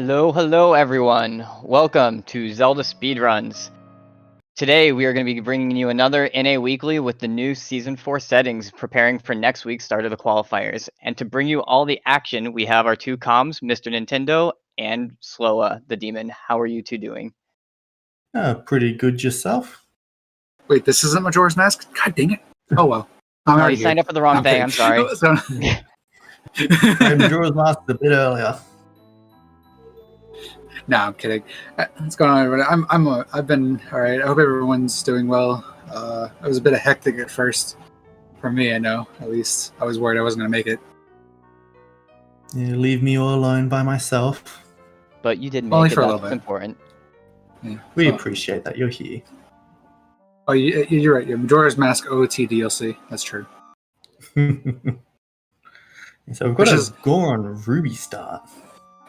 Hello everyone. Welcome to Zelda Speedruns. Today we are going to be bringing you another NA Weekly with the new Season 4 settings, preparing for next week's start of the qualifiers. And to bring you all the action, we have our two comms, Mr. Nintendo and Sloa the Demon. How are you two doing? Pretty good yourself. Wait, this isn't Majora's Mask? God dang it. Oh well. Oh, you signed up for the wrong thing, I'm sorry. Majora's Mask a bit earlier. No, I'm kidding. What's going on, everybody? I've been all right. I hope everyone's doing well. It was a bit of hectic at first for me. I know, at least I was worried I wasn't gonna make it. You leave me all alone by myself. But you did Only make it. for a little That's bit. Important. Yeah. We appreciate that you're here. Oh, you're right. Yeah, Majora's Mask OoT DLC. That's true. So we've got a Goron Ruby start.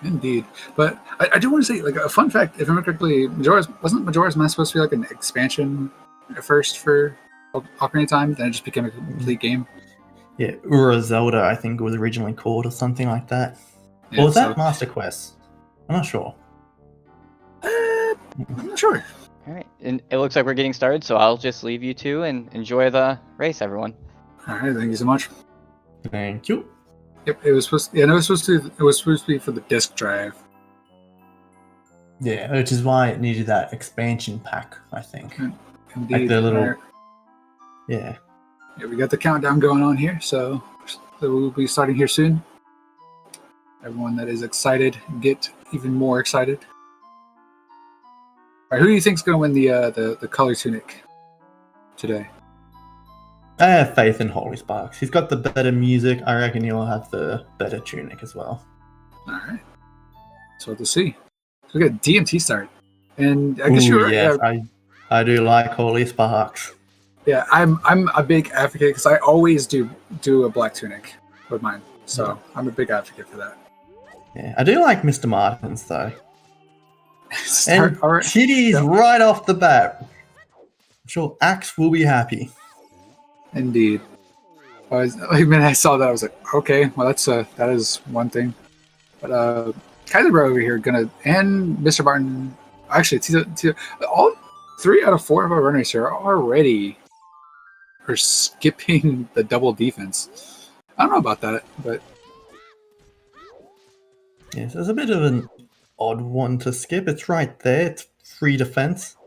Indeed, but I do want to say, like, a fun fact. If I remember correctly, wasn't Majora's Mask supposed to be like an expansion at first for Ocarina of Time? Then it just became a complete game. Yeah, Ura Zelda, I think it was originally called, or something like that. Yeah, or was that Master Quest? I'm not sure. I'm not sure. All right, and it looks like we're getting started, so I'll just leave you two and enjoy the race, everyone. All right, thank you so much. Thank you. Yep, it was supposed. Yeah, no, it was supposed to be for the disk drive. Yeah, which is why it needed that expansion pack, I think. Indeed. Like the little. Right. Yeah. Yeah, we got the countdown going on here, so we'll be starting here soon. Everyone that is excited, get even more excited. All right, who do you think's going to win the color tunic today? I have faith in Holy Sparks. He's got the better music. I reckon he'll have the better tunic as well. All right. So we'll see. So we got DMT start, and I guess you're right. Yes, Yeah, I do like Holy Sparks. yeah, I'm a big advocate because I always do a black tunic with mine. So Yeah. I'm a big advocate for that. Yeah, I do like Mr. Martins though. Start, And all right. titties Yep. right off the bat. I'm sure Axe will be happy. Indeed. When I saw that, I was like, okay, well, that is one thing. But Kaiser Bro over here and Mr. Martin, actually, all 3 out of 4 of our runners here already are skipping the double defense. I don't know about that, but Yes, it's a bit of an odd one to skip. It's right there. It's free defense.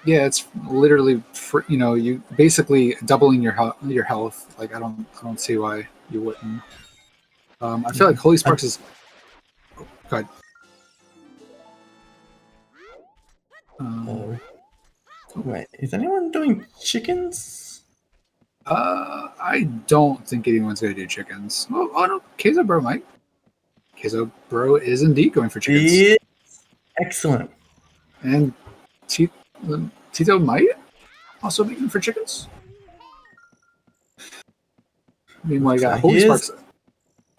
yeah, it's literally you basically doubling your health. Like I don't see why you wouldn't. I feel like Holy Sparks is. Oh, go ahead. Oh. Wait, is anyone doing chickens? I don't think anyone's gonna do chickens. Oh no, Queso Bro might. Queso Bro is indeed going for chickens, Yes. Excellent. and Tito might also be going for chickens. Meanwhile, you got Holy Here's Sparks.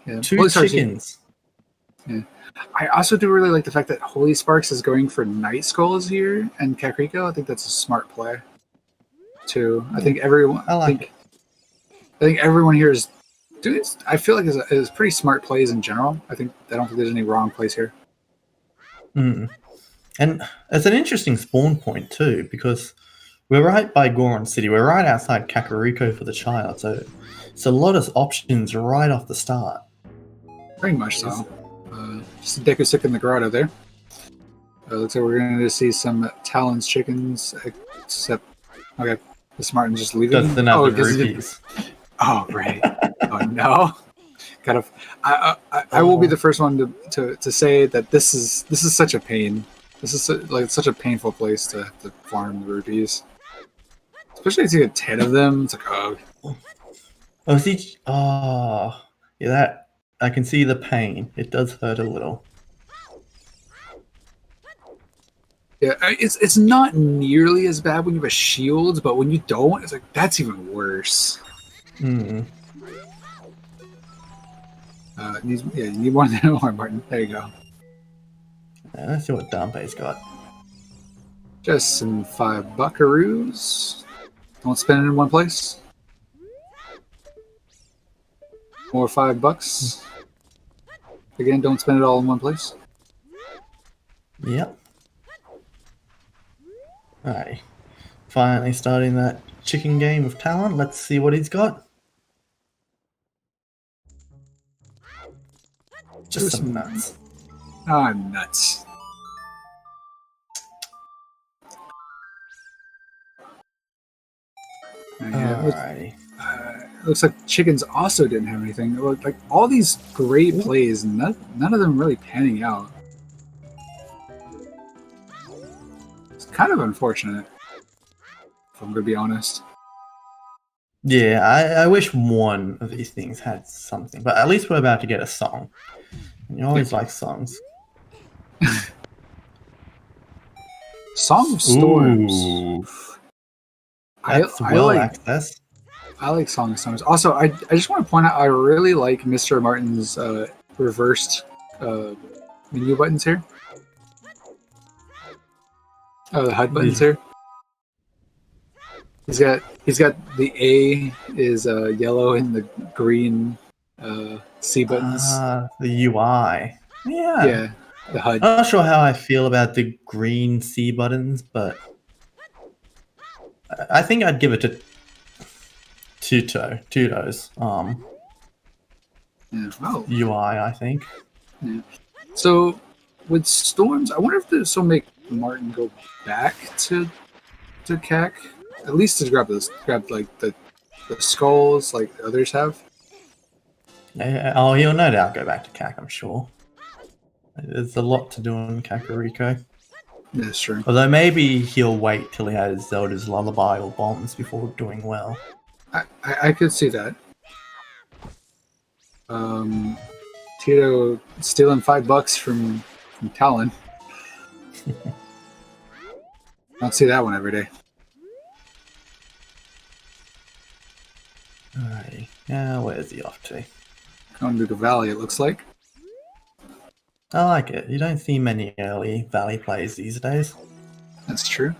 Yeah, Two Holy Sparks- chickens. I also do really like the fact that Holy Sparks is going for Night Skulls here and Kakariko. I think that's a smart play, too. I think everyone. I like it. I think everyone here is doing. I feel like is pretty smart plays in general. I don't think there's any wrong plays here. Mm. And it's an interesting spawn point too, because we're right by Goron City. We're right outside Kakariko for the child, so it's a lot of options right off the start. Pretty much so. Just a Deku Stick in the grotto there. Looks like we're going to see some Talon's chickens, except okay, this Martin's just leaving. Doesn't have the because rupees. Oh right. Oh no. I will be the first one to say that this is such a pain. This is such a painful place to have to farm the rupees, especially if you get 10 of them. It's like Oh, see, yeah, that I can see the pain. It does hurt a little. yeah, it's not nearly as bad when you have a shield, but when you don't, it's like that's even worse. Mm. You need more than one, Martin. There you go. Let's see what Dampe's got. Just some 5 buckaroos. Don't spend it in one place. More $5. Again, don't spend it all in one place. Yep. Alrighty. Finally starting that chicken game with Talon. Let's see what he's got. Just some nuts. Ah, nuts. Alrighty. Looks like chickens also didn't have anything. Like all these great plays, none of them really panning out. It's kind of unfortunate, if I'm gonna be honest. Yeah, I wish one of these things had something, but at least we're about to get a song. And you always like songs. Song of Storms. Ooh, I well accessed. I like Song of Storms. Also, I just want to point out I really like Mr. Martin's reversed menu buttons here. Oh, the HUD buttons here. He's got the A is yellow and the green C buttons. The UI. Yeah, the HUD. I'm not sure how I feel about the green C buttons, but I think I'd give it to Tuto's Yeah. Oh. UI, I think. Yeah. So with Storms, I wonder if this will make Martin go back to CAC, at least to grab like the skulls like others have. Oh, he'll no doubt go back to CAC, I'm sure. There's a lot to do in Kakariko. That's true. Although maybe he'll wait till he has Zelda's Lullaby or Bombs before doing well. I could see that. Tito stealing $5 from Talon. I don't see that one every day. Alrighty. Now where's he off to? Going to the valley, it looks like. I like it. You don't see many early Valley plays these days. That's true.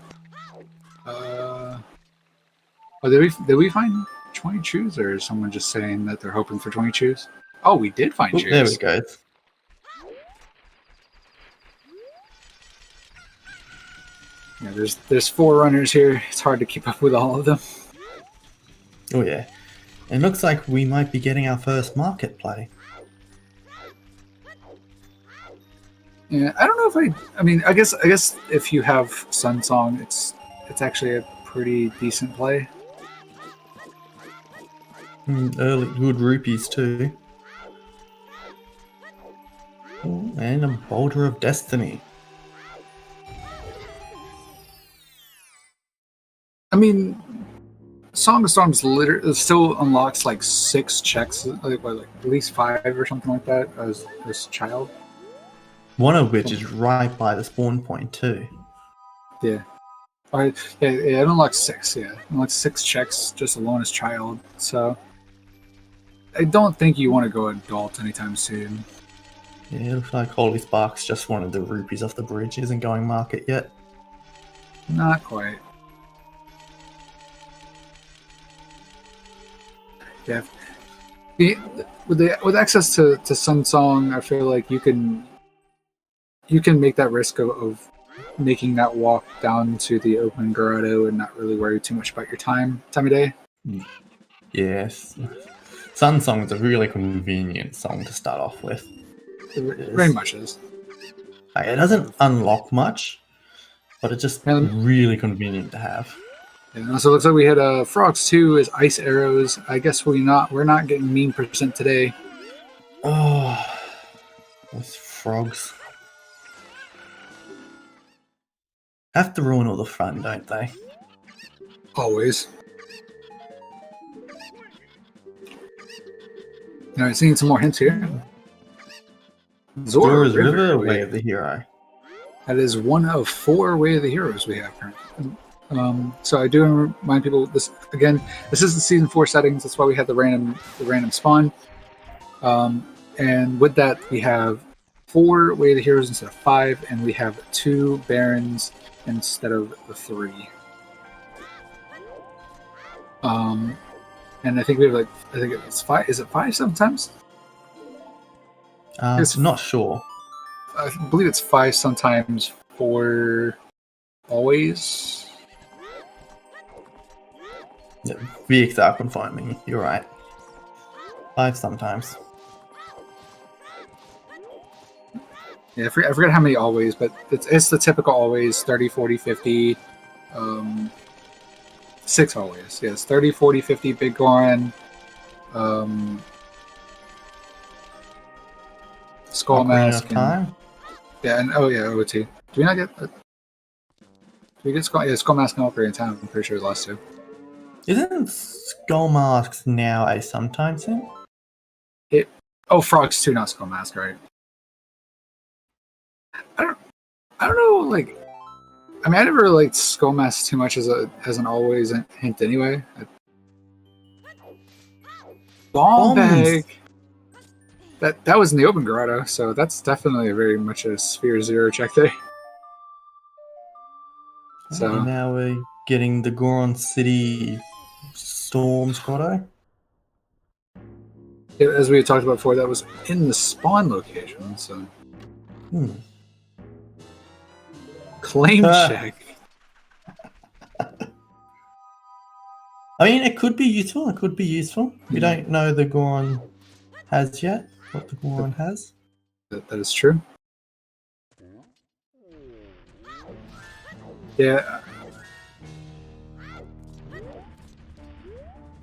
Oh, did we find 20 chews, or is someone just saying that they're hoping for 20 chews? Oh, we did find chews. There we go. Yeah, there's 4 runners here. It's hard to keep up with all of them. Oh yeah. It looks like we might be getting our first market play. Yeah, I don't know if I mean, I guess if you have Sun Song, it's actually a pretty decent play. Early good rupees too. Ooh, and a Boulder of Destiny. I mean, Song of Storms literally still unlocks like 6 checks, like at least 5 or something like that as this child. One of which is right by the spawn point too. Yeah. Alright, yeah, it unlocks 6, yeah. It unlocks 6 checks just alone as child, so I don't think you want to go adult anytime soon. Yeah, it looks like Holy Sparks just wanted the rupees off the bridge, isn't going market yet. Not quite. Yeah. With access to Sun Song, I feel like you can make that risk of making that walk down to the open grotto and not really worry too much about your time of day. Yes. Sun Song is a really convenient song to start off with. It very much is. Like, it doesn't unlock much, but it's just really convenient to have. Yeah, so it looks like we had frogs too as ice arrows. I guess we're not getting mean percent today. Oh, those frogs have to ruin all the fun, don't they? Always. All right, seeing some more hints here. Zora's River, Way of the Hero. That is one of 4 Way of the Heroes we have currently. So I do remind people this again. This is the season 4 settings. That's why we had the random spawn. And with that, we have 4 Way of the Heroes instead of 5, and we have 2 Barons instead of the 3. And I think we have I think it's 5. Is it 5 sometimes? I'm not sure. I believe it's 5 sometimes, 4 always. Yeah, VXR can find me. You're right. 5 sometimes. Yeah, I forget how many always, but it's the typical always 30, 40, 50. 6 always. Yes, 30, 40, 50 Big Goron. Skull Ocarina Mask. of Time. Yeah, and OoT. Do we not get? Do we get Skull? Yeah, Skull Mask and Ocarina of Time. I'm pretty sure the last 2. Isn't Skull Masks now a sometimes thing? Frogs 2, not Skull Mask, right? I don't know. Like, I mean, I never liked Skull Mask too much as an always hint anyway. Bomb bag. That was in the open grotto, so that's definitely very much a Sphere 0 check there. So And now we're getting the Goron City Storms grotto. as we had talked about before, that was in the spawn location. So claim check. I mean, it could be useful. It could be useful. We don't know the Goron has yet. What the Goron has. That is true. Yeah.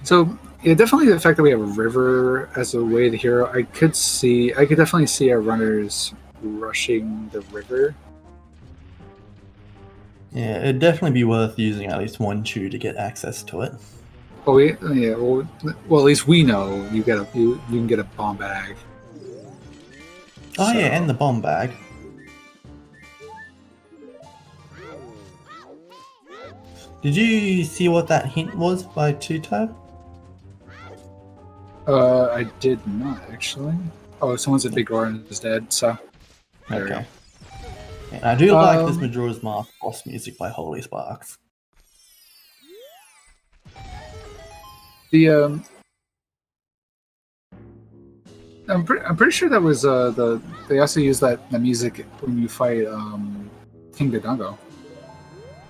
So yeah, definitely the fact that we have a river as a way to hero. I could definitely see our runners rushing the river. Yeah, it'd definitely be worth using at least one chew to get access to it. Oh yeah. Well, at least we know you can get a bomb bag. Oh yeah, and the bomb bag. Did you see what that hint was by Tuto? I did not actually. Oh, someone said Big Goron is dead. So there we go. And I do like this Majora's Mask boss music by Holy Sparks. I'm pretty sure that was they also use that music when you fight King Dodongo.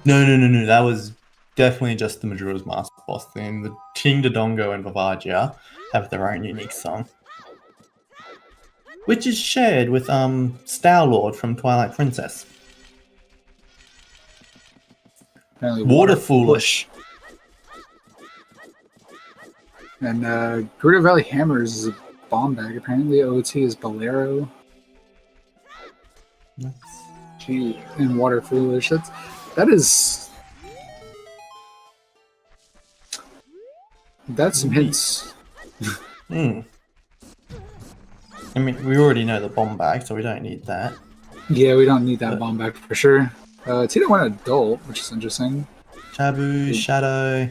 No. That was definitely just the Majora's Mask boss theme. The King Dodongo and Vavagia have their own unique song, which is shared with Star-Lord from Twilight Princess. Apparently Water Foolish. And Gerudo Valley Hammers is a bomb bag. Apparently OT is Bolero. Gee, and Water Foolish. That's some hints. I mean, we already know the bomb bag, so we don't need that. Yeah, we don't need that bomb bag for sure. Tito went adult, which is interesting. Shabu, Shadow.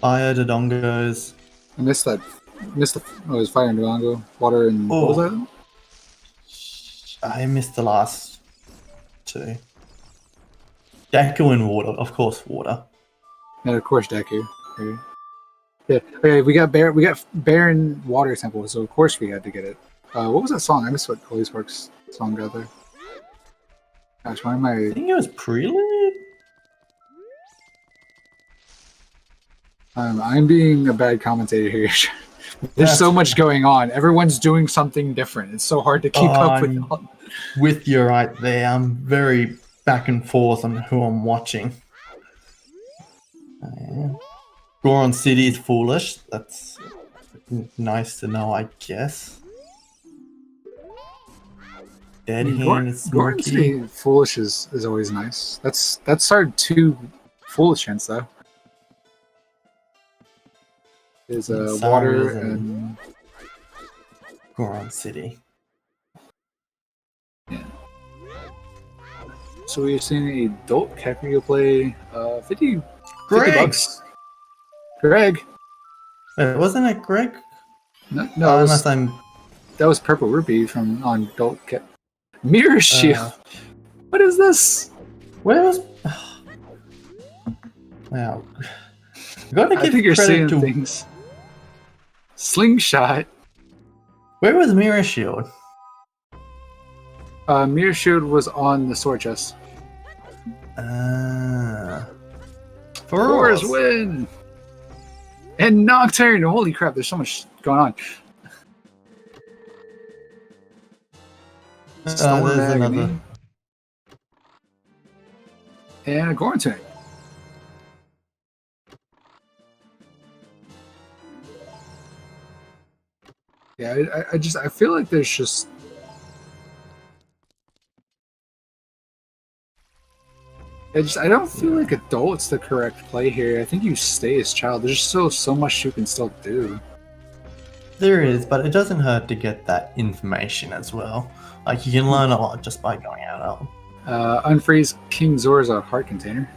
Fire Dodongos. I missed the it was Fire and Dodongo. Water and what was that? I missed the last 2. Deku and water, of course, water. And of course Deku. Okay. Yeah. Okay, we got bear and water temple, so of course we had to get it. What was that song? I missed what Holy Sparks song got there. Gosh, why am I think it was Prelude? I'm being a bad commentator here. There's so much going on. Everyone's doing something different. It's so hard to keep up with. With you right there. I'm very back and forth on who I'm watching. Goron City is foolish. That's nice to know, I guess. Dead Hand is Goron City foolish is always nice. That's our 2 foolish hints though. Is water and Goron City. Yeah. So we've seen an adult Kakariko play 50 bucks. Greg. Wait, wasn't it Greg? No, that was Purple Rupee on Adult Cat. Mirror Shield. What is this? Where was? Wow. You gotta give I think you're credit seeing to things. Slingshot. Where was Mirror Shield? Mirror Shield was on the sword chest. Fours win! And Nocturne! Holy crap, there's so much going on. There's another. And a Goron. Yeah, I feel like there's just... I don't feel like adult's the correct play here. I think you stay as child. There's just so much you can still do. There is, but it doesn't hurt to get that information as well. Like, you can learn a lot just by going out. Unfreeze King Zor's a heart container.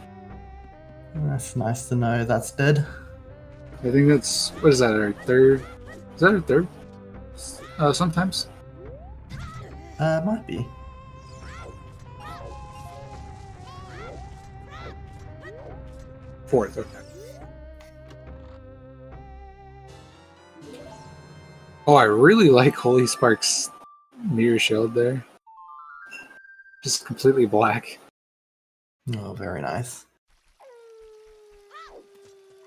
That's nice to know that's dead. I think that's... What is that, our third? Is that our third? Sometimes? Might be. Fourth, okay. Oh, I really like Holy Spark's mirror shield there. Just completely black. Oh, very nice.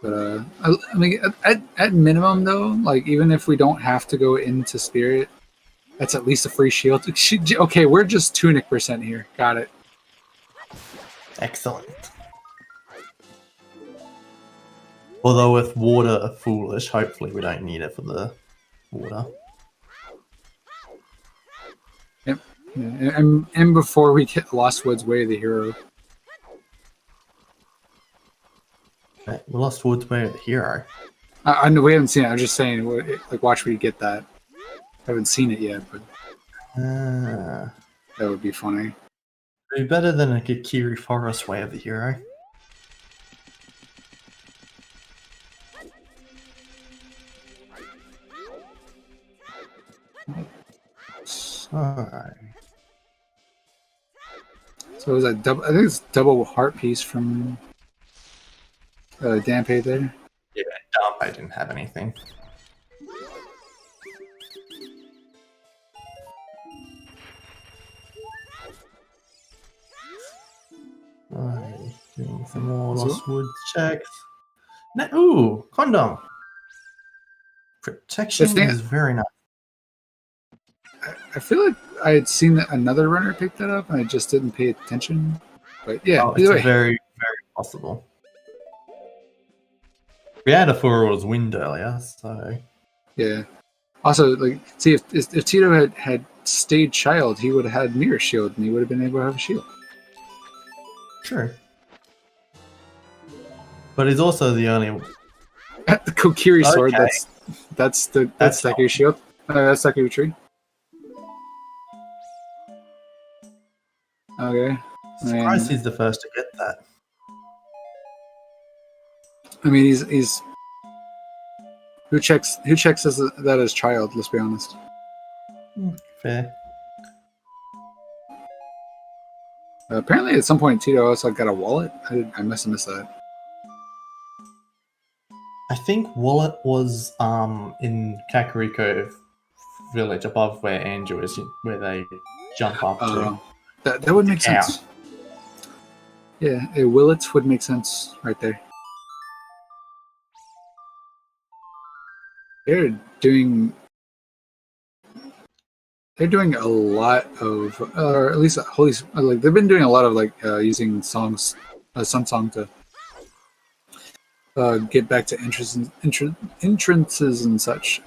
But I mean, at minimum though, like even if we don't have to go into Spirit, that's at least a free shield. Okay, we're just Tunic % here. Got it. Excellent. Although with water foolish, hopefully we don't need it for the water. Yep. Yeah, and before we get Lost Woods Way of the Hero. Right, Lost Woods Way of the Hero. I know we haven't seen it. I'm just saying, like, watch we get that. I haven't seen it yet, but that would be funny. It'd be better than a Kiri Forest Way of the Hero. Alright. So is that double? I think it's double heart piece from Dampe there. Yeah, Dampe didn't have anything. Alright, doing some more Lost Woods checks. Ooh, condom. Protection is very nice. I feel like I had seen that another runner pick that up, and I just didn't pay attention. But yeah, it's very, very possible. We had a Furor's wind earlier, so yeah. Also, like, see if Tito had stayed child, he would have had mirror shield, and he would have been able to have a shield. True. But he's also the only the Kokiri sword. That's Seki's shield. That's Seki's tree. Okay. Surprised he's the first to get that. I mean, he's who checks that as child? Let's be honest. Fair. Apparently, at some point, Tito also got a wallet. I must have missed that. I think wallet was in Kakariko village above where Andrew is, where they jump up to. That would make sense. Yeah, a Willet would make sense right there. They're doing a lot of, or at least like they've been doing a lot of like using songs, Sun Song to get back to entrances and such.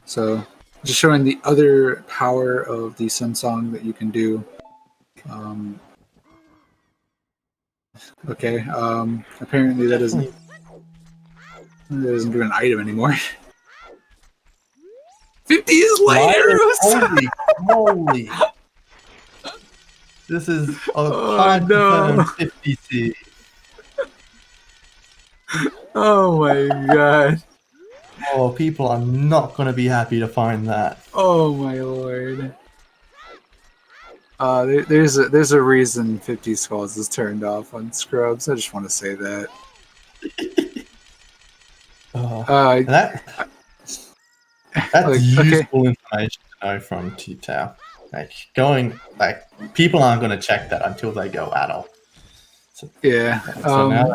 So just showing the other power of the Sun Song that you can do. Okay. Apparently that doesn't do an item anymore. 50 is later. Holy moly! This is a hard 50C. Oh my god! Oh, people are not going to be happy to find that. Oh my lord! There's a reason 50 Skulls is turned off on Scrubs. I just want to say that. That's Like, useful information to know from T-Tau. People aren't going to check that until they go adult. Yeah. So now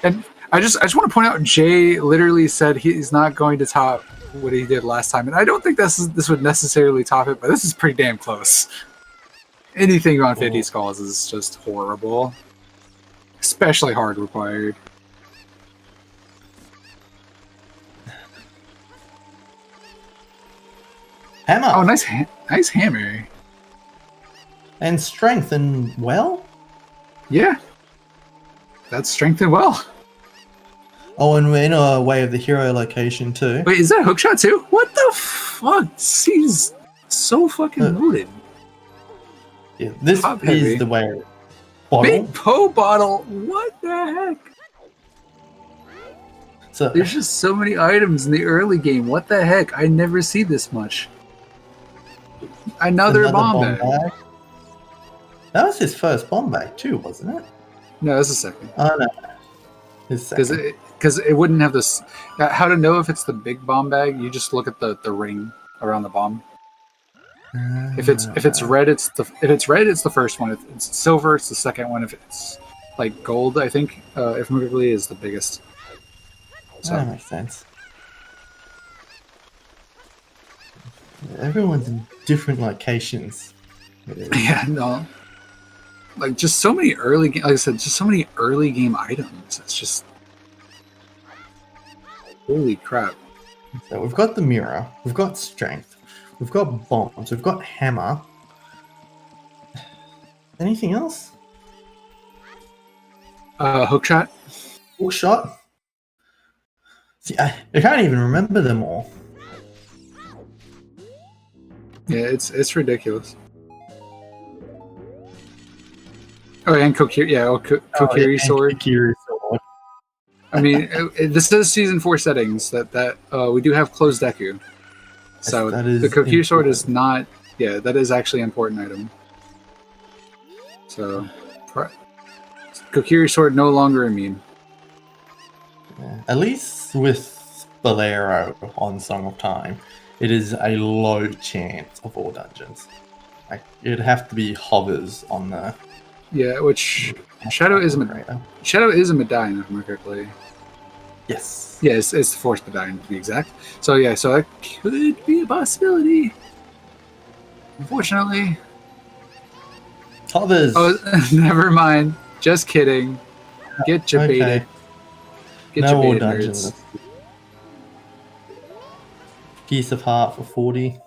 And I just want to point out, Jay literally said he's not going to top what he did last time, and I don't think this would necessarily top it, but this is pretty damn close. Anything on 50 skulls is just horrible, especially hard required. Hammer. Oh, nice hammer. And strength and well? Yeah. That's strengthened well. Oh, and we're in a Way of the Hero location too. Wait, is that a hookshot too? What the fuck? He's so fucking loaded. Yeah, this Top is heavy. the way. Bottle. Big Poe bottle. What the heck? So There's just so many items in the early game. What the heck? I never see this much. Another bomb bag. That was his first bomb bag too, wasn't it? No, that's the second. Oh no, his second. Because it wouldn't have this. How to know if it's the big bomb bag? You just look at the ring around the bomb. If it's red, it's the first one. If it's silver, it's the second one. If it's like gold, I think, if Mugugly is the biggest. So That makes sense. Everyone's in different locations. yeah, no. Like just so many like I said, just so many early game items. It's just holy crap. So we've got the mirror, we've got strength, we've got bombs, we've got hammer. Anything else? Hookshot. Hook shot. See, I can't even remember them all. Yeah, it's ridiculous. Oh, and Kokiri, Kokiri sword. Kokiri sword. I mean, this is season 4 settings that we do have closed Deku. So That is the Kokiri sword is important. not. Yeah, that is actually an important item. So, Kokiri sword no longer immune. Yeah. At least with Bolero on Song of Time, it is a low chance of all dungeons. Like it'd have to be hovers on the. Yeah, which Shadow is a medallion, if I remember correctly. Yes. Yeah, it's the fourth medallion to be exact. So yeah, so that could be a possibility. Unfortunately. Hovers. Oh, never mind. Just kidding. Get you baited. Okay. Get No you more baited, dungeons. nerds. Piece of heart for 40.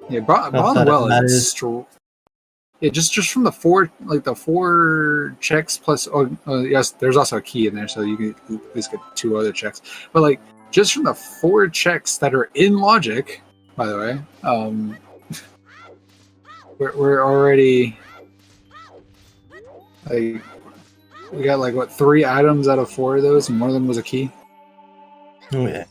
Yeah, Ball Not on the that it Well matters. is yeah, just from the four checks plus yes, there's also a key in there, so you can at least get 2 other checks. But like just from the 4 checks that are in logic, by the way, we're already like we got like what 3 items out of 4 of those, and one of them was a key. Oh yeah.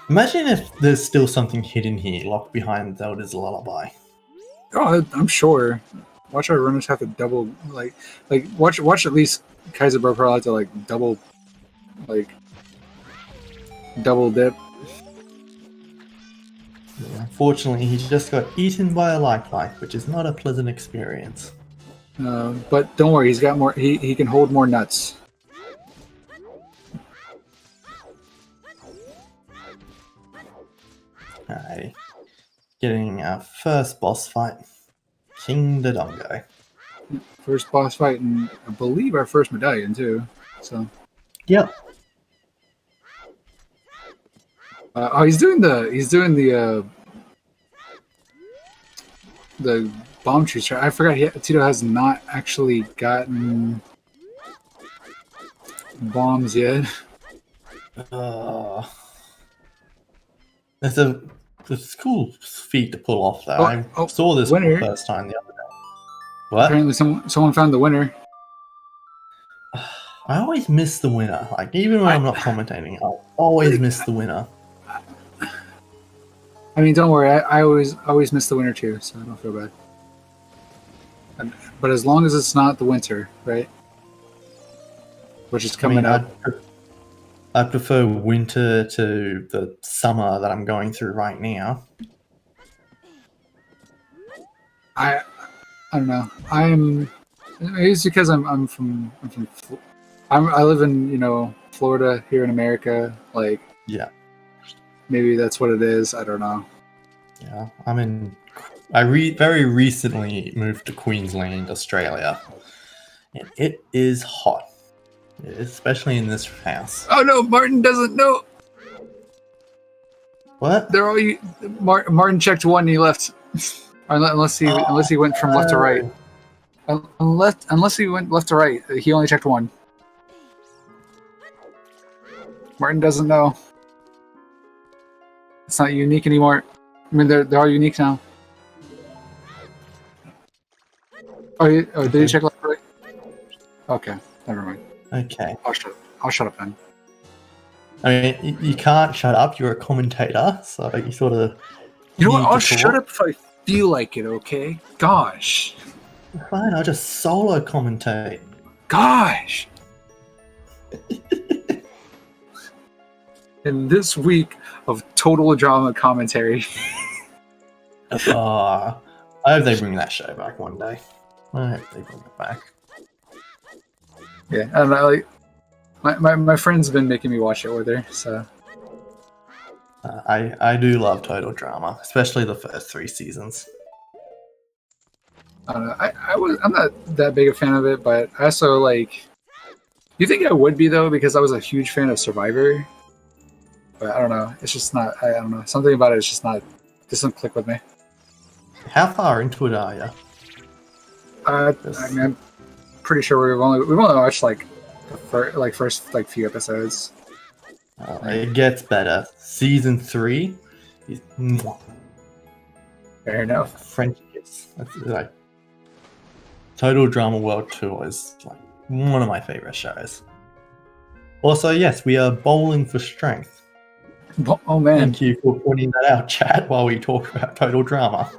Imagine if there's still something hidden here, locked behind Zelda's lullaby. Oh, I'm sure. Watch our runners have to double like watch at least Kaiser Bro Pearl have to like double dip. Yeah, unfortunately, he just got eaten by a lifelike, which is not a pleasant experience. But don't worry, he's got more. He can hold more nuts. Alrighty. Getting our first boss fight. King Dodongo. First boss fight, and I believe our first medallion too. So. Yep. He's doing the bomb tree strat. I forgot Tito has not actually gotten bombs yet. It's a cool feat to pull off, though. I saw this for the first time the other day. What? Apparently, someone found the winner. I always miss the winner. Like even when I'm not commentating, I always miss the winner. I mean, don't worry. I always miss the winter too, so I don't feel bad. But as long as it's not the winter, right? Which is coming up. I prefer winter to the summer that I'm going through right now. I don't know. It's because I live in Florida here in America. Like Yeah, maybe that's what it is. I don't know. yeah. Very recently moved to Queensland, Australia, and it is hot, especially in this house. Oh no, Martin doesn't know. What? They're all you. Martin checked one and he left. unless he went from left to right. Unless he went left to right, he only checked one. Martin doesn't know. It's not unique anymore. I mean, they're all unique now. Did you check left to right? Okay, never mind. Okay. I'll shut up then. I mean, you can't shut up. You're a commentator, so you sort of. You know what? need I'll to shut talk. up if I feel like it. Okay. Gosh. Fine, I'll just solo commentate. Gosh. In this week of total drama commentary. I hope they bring that show back one day. I hope they bring it back. Yeah, I don't know. Like, my friend's been making me watch it with her, so. I do love total drama, especially the first 3 seasons. I don't know. I'm not that big a fan of it, but I also like. You think I would be though, because I was a huge fan of Survivor. But I don't know. It's just not. I don't know. Something about it is just not. Doesn't click with me. How far into it are you? I mean, I'm pretty sure we've only watched like the first few episodes. It gets better. Season 3 is Fair enough. French kiss. That's like Total Drama World Tour is like one of my favorite shows. Also, yes, we are bowling for strength. Oh man! Thank you for pointing that out, chat, while we talk about Total Drama.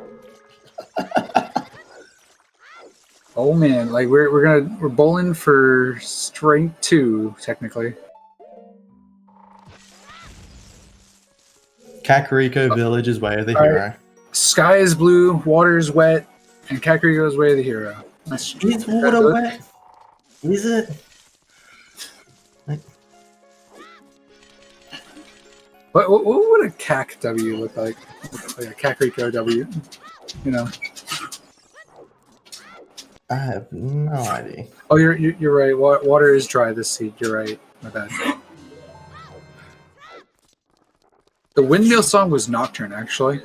Oh man! Like we're bowling for strength 2, technically. Kakariko Village is way of the hero. Right. Sky is blue, water is wet, and Kakariko is way of the hero. Is water wet? Is it? What would a Kak W look like? Like a Kakariko W, you know? I have no idea. Oh, you're right. Water is dry this seed. You're right. My bad. The windmill song was Nocturne, actually.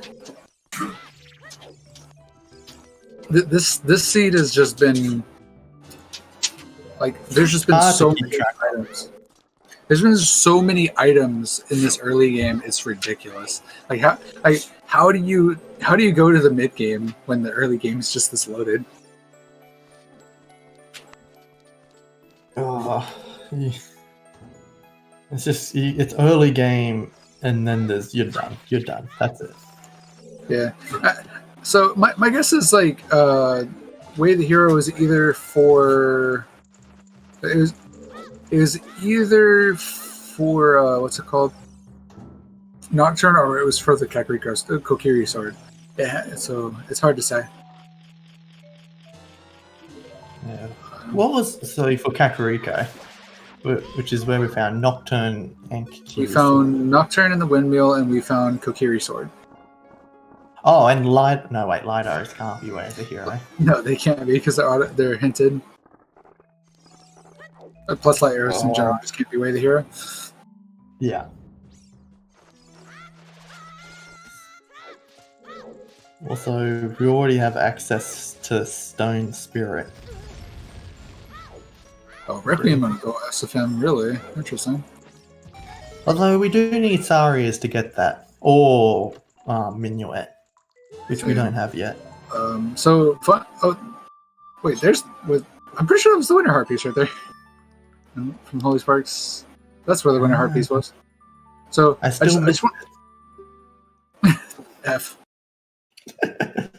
This seed has just been like there's just been so many items. There's been so many items in this early game. It's ridiculous. Like how do you go to the mid game when the early game is just this loaded? Oh, it's early game, and then you're done. You're done. That's it. Yeah. So my guess is like Way of the Hero is either for it was either for what's it called? Nocturne, or it was for the Kokiri sword. Yeah, so it's hard to say. Yeah. What was for Kakariko, which is where we found Nocturne and Kokiri. We found Nocturne in the windmill, and we found Kokiri sword. Oh, and Lidars can't be Way of the Hero. No, they can't be because they're hinted. Plus, light arrows in general just can't be Way of the Hero. Yeah. Also, we already have access to Stone Spirit. Oh, Requiem on Go SFM, really? Interesting. Although we do need Sarias to get that. Or Minuet, which we don't have yet. Wait, I'm pretty sure that was the Winter Heart piece right there. From Holy Sparks. That's where the Winter Heart piece was. So, I just want... F. I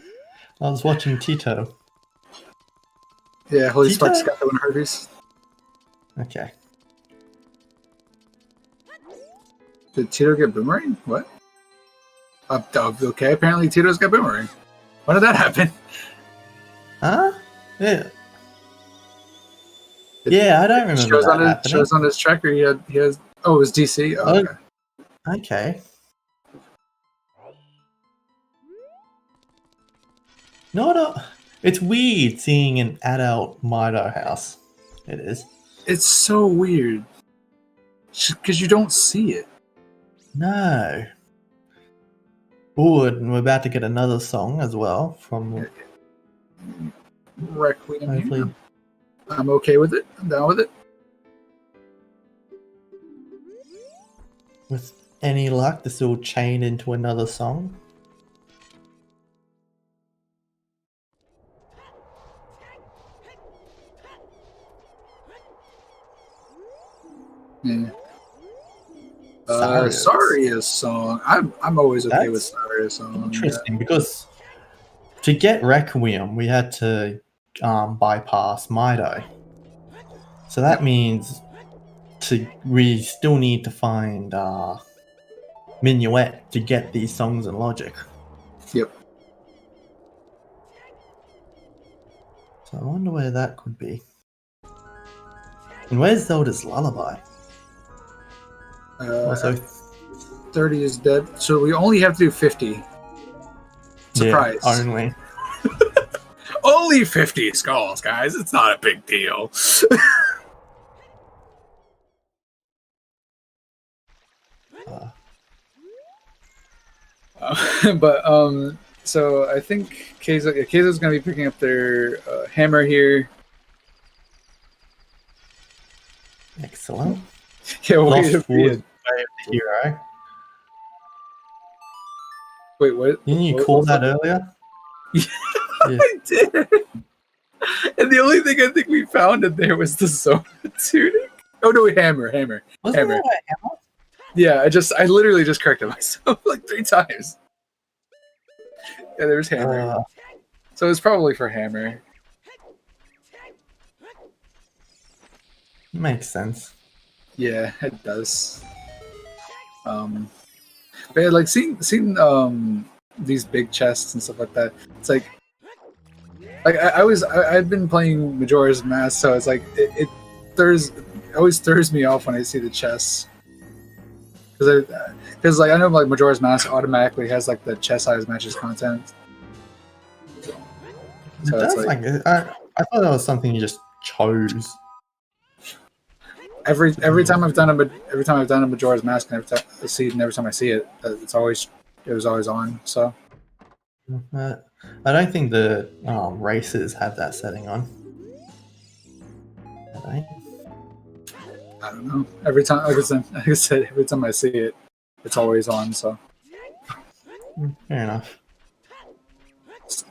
was watching Tito. Yeah, Holy Sparks got the Winter Heart piece. Okay. Did Tito get boomerang? What? Okay, apparently Tito's got boomerang. When did that happen? Huh? Yeah. Yeah, I don't remember that happening. Shows on his tracker he has. Oh, it was DC. Oh, okay. Okay. It's weird seeing an adult Mido house. It is. It's so weird because you don't see it. No. Oh, and we're about to get another song as well from Requiem. hopefully. I'm okay with it. I'm down with it. With any luck, this will chain into another song. Yeah. Saria's. Saria's song. I'm always okay with Saria's song. Interesting, because to get Requiem, we had to bypass Mido. So that means we still need to find Minuet to get these songs in Logic. Yep. So I wonder where that could be. And where's Zelda's Lullaby? Also, 30 is dead, so we only have to do 50. Surprise! Yeah, only. Only 50 skulls, guys. It's not a big deal. So I think Keizo's going to be picking up their hammer here. Excellent. Yeah, Lost Wood, hero. Wait, what? Didn't you call that earlier? Yeah. I did. And the only thing I think we found in there was the Zona tunic. Oh no, hammer. Wasn't that a hammer? Yeah, I literally just corrected myself like 3 times. Yeah, there's hammer. So it's probably for hammer. Makes sense. Yeah, it does. But yeah, like seeing these big chests and stuff like that. It's like I've been playing Majora's Mask, so it's like it always throws me off when I see the chests. Because like I know like Majora's Mask automatically has like the chest size matches content. So it's like I thought that was something you just chose. Every time I've done a Majora's Mask, and every time I see it, it was always on. So I don't think the races have that setting on. I don't know. Every time, like I said, every time I see it, it's always on. So fair enough.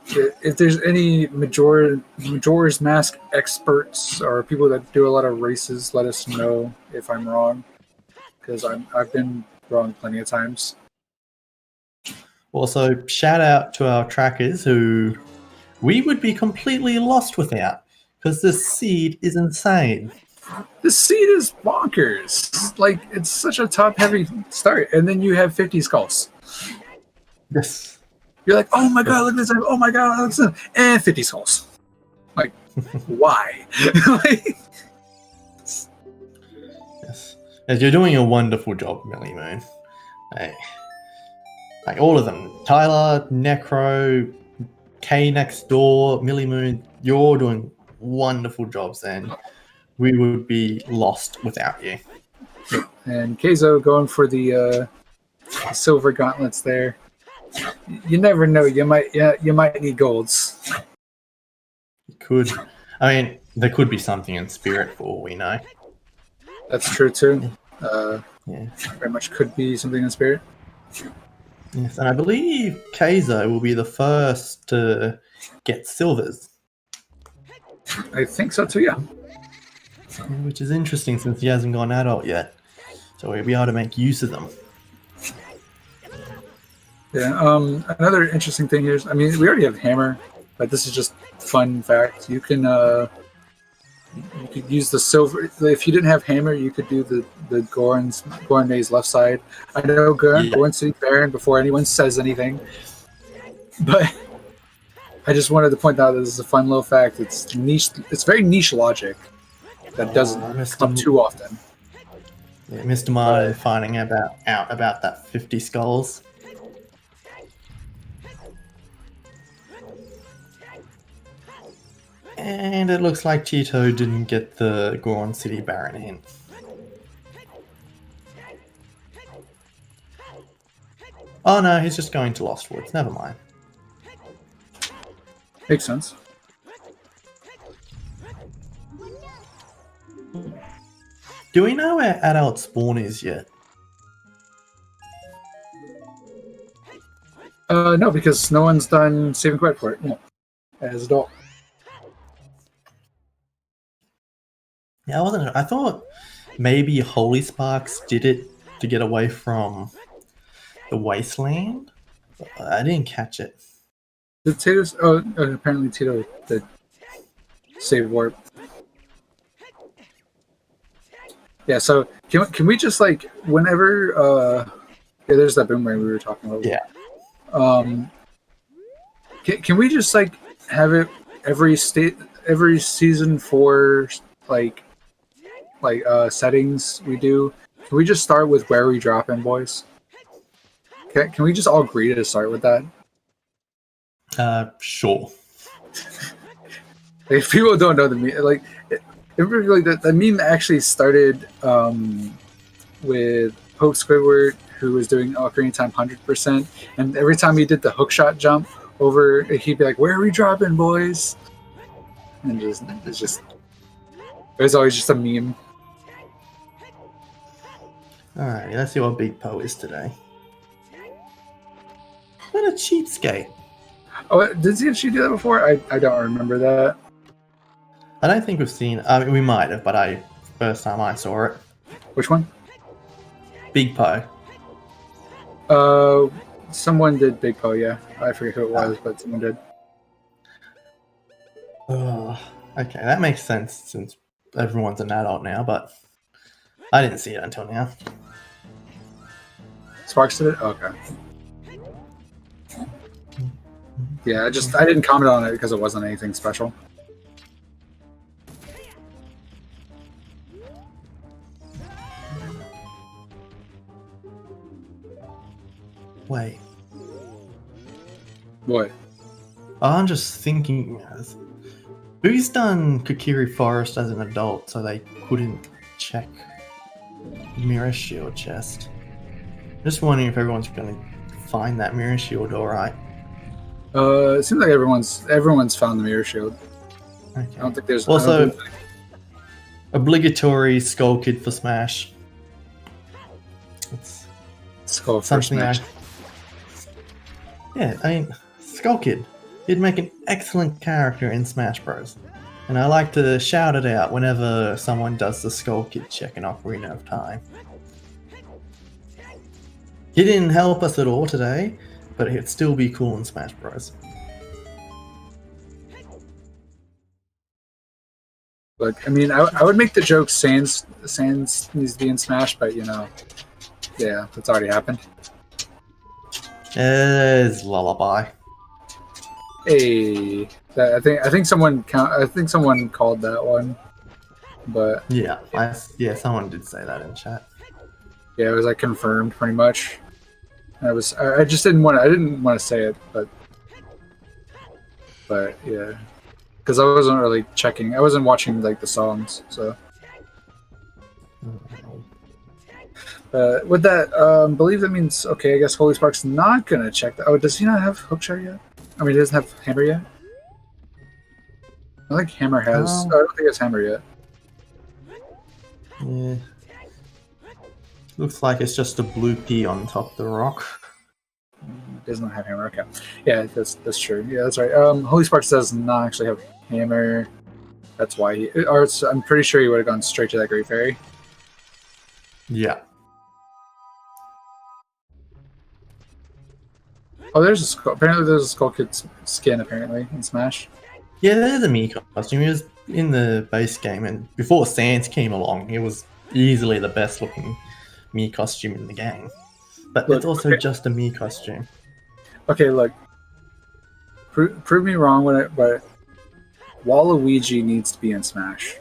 If there's any Majora's Mask experts or people that do a lot of races, let us know if I'm wrong, because I've been wrong plenty of times. Also, shout out to our trackers who we would be completely lost without, because the seed is insane. The seed is bonkers. Like, it's such a top-heavy start, and then you have 50 skulls. Yes. You're like, oh my god, look at this! Oh my god, look at this! And 50 skulls. Like, why? Yes. As you're doing a wonderful job, Millie Moon. Like all of them. Tyler, Necro, K next door, Millie Moon, you're doing wonderful jobs, and we would be lost without you. And Keizo going for the silver gauntlets there. You never know. You might need golds. You could. I mean, there could be something in spirit for all we know. That's true too. Yeah. Very much could be something in spirit. Yes, and I believe Keizo will be the first to get silvers. I think so too, yeah. Which is interesting since he hasn't gone adult yet. So we'll be able to make use of them. Yeah, another interesting thing here is, I mean, we already have hammer, but this is just fun fact. You can You could use the silver. If you didn't have hammer, you could do the Goron maze left side. I know Goron City Baron before anyone says anything, but I just wanted to point out that this is a fun little fact. It's niche. It's very niche logic that doesn't come up too often. Yeah, Mr. Martin finding out about that 50 skulls. And it looks like Tito didn't get the Goron City Baron in. Oh no, he's just going to Lost Woods. Never mind. Makes sense. Do we know where Adult Spawn is yet? No, because no one's done saving credit for it. No. As adult. Yeah, I wasn't sure. I thought maybe Holy Sparks did it to get away from the Wasteland. But I didn't catch it. Did Tito's? Oh, apparently Tito did save warp. Yeah, so can we just like whenever there's that boomerang we were talking about. Yeah. Can we just like have it every season for like settings we do? Can we just start with where we drop in, boys? Can we just all agree to start with that? Sure. If people don't know the meme, like the meme actually started with Pope Squidward, who was doing Ocarina of Time 100%, and every time he did the hookshot jump over, he'd be like, "Where are we dropping, boys?" And it was always just a meme. Alright, let's see what Big Po is today. What a cheapskate. Oh, did he actually do that before? I don't remember that. I don't think we've seen. I mean, we might have, but first time I saw it. Which one? Big Po. Someone did Big Po. Yeah, I forget who it was, but someone did. Okay, that makes sense since everyone's an adult now, but I didn't see it until now. Sparks did it. Okay. Yeah, I didn't comment on it because it wasn't anything special. Wait. What? I'm just thinking, who's done Kokiri Forest as an adult so they couldn't check Mirror Shield chest? Just wondering if everyone's going to find that Mirror Shield alright. It seems like everyone's found the Mirror Shield. Okay. I don't think there's also obligatory Skull Kid for Smash. It's Skull for something Smash. Yeah, I mean, Skull Kid. He'd make an excellent character in Smash Bros. And I like to shout it out whenever someone does the Skull Kid check in Ocarina of Time. He didn't help us at all today, but he'd still be cool in Smash Bros. Look, I mean, I would make the joke Sans needs to be in Smash, but you know, yeah, that's already happened. It's Lullaby. Hey, I think someone called that one, but Yeah, someone did say that in chat. yeah, it was like confirmed pretty much. I just didn't want to say it, but yeah, because I wasn't really checking. I wasn't watching like the songs, so. With that, believe that means okay. I guess Holy Spark's not gonna check that. Oh, does he not have Hookshot yet? I mean, he doesn't have Hammer yet. I think Hammer has. I don't think it's Hammer yet. Yeah. Looks like it's just a blue pea on top of the rock. Does not have Hammer. Okay. Yeah, that's true. Yeah, that's right. Holy Sparks does not actually have Hammer. That's why I'm pretty sure he would have gone straight to that Great Fairy. Yeah. Oh, apparently there's a Skull Kid skin apparently in Smash. Yeah, there's a Mii costume. He was in the base game, and before Sans came along, it was easily the best looking Mii costume in the game. But Look, it's also okay. just a Mii costume. Okay, look. Prove me wrong but Waluigi needs to be in Smash.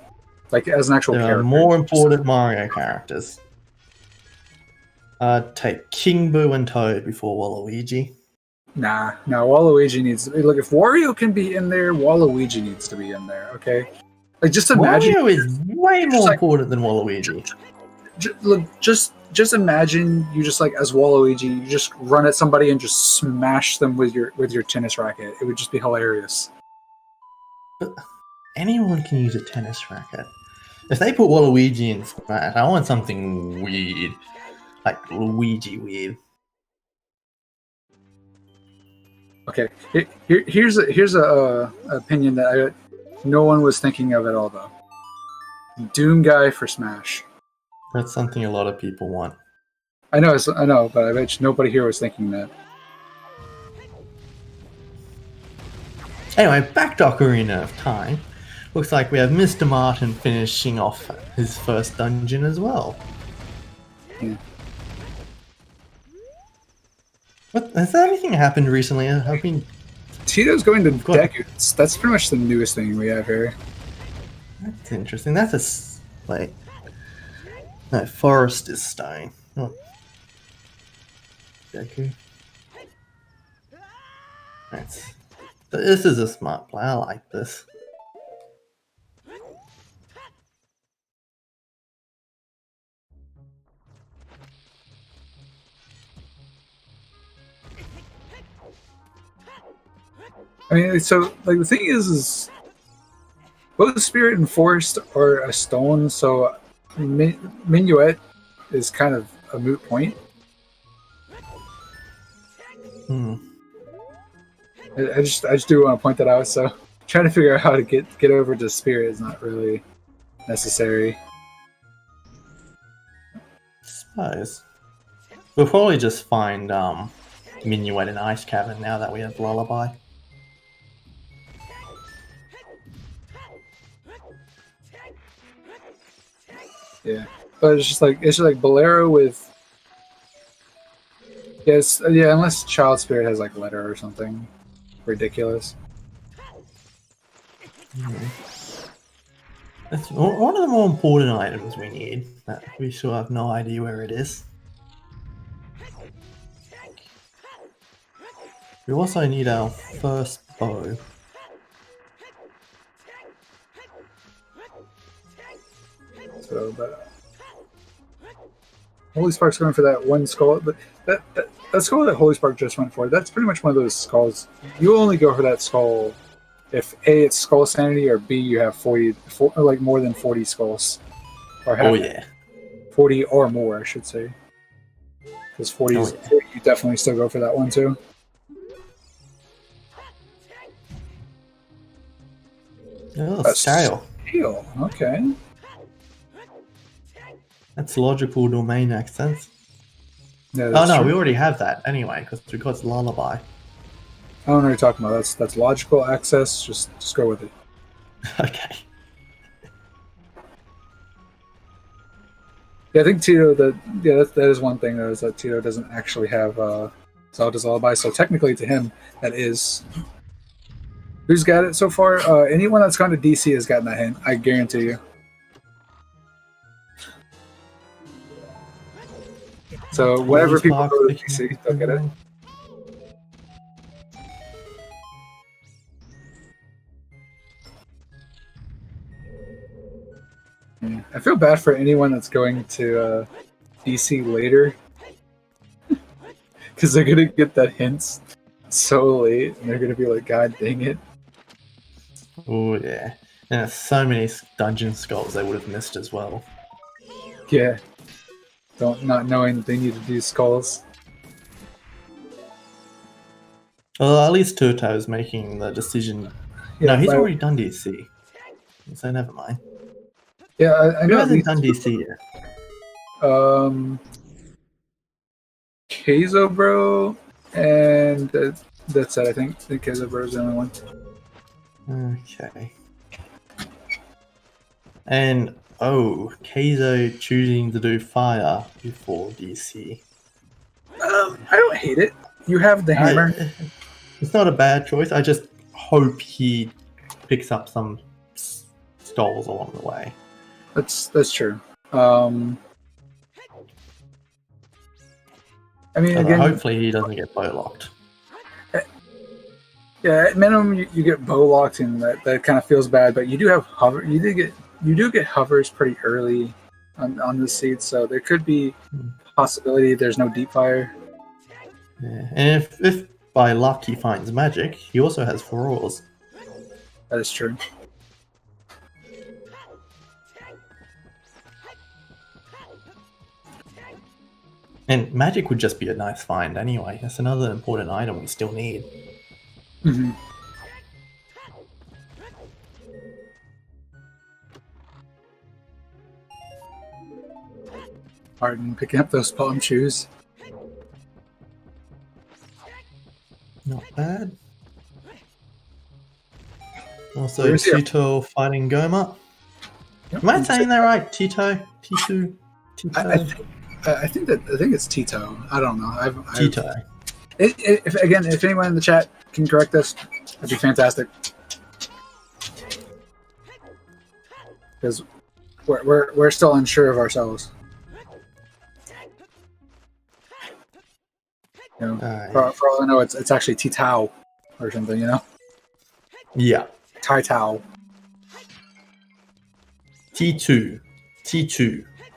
Like, as an actual There character. are more important Mario characters. Take King Boo and Toad before Waluigi. Nah, Waluigi needs to be. Look, if Wario can be in there, Waluigi needs to be in there, okay? Like, just imagine. Wario is way more like- important than Waluigi. Look, just imagine you just, like, as Waluigi, you just run at somebody and just smash them with your tennis racket. It would just be hilarious. But anyone can use a tennis racket. If they put Waluigi in Smash, I want something weird. Like Luigi weird. Okay, here's a opinion that no one was thinking of at all, though. Doom guy for Smash. That's something a lot of people want. I know, but I bet you nobody here was thinking that. Anyway, back to Ocarina of Time. Looks like we have Mr. Martin finishing off his first dungeon as well. Yeah. What, has anything happened recently? I've been... Tito's going to Go ahead. Deku. That's pretty much the newest thing we have here. That's interesting. That's like... No, Forest is stone. Oh. Deku. This is a smart play. I like this. I mean, so, like, the thing is both Spirit and Forest are a stone, so Minuet is kind of a moot point. I just do want to point that out. So trying to figure out how to get over to Spirit is not really necessary. Suppose we'll probably just find Minuet in Ice Cavern now that we have Lullaby. Yeah, but it's just like Bolero with. Yes, yeah, unless Child Spirit has like letter or something ridiculous. That's one of the more important items we need. That we still have no idea where it is. We also need our first bow. So, but Holy Spark's going for that one skull. But that skull that Holy Spark just went for, that's pretty much one of those skulls. You only go for that skull if A, it's skull sanity, or B, you have 40, like more than 40 skulls. Or have 40 or more, I should say. Because 40, 40, you definitely still go for that one too. Oh, scale. Scale, okay. That's logical domain accents. Yeah, Oh no, true. we already have that anyway, because we got Lullaby. I don't know what you're talking about. That's logical access. Just go with it. Okay. Yeah, I think Tito. That is one thing though, is that Tito doesn't actually have Zelda's Lullaby. So technically, to him, that is. Who's got it so far? Anyone that's gone to DC has gotten that hint. I guarantee you. So whenever people go to DC, they'll get it. Yeah. I feel bad for anyone that's going to DC later, because they're gonna get that hint so late, and they're gonna be like, "God dang it!" Oh yeah, and there's so many dungeon skulls they would have missed as well. Yeah, not knowing that they need to do skulls. Well, at least Turto's making the decision. Yeah, No, he's already done DC, so never mind. Yeah, I Who know. hasn't done DC yet? Keizo Bro, and that's it. I think Keizo Bro is the only one. Okay. And Keizo choosing to do fire before DC. I don't hate it. You have the hammer. It's not a bad choice. I just hope he picks up some skulls along the way. That's true. I mean, again, hopefully he doesn't get bow locked. Yeah, at minimum you get bow locked, and that kind of feels bad. But you do have hover. You do get hovers pretty early on the seed, so there could be possibility there's no deep fire. Yeah. And if by luck he finds magic, he also has furrows. That is true. And magic would just be a nice find anyway. That's another important item we still need. Mm-hmm. Pardon, picking up those palm shoes. Not bad. Also, Where's he? Tito fighting Goma. Am I saying that right? Tito? I think it's Tito. I don't know. Tito. If anyone in the chat can correct this, that'd be fantastic. Because we're still unsure of ourselves. You know, for all I know, it's actually T-Tao or something. You know. Yeah. Tai-Tao. T2.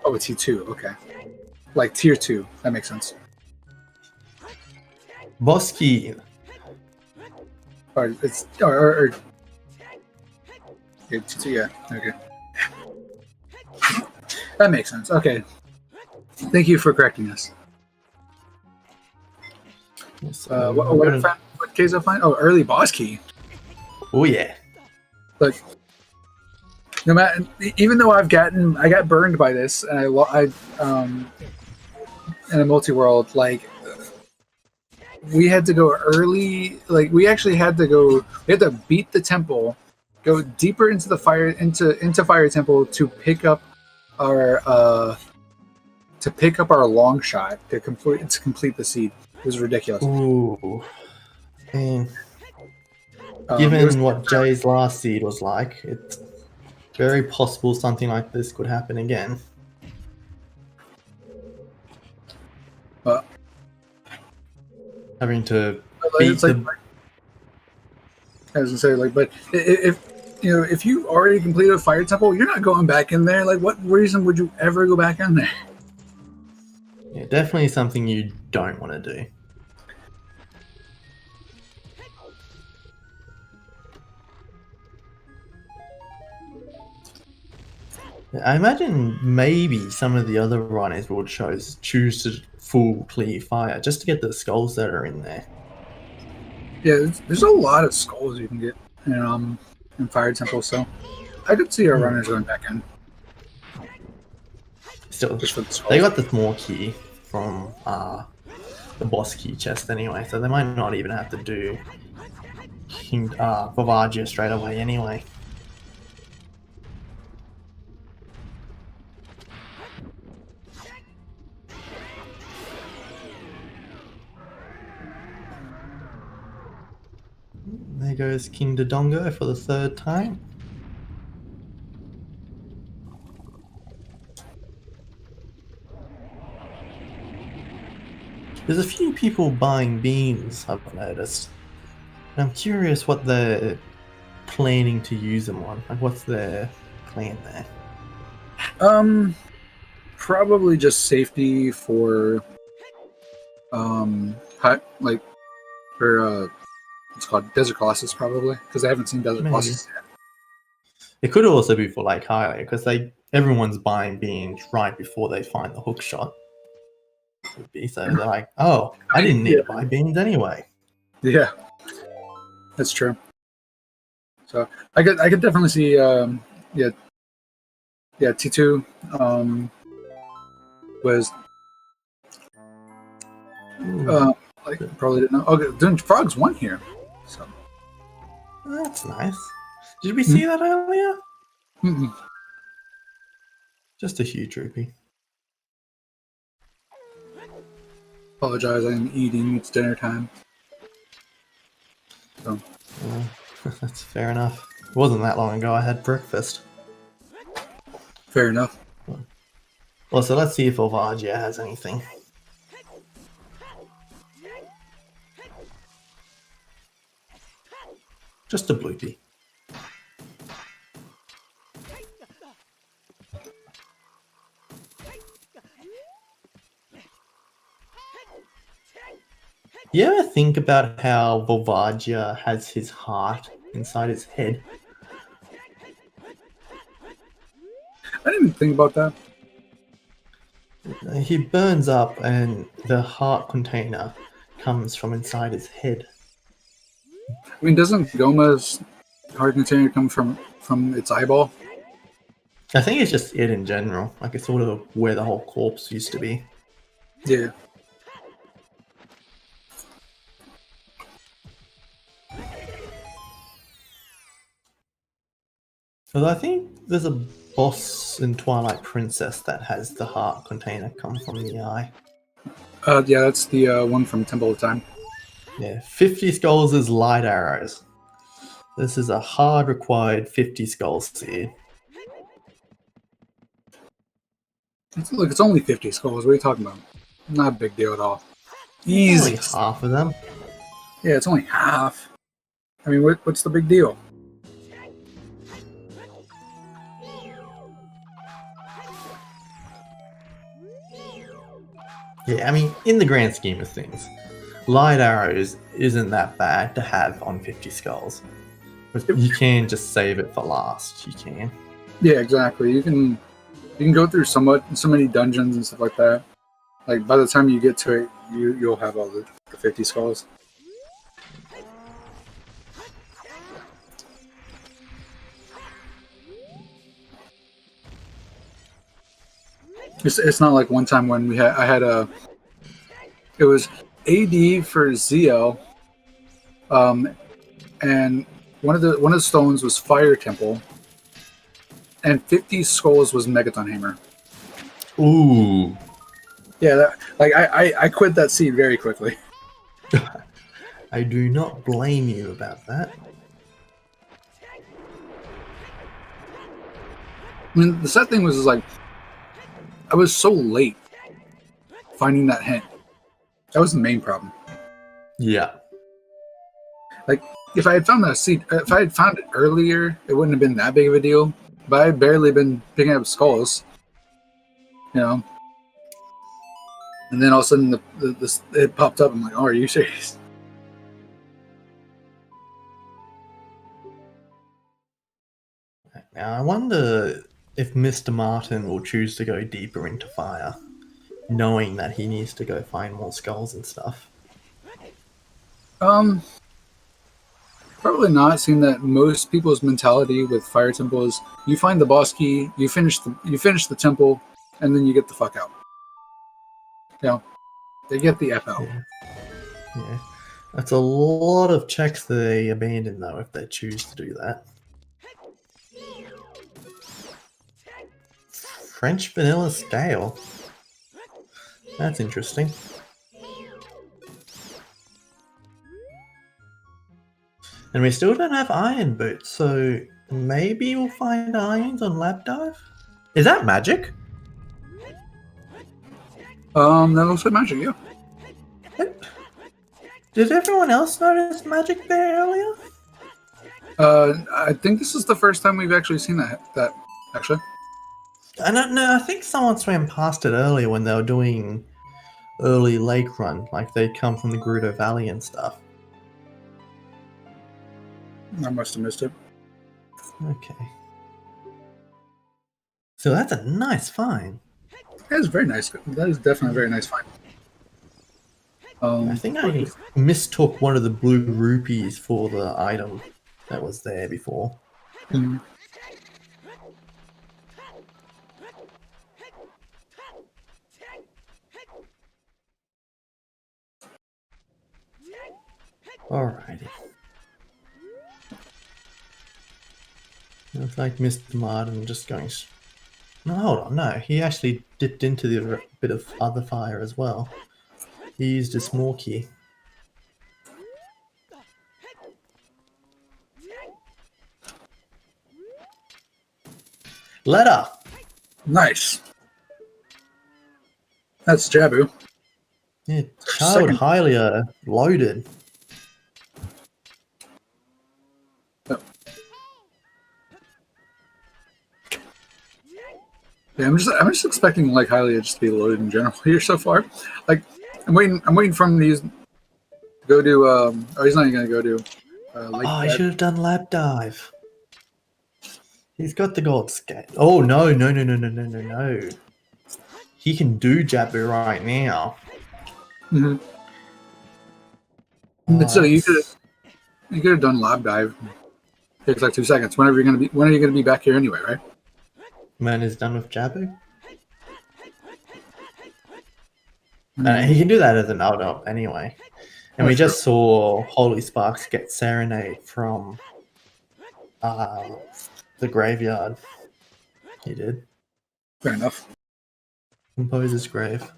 Oh, it's T2. Okay. Like tier 2. That makes sense. Bosky. Or it's yeah, T2, yeah. Okay. That makes sense. Okay. Thank you for correcting us. What Keizo find? Oh, early boss key. Oh yeah. Look, no matter, even though I got burned by this, and I in a multi-world, like we had to go early. Like we actually had to beat the temple, go deeper into the fire fire temple to pick up our long shot to complete the seed. It was ridiculous. Ooh. Given what Jay's last seed was like, it's very possible something like this could happen again. But having to beat the... I was gonna say, like, but if you already completed a fire temple, you're not going back in there. Like, what reason would you ever go back in there? Yeah, definitely something you don't want to do. I imagine maybe some of the other runners will choose to full clear fire just to get the skulls that are in there. Yeah, there's a lot of skulls you can get in Fire Temple, so I could see our runners going back in. Still, Just for the skulls. they got the small key from the boss key chest anyway, so they might not even have to do Bavagia straight away anyway. There goes King Dodongo for the third time. There's a few people buying beans, I've noticed. And I'm curious what they're planning to use them on. Like, what's their plan there? Probably just safety for, it's called Desert Colossus, probably, because I haven't seen Desert Maybe. Colossus yet. It could also be for like Hylia, because everyone's buying beans right before they find the hook shot. Could be, so they're like, oh, I didn't need to buy beans anyway. Yeah, that's true. So I could definitely see T2 was probably didn't know. Okay, doing Frogs 1 here. So That's nice. Did we see that earlier? mm-mm. Just a huge rupee. Apologize, I'm eating. It's dinner time. So, That's fair enough. It wasn't that long ago I had breakfast. fair enough. Well, so let's see if Volvagia has anything. Just a bloopy. You ever think about how Volvagia has his heart inside his head? I didn't think about that. He burns up and the heart container comes from inside his head. I mean, doesn't Goma's heart container come from its eyeball? I think it's just it in general. Like it's sort of where the whole corpse used to be. Yeah. Although I think there's a boss in Twilight Princess that has the heart container come from the eye. Yeah, that's the one from Temple of Time. Yeah, 50 skulls is light arrows. This is a hard required 50 skulls seed. Look, it's only 50 skulls. What are you talking about? Not a big deal at all. Only Easy. half of them. Yeah, it's only half. I mean, what's the big deal? Yeah, I mean, in the grand scheme of things, light arrows isn't that bad to have on 50 skulls. But you can just save it for last. You can. Yeah, exactly. You can go through so many dungeons and stuff like that. Like by the time you get to it, you'll have all the 50 skulls. It's not like one time when it was AD for ZL, and one of the stones was Fire Temple, and 50 skulls was Megaton Hammer. Ooh. Yeah, I quit that seed very quickly. I do not blame you about that. I mean, the sad thing was like, I was so late finding that hint. That was the main problem. Yeah. Like, if I had found that seed, if I had found it earlier, it wouldn't have been that big of a deal. But I'd barely been picking up skulls, you know. And then all of a sudden, it popped up. I'm like, oh, are you serious? Now, I wonder if Mr. Martin will choose to go deeper into fire, knowing that he needs to go find more skulls and stuff. Probably not, seeing that most people's mentality with Fire Temple is you find the boss key, you finish the temple, and then you get the fuck out. You know, they get the F out. Yeah. That's a lot of checks they abandon, though, if they choose to do that. French vanilla scale. That's interesting. And we still don't have iron boots, so maybe we'll find irons on Lab Dive? Is that magic? That looks like magic, yeah. Did everyone else notice magic there earlier? I think this is the first time we've actually seen that actually. I don't know, I think someone swam past it earlier when they were doing early lake run, like they come from the Gerudo Valley and stuff. I must have missed it. Okay. So that's a nice find. That is very nice. That is definitely a very nice find. I think I mistook one of the blue rupees for the item that was there before. Mhm. Alrighty. Looks like Mr. Martin just going... No, hold on, no. He actually dipped into the bit of other fire as well. He used a small key. Letter! Nice. That's Jabu. Yeah, Child Hylia loaded. Yeah, I'm just expecting like Hylia just to be loaded in general here so far. Like I'm waiting for him to go to oh, he's not even gonna go to Lake Oh, he Dive. should have done Lab Dive. He's got the gold skate. Oh no. He can do Jabu right now. Mm-hmm. Oh, So you could have done Lab Dive. Takes like 2 seconds. When are you gonna be back here anyway, right? Man is done with Jabu. He can do that as an adult anyway. And we just saw Holy Sparks get Serenade from the graveyard. He did. Fair enough. Composer's grave.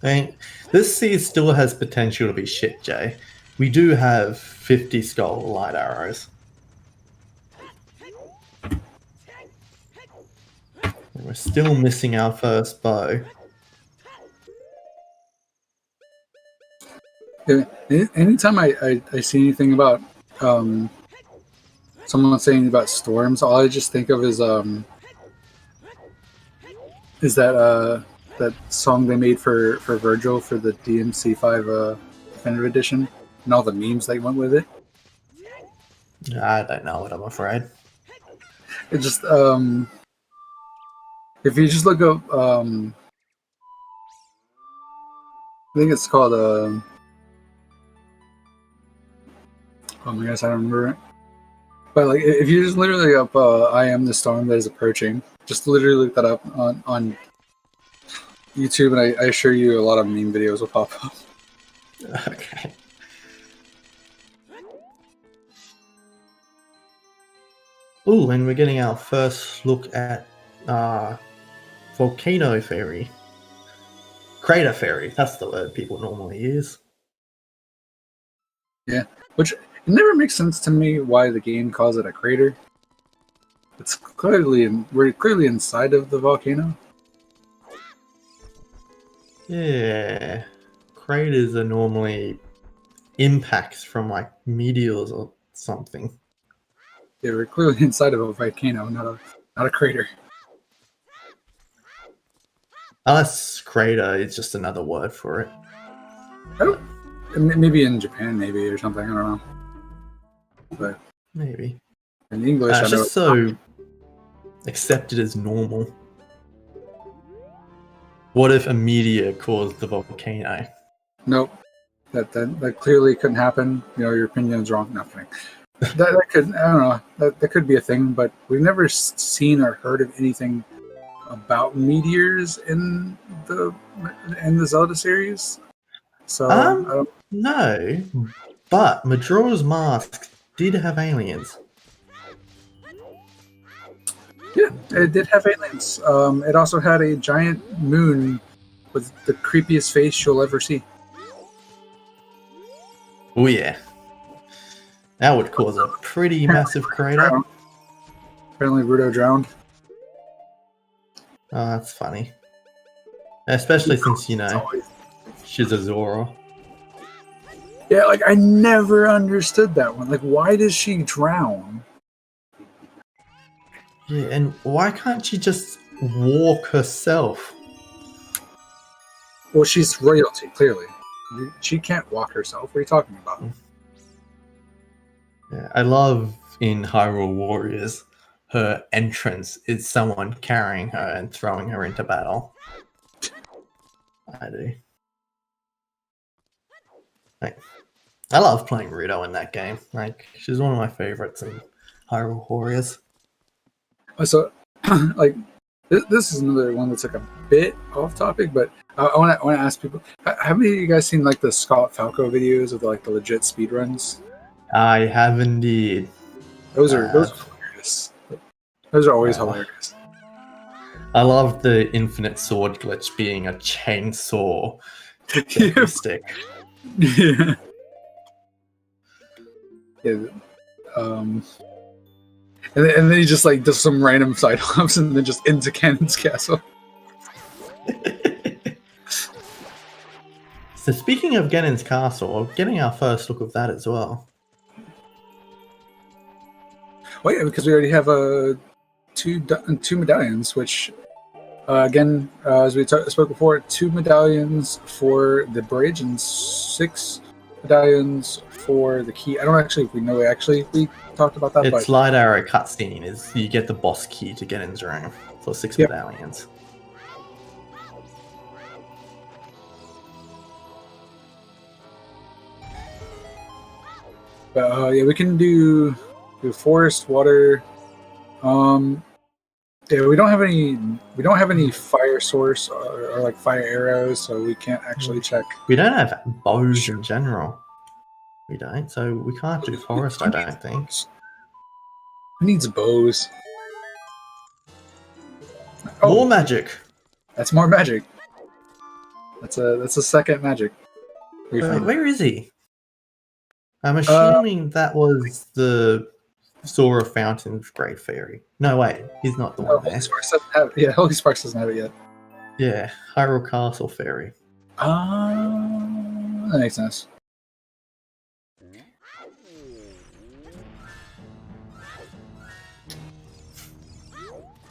I mean, this seed still has potential to be shit, Jay. We do have 50 skull light arrows. We're still missing our first bow. Yeah, anytime I see anything about someone saying about storms, all I just think of is that song they made for Virgil for the DMC5 Definitive Edition and all the memes that went with it. I don't know it, I'm afraid. It just if you just look up I think it's called oh my gosh, I don't remember it. But like if you just literally look up I am the storm that is approaching, just literally look that up on YouTube, and I assure you a lot of meme videos will pop up. Okay. Ooh, and we're getting our first look at Volcano Fairy. Crater Fairy, that's the word people normally use. Yeah, which it never makes sense to me why the game calls it a crater. It's we're clearly inside of the volcano. Yeah. Craters are normally impacts from like meteors or something. Yeah, we're clearly inside of a volcano, not a crater. Unless crater is just another word for it. Maybe in Japan, maybe, or something. I don't know. But maybe. in English, I it's know just so accepted as normal. What if a meteor caused the volcano? Nope. That clearly couldn't happen. You know, your opinion is wrong. No, kidding. that could, I don't know. That could be a thing, but we've never seen or heard of anything about meteors in the Zelda series. So I don't... no, but Majora's Mask did have aliens. Yeah, it did have aliens. It also had a giant moon with the creepiest face you'll ever see. Oh yeah, that would cause a pretty massive crater. Apparently, Rudo drowned. Oh, that's funny. Especially since, you know, she's a Zora. Yeah, like, I never understood that one. Like, why does she drown? Yeah, and why can't she just walk herself? Well, she's royalty, clearly. She can't walk herself. What are you talking about? Yeah, I love in Hyrule Warriors, her entrance is someone carrying her and throwing her into battle. I do. Like, I love playing Rudo in that game. Like, she's one of my favorites in Hyrule Warriors. So, like, this is another one that's like a bit off topic, but I want to ask people: Have any of you guys seen like the Scott Falco videos of like the legit speedruns? I have indeed. Those are hilarious. Those are always hilarious. I love the infinite sword glitch being a chainsaw stick. Yeah. Yeah. And then he just like does some random side hops and then just into Ganon's castle. So speaking of Ganon's castle, we're getting our first look of that as well. Well, yeah, because we already have two medallions, which again, as we spoke before, 2 medallions for the bridge and 6 medallions for the key. I don't actually, we talked about that. It's light arrow cutscene is you get the boss key to Ganon's room for 6 medallions. But yeah, we can do forest, water. Yeah, we don't have any fire source or like fire arrows, so we can't actually check. We don't have bows in general. We don't, so we can't do forest, I don't think. Who needs bows? More magic. That's more magic. That's a second magic. Where is he? I'm assuming that was the Sora Fountain's Great Fairy. No, wait, he's not the one there. Holy Sparks doesn't have it yet. Yeah, Hyrule Castle Fairy. That makes sense.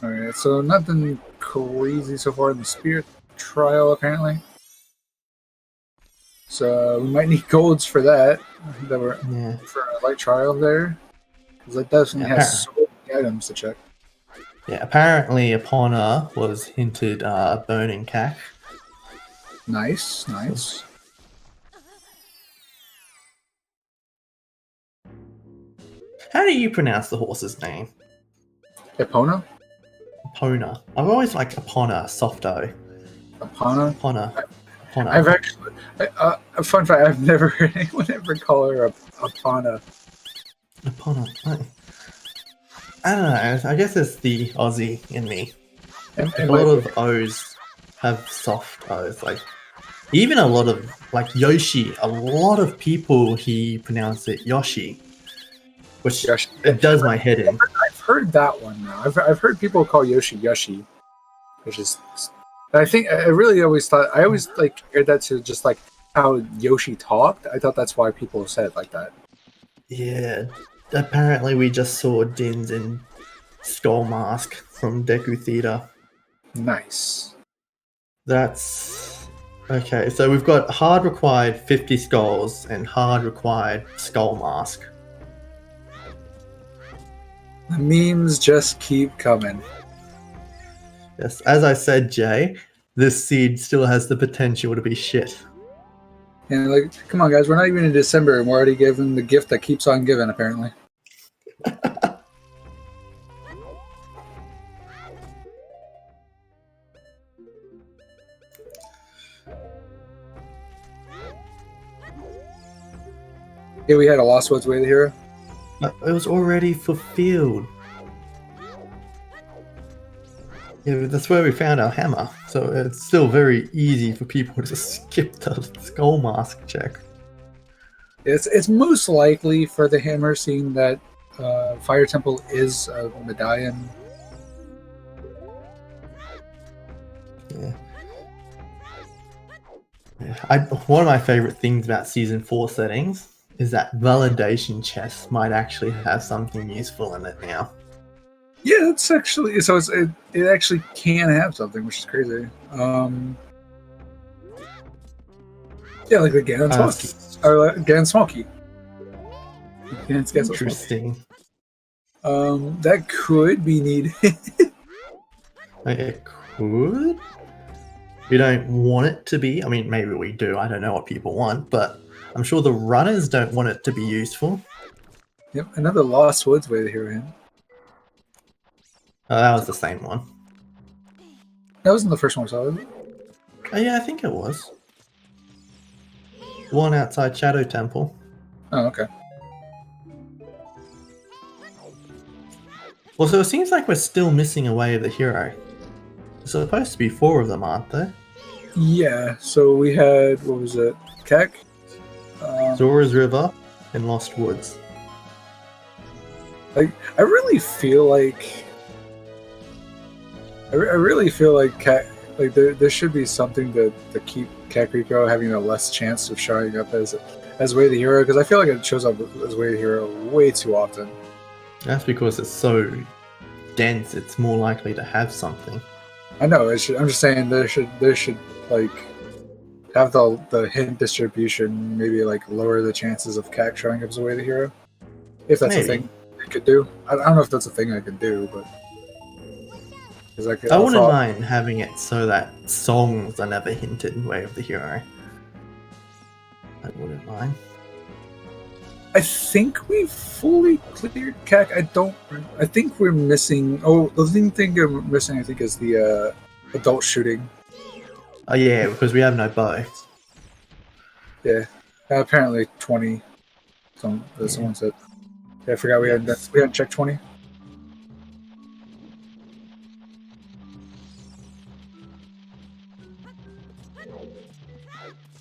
Alright, so nothing crazy so far in the Spirit Trial, apparently. So we might need golds for that. For a light trial there. Because it definitely has so many items to check. Yeah, apparently Epona was hinted burning cack. Nice. How do you pronounce the horse's name? Epona? Epona. I've always liked Epona, softo. Epona? Epona. I've actually... a fun fact, I've never heard anyone ever call her Epona. Epona. I don't know. I guess it's the Aussie in me. A And lot of O's have soft O's. Like even a lot of Yoshi. A lot of people pronounce it Yoshi, which it does my head in. I've heard that one now. I've heard people call Yoshi Yoshi, which is. I think I really always thought I always compared that to just like how Yoshi talked. I thought that's why people said it like that. Yeah. Apparently, we just saw Din's in Skull Mask from Deku Theater. Nice. That's okay. So we've got hard required 50 skulls and hard required Skull Mask. The memes just keep coming. Yes, as I said, Jay, this seed still has the potential to be shit. And come on, guys, we're not even in December, and we're already giving the gift that keeps on giving. Apparently. Yeah, we had a Lost Woods Way to Hero. It was already fulfilled. Yeah, that's where we found our hammer. So it's still very easy for people to skip the Skull Mask check. It's most likely for the hammer, seeing that Fire Temple is a medallion. Yeah. One of my favorite things about Season 4 settings is that validation chests might actually have something useful in it now. Yeah, it's actually it actually can have something, which is crazy. Yeah, like the Ganon Smokey or Ganon Smokey. Interesting. That could be needed. It could. We don't want it to be. I mean, maybe we do. I don't know what people want, but I'm sure the runners don't want it to be useful. Yep, another Lost Woods Way to Hero. Oh, that was the same one. That wasn't the first one I saw, was it? Oh, yeah, I think it was. one outside Shadow Temple. Oh, okay. Well, so it seems like we're still missing a Way of the Hero. There's supposed to be 4 of them, aren't there? Yeah. So we had, what was it? Keck? Zora's River and Lost Woods. Like, I really feel like Keck, like there should be something to keep Kakariko having a less chance of showing up as Way of the Hero, because I feel like it shows up as Way of the Hero way too often. That's because it's so dense, it's more likely to have something. I know. I'm just saying there should like have the hint distribution, maybe like lower the chances of Kak showing up as Way of the Hero, if that's a thing I could do. I don't know if that's a thing I could do, but I wouldn't mind having it so that songs are never hinted in Way of the Hero. I wouldn't mind. I think we've fully cleared Kak. I think we're missing. Oh, the thing we're missing, I think, is the adult shooting. Oh yeah, because we have no bow. Yeah, apparently 20. Someone said. Yeah, I forgot we hadn't checked 20.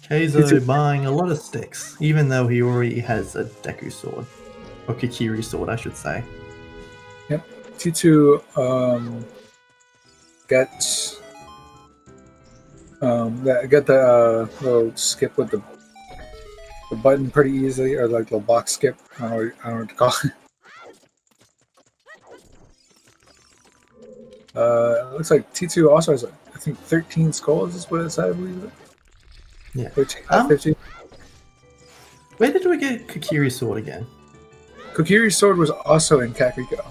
Keizo buying a lot of sticks, even though he already has a Deku sword. Or Kikiri sword, I should say. Yep. T2 gets get the little skip with the button pretty easily, or like the box skip. I don't know what to call it. It looks like T2 also has, I think, 13 skulls is what it said, I believe. Yeah. 15. Where did we get Kikiri's sword again? Kokiri's sword was also in Kakariko.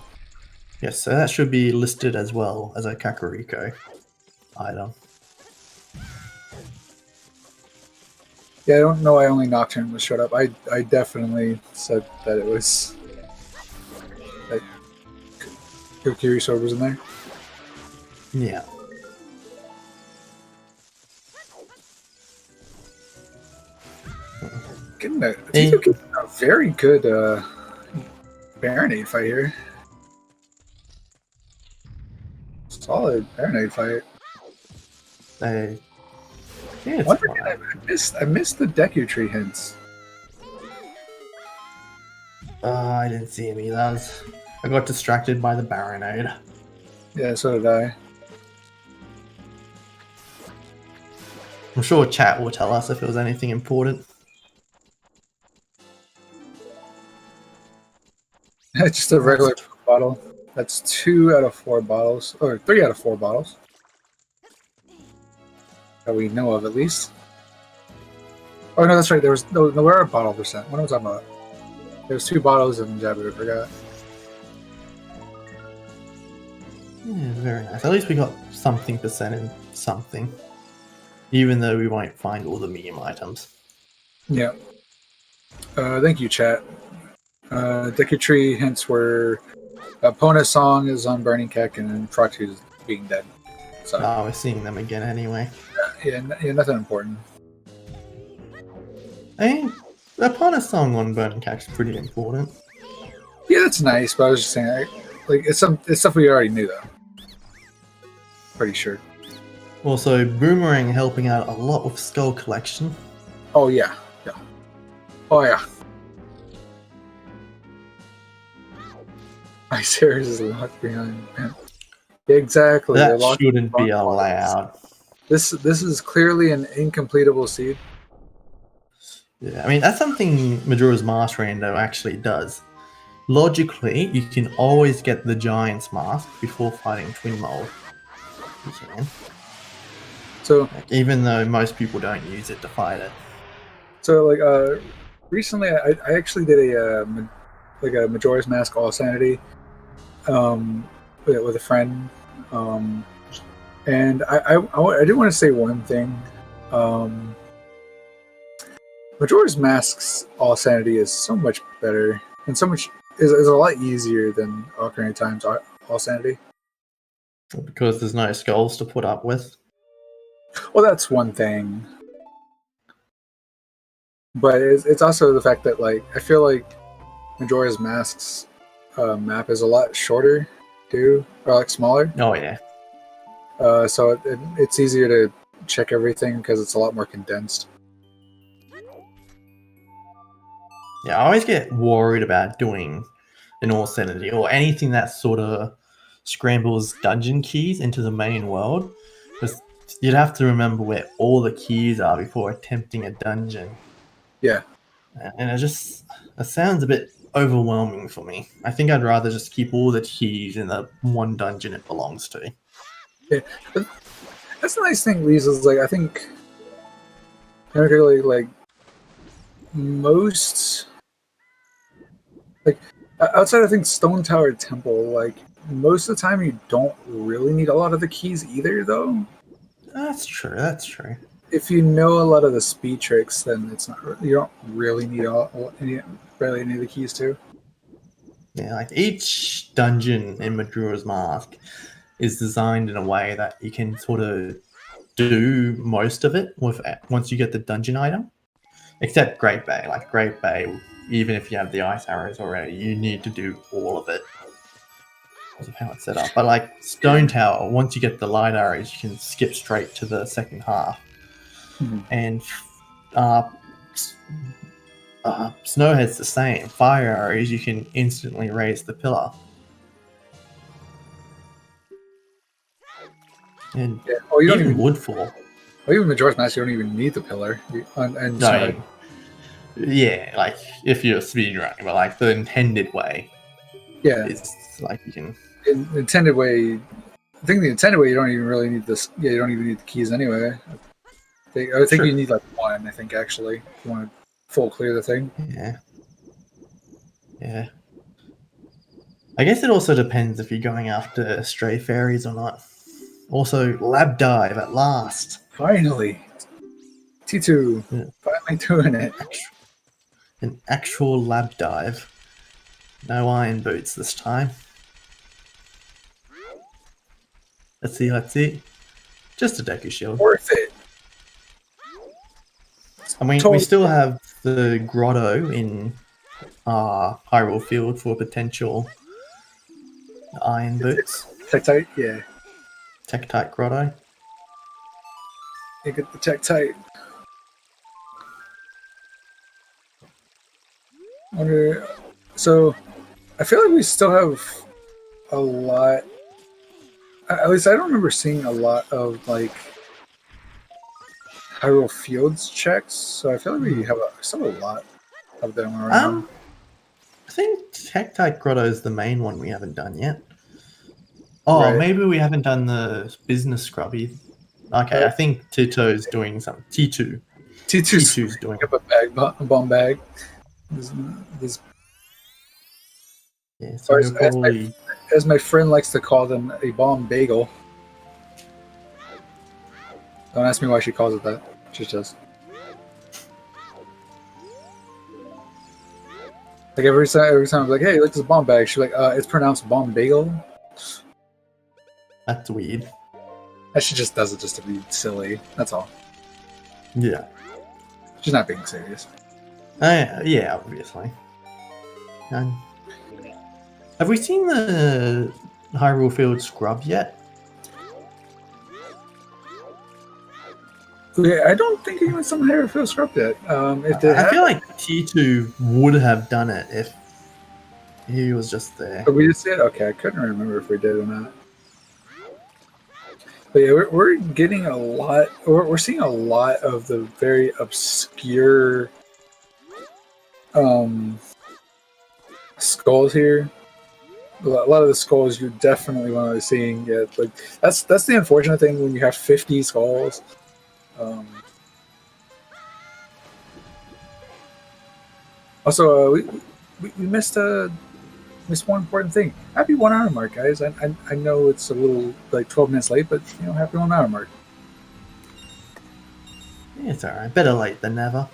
Yes, so that should be listed as well as a Kakariko item. Yeah, I don't know why only Nocturne was showed up. I definitely said that it was that Kokiri's sword was in there. Yeah. Getting a very good Baronade fight here. Solid Baronade fight. Yeah, Once again, I missed the Deku Tree hints. I didn't see him either. I got distracted by the Baronade. Yeah, so did I. I'm sure chat will tell us if it was anything important. Just a regular bottle. That's 2 out of 4 bottles, or 3 out of 4 bottles that we know of, at least. Oh no, that's right. There was no where are bottle percent? What am I talking about? There was 2 bottles in Jabba. I forgot. Yeah, very nice. At least we got something percent in something, even though we won't find all the medium items. Yeah. Thank you, chat. Deku Tree hints were Pona's song is on Burning Keck and Frogtooth is being dead. So we're seeing them again anyway. yeah, nothing important. I mean, upon a song on Burning Keck's pretty important. Yeah, that's nice, but I was just saying, like it's stuff we already knew though. Pretty sure. Also, Boomerang helping out a lot with Skull Collection. Oh yeah. Oh yeah. Ice Hairs is locked behind. Yeah, exactly. That shouldn't be allowed. This is clearly an incompletable seed. Yeah, I mean that's something Majora's Mask Rando actually does. Logically, you can always get the Giant's Mask before fighting Twin Mold. You can. So even though most people don't use it to fight it. So recently I actually did a Majora's Mask All Sanity with a friend, and I do want to say one thing. Majora's Mask's All Sanity is so much better and so much is a lot easier than Ocarina of Time's All Sanity. Because there's no skulls to put up with. Well, that's one thing. But it's also the fact that like I feel like Majora's Mask's map is a lot shorter too, or like smaller. Oh yeah. So it's easier to check everything because it's a lot more condensed. Yeah, I always get worried about doing an Sanity or anything that sort of scrambles dungeon keys into the main world, because you'd have to remember where all the keys are before attempting a dungeon. Yeah. And it sounds a bit overwhelming for me. I think I'd rather just keep all the keys in the one dungeon it belongs to. Yeah, but that's the nice thing, Lisa, is like I think particularly like most like outside I think Stone Tower Temple, like most of the time you don't really need a lot of the keys either though. That's true, that's true. If you know a lot of the speed tricks, then it's not you don't really need barely any of the keys too. Yeah, like each dungeon in Majora's Mask is designed in a way that you can sort of do most of it with once you get the dungeon item. Except Great Bay. Like Great Bay, even if you have the ice arrows already, you need to do all of it because of how it's set up. But like Stone Tower, once you get the light arrows, you can skip straight to the second half. Mm-hmm. And Snowhead's the same. Fire arrows, you can instantly raise the pillar. And Yeah. Oh, you don't even even Woodfall. Well, even Majora's Mask, you don't even need the pillar. No, yeah, like if you're speedrunning, but like the intended way, yeah, it's like you can. in the intended way. I think the intended way you don't even really need this. Yeah, you don't even need the keys anyway. I think you need like one. I think actually, if you want to full clear the thing. Yeah. Yeah. I guess it also depends if you're going after stray fairies or not. Also, lab dive at last. Finally, T2 finally doing it. An actual lab dive. No iron boots this time. Let's see. Just a Deku Shield. Worth it. I mean, we still have the grotto in Hyrule Field for potential iron boots. Tektite, yeah. Tektite grotto. You get the Tektite. So, I feel like we still have a lot. At least I don't remember seeing a lot of like Hyrule Fields checks. So I feel like we have still a lot of them around. I think Tektite grotto is the main one we haven't done yet. Oh, Right. Maybe we haven't done the business scrubby. Okay, I think Tito's doing something. T2's doing up a bomb bag. This yeah, so probably as my friend likes to call them, a bomb bagel. Don't ask me why she calls it that. She just like every time I'm like, hey, look, this bomb bag. She's like, it's pronounced bomb bagel. that's weird. And she just does it just to be silly. That's all. Yeah. She's not being serious. Yeah, obviously. Have we seen the Hyrule Field scrub yet? Okay, I don't think even some Hyrule Field scrubbed yet. If they I feel like T2 would have done it if he was just there. we just did? Okay, I couldn't remember if we did or not. But yeah, we're getting a lot. We're seeing a lot of the very obscure skulls here. A lot of the skulls you definitely want to be seeing. Yeah, like that's the unfortunate thing when you have 50 skulls. Also, we missed one important thing. Happy 1 hour mark, guys. I know it's a little like 12 minutes late, but happy 1 hour mark. Yeah, it's alright. Better late than never.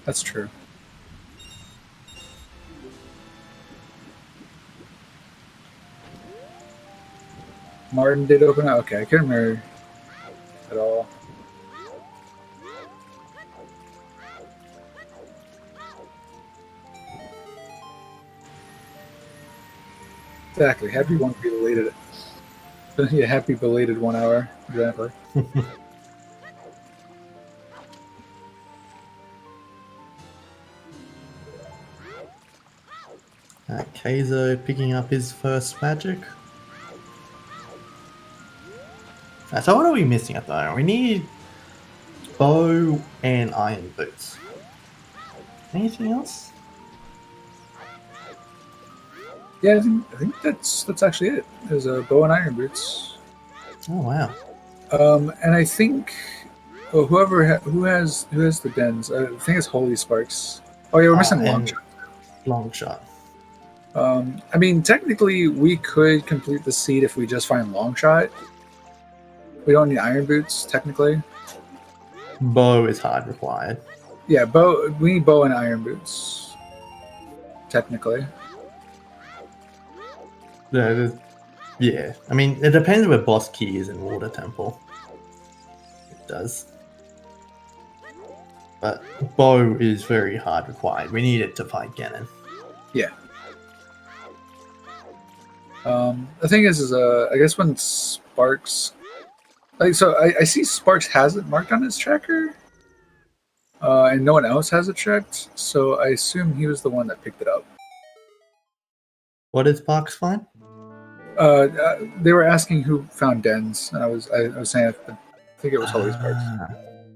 That's true. Martin did open up. Okay, I couldn't remember. at all. Exactly. Happy one belated. Yeah, happy belated 1 hour. Exactly. Keizo picking up his first magic. So what are we missing at the moment? We need bow and iron boots. Anything else? Yeah, I think that's actually it. There's a bow and iron boots. Oh wow. And I think who has the dens? I think it's Holy Sparks. Oh yeah, we're missing And Longshot. long shot. I mean, technically, we could complete the seed if we just find Longshot. We don't need iron boots, technically. Bow is hard required. Yeah, bow. We need bow and iron boots, technically. Yeah, I mean, it depends where Boss Key is in Water Temple. It does. But bow is very hard required. We need it to fight Ganon. Yeah. The thing is I guess when Sparks, I see Sparks has it marked on his tracker, and no one else has it checked. So I assume he was the one that picked it up. What is Sparks find? They were asking who found dens, and I was saying I think it was Holy Sparks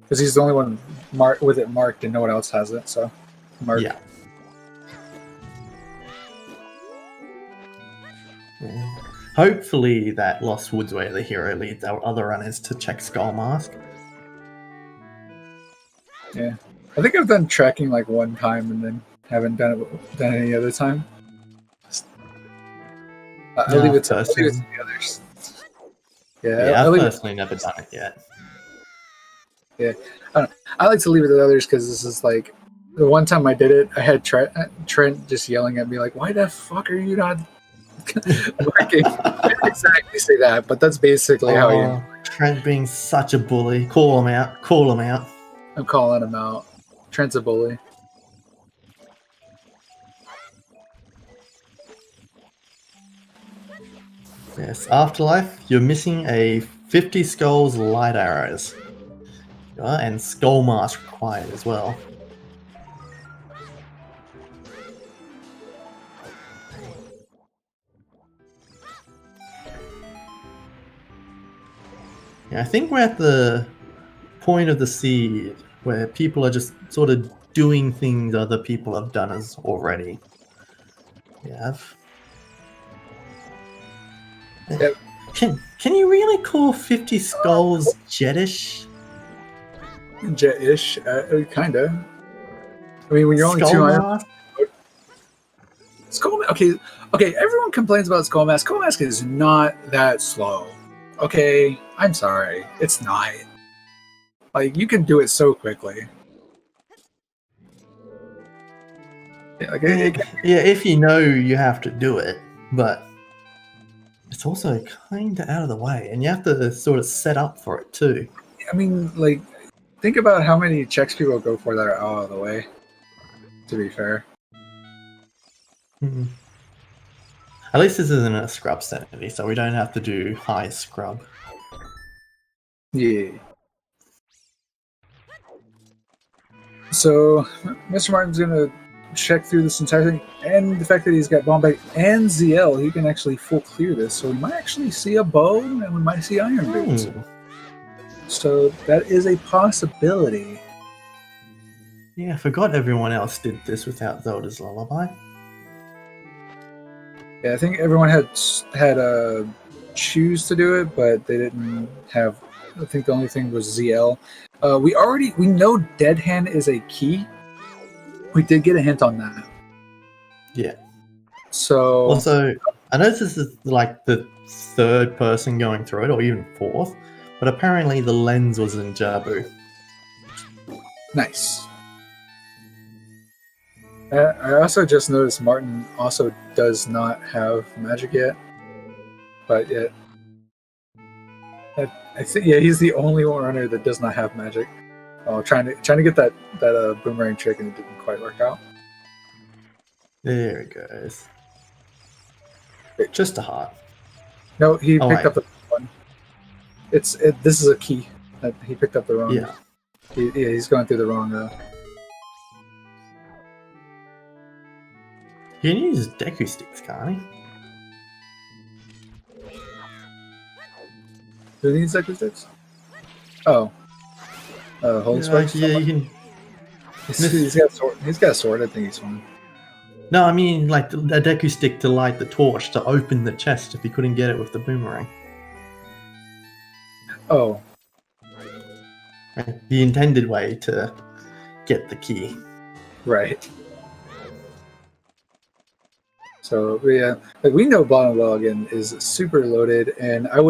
because he's the only one with it marked, and no one else has it. So, Mark. Yeah. Hopefully that Lost Woods where the hero leads our other runners to check Skull Mask. Yeah, I think I've done tracking like one time and then haven't done any other time. I'll leave it to the others. Yeah, I've personally never done it yet. Yeah, I don't know. I like to leave it to others because this is like the one time I did it. I had Trent just yelling at me like, "Why the fuck are you not working?" I didn't exactly say that, but that's basically how you. Trent being such a bully. Call him out. Call him out. I'm calling him out. Trent's a bully. Yes, Afterlife, you're missing a 50 skulls light arrows. And skull mask required as well. Yeah, I think we're at the point of the seed where people are just sort of doing things other people have done as already. Yeah. Yep. Can you really call 50 skulls jetish? Jet-ish, kinda. I mean, when you're only Skull 2 mask? iron. Skull. Okay. Everyone complains about Skull Mask. Skull Mask is not that slow. Okay, I'm sorry, it's not. Like you can do it so quickly. Yeah, if you know you have to do it, but it's also kind of out of the way, and you have to sort of set up for it too. I mean, like, think about how many checks people go for that are out of the way. To be fair. Mm-hmm. At least this isn't a scrub sanity, so we don't have to do high scrub. Yeah. So, Mr. Martin's gonna check through this entire thing, and the fact that he's got Bombay and ZL, he can actually full clear this. So we might actually see a bow, and we might see iron boots. So that is a possibility. Yeah, I forgot everyone else did this without Zelda's Lullaby. Yeah, I think everyone had choose to do it, but they didn't have. I think the only thing was ZL. We know Dead Hand is a key. We did get a hint on that. Yeah. So also, I know this is like the third person going through it, or even fourth, but apparently the lens was in Jabu. Nice. I also just noticed Martin also does not have magic yet, but yet I think he's the only one runner that does not have magic. Oh, trying to get that boomerang trick and it didn't quite work out. There it goes. Just a heart. No, he Oh, picked wait. up the one. This is a key. He picked up the wrong. Yeah. He's going through the wrong. He can use Deku sticks, can't he? Do he need Deku sticks? Oh. Holy Sparks? Yeah, you can. He's got a sword. He's got a sword. I think he's fine. No, I mean like a Deku stick to light the torch to open the chest if he couldn't get it with the boomerang. Oh. Right? The intended way to get the key. Right. So yeah, like we know Bottom Well again is super loaded, and I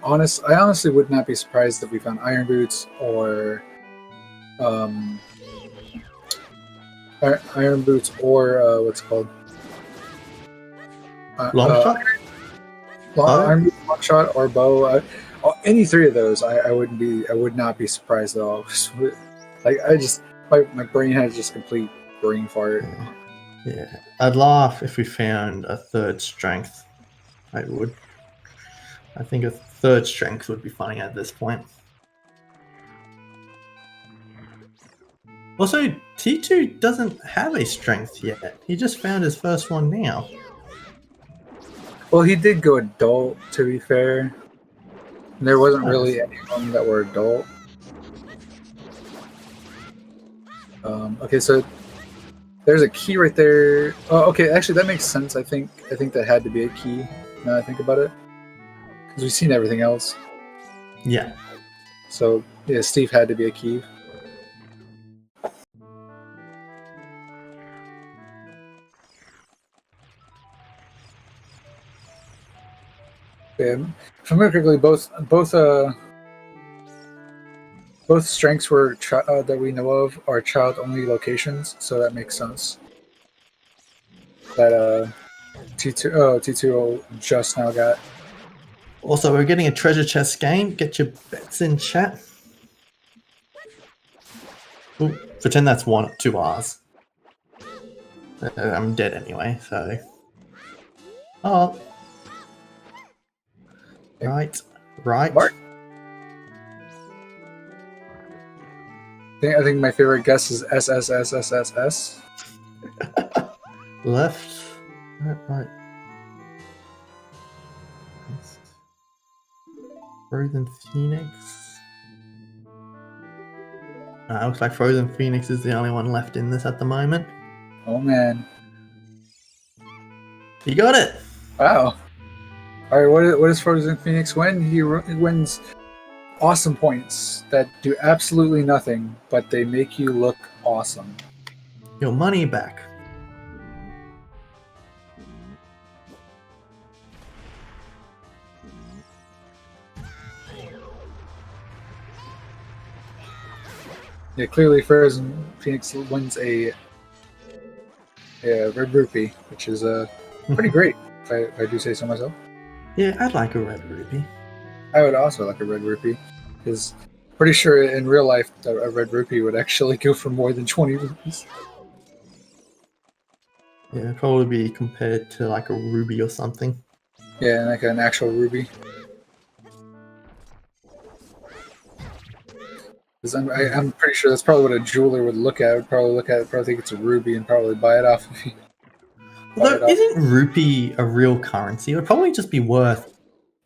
honestly would not be surprised if we found Iron Boots or Iron Boots or what's it called Long shot? Iron Boots, long shot or bow. Any three of those, I would not be surprised at all. Like my brain has just complete brain fart. Yeah, I'd laugh if we found a third strength. I would. I think a third strength would be funny at this point. Also, T2 doesn't have a strength yet. He just found his first one now. Well, he did go adult, to be fair. There wasn't really any of them that were adult. Okay, so there's a key right there. Oh, okay, actually that makes sense. I think that had to be a key. Now that I think about it, because we've seen everything else. Yeah. So yeah, Steve had to be a key. If I remember correctly, both strengths were that we know of are child-only locations, so that makes sense. That T2 just now got. Also, we're getting a treasure chest game. Get your bets in chat. Ooh, pretend that's 2 R's. I'm dead anyway, so. Oh. Right. Mark. I think my favorite guess is SSSSSS. Left. Right. Frozen Phoenix. Looks like Frozen Phoenix is the only one left in this at the moment. Oh man. You got it! Wow. Alright, what does Frozen Phoenix win? He wins awesome points that do absolutely nothing, but they make you look awesome. Your money back. Yeah, clearly Frozen Phoenix wins a red rupee, which is pretty great, if I do say so myself. Yeah, I'd like a red rupee. I would also like a red rupee, because pretty sure in real life a red rupee would actually go for more than 20 rupees. Yeah, it'd probably be compared to like a ruby or something. Yeah, like an actual ruby. Because I'm pretty sure that's probably what a jeweler would look at. Would probably think it's a ruby and probably buy it off of you. Although, isn't rupee a real currency? It would probably just be worth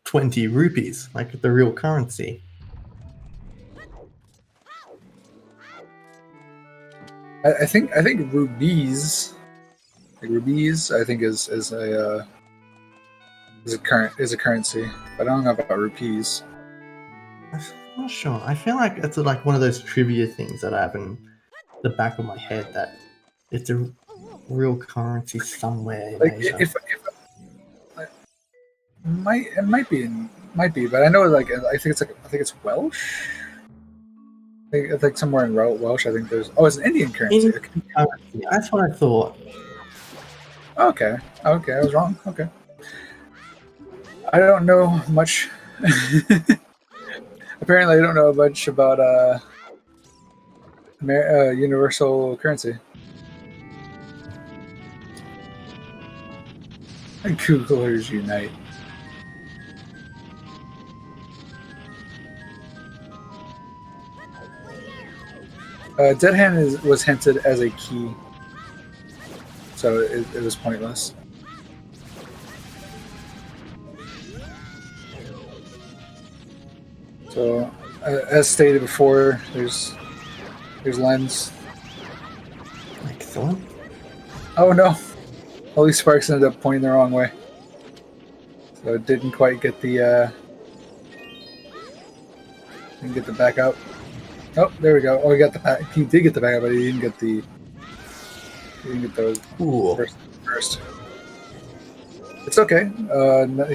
20 rupees, like the real currency. I think rubies, like rubies, I think is a currency. But I don't know about rupees. I'm not sure. I feel like it's like one of those trivia things that I have in the back of my head that it's a real currency somewhere in Like Asia. if it might be, but I know like I think it's Welsh. I think somewhere in Welsh. I think there's it's an Indian currency. That's what I thought. Okay, I was wrong. Okay, I don't know much. Apparently, I don't know much about universal currency. Googlers unite. Dead Hand was hinted as a key, so it was pointless. So, as stated before, there's Lens. Excellent. Oh no! Holy Sparks ended up pointing the wrong way, so it didn't quite get the back out. Oh, there we go. Oh, he got the back. He did get the back out, but he didn't get the. He didn't get those first. It's okay.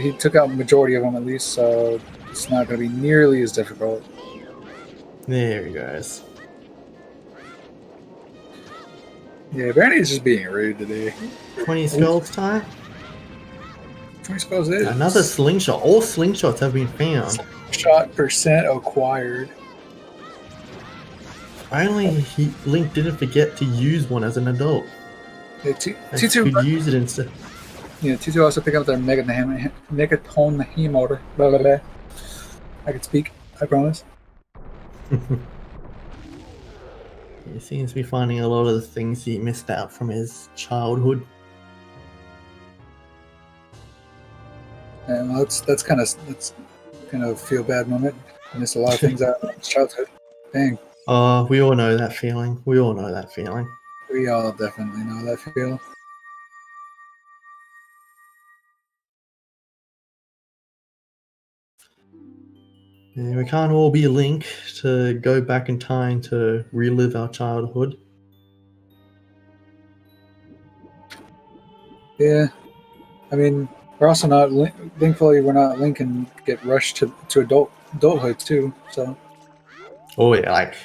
He took out the majority of them at least, so it's not going to be nearly as difficult. There he goes. Yeah, Brandy's just being rude today. 20 skulls time. 20 skulls is. Another slingshot. All slingshots have been found. Shot percent acquired. Only Link didn't forget to use one as an adult. Yeah, T2 could use it instead. Yeah, T2 also pick up their megaton motor. Blah blah blah. I can speak. I promise. He seems to be finding a lot of the things he missed out from his childhood. And well, that's kind of feel bad moment. I missed a lot of things out of his childhood. Dang. We all know that feeling. We all know that feeling. We all definitely know that feel. Yeah, we can't all be Link to go back in time to relive our childhood. Yeah, I mean, we're also not. Thankfully, we're not Link and get rushed to adulthood too. So. Oh yeah, like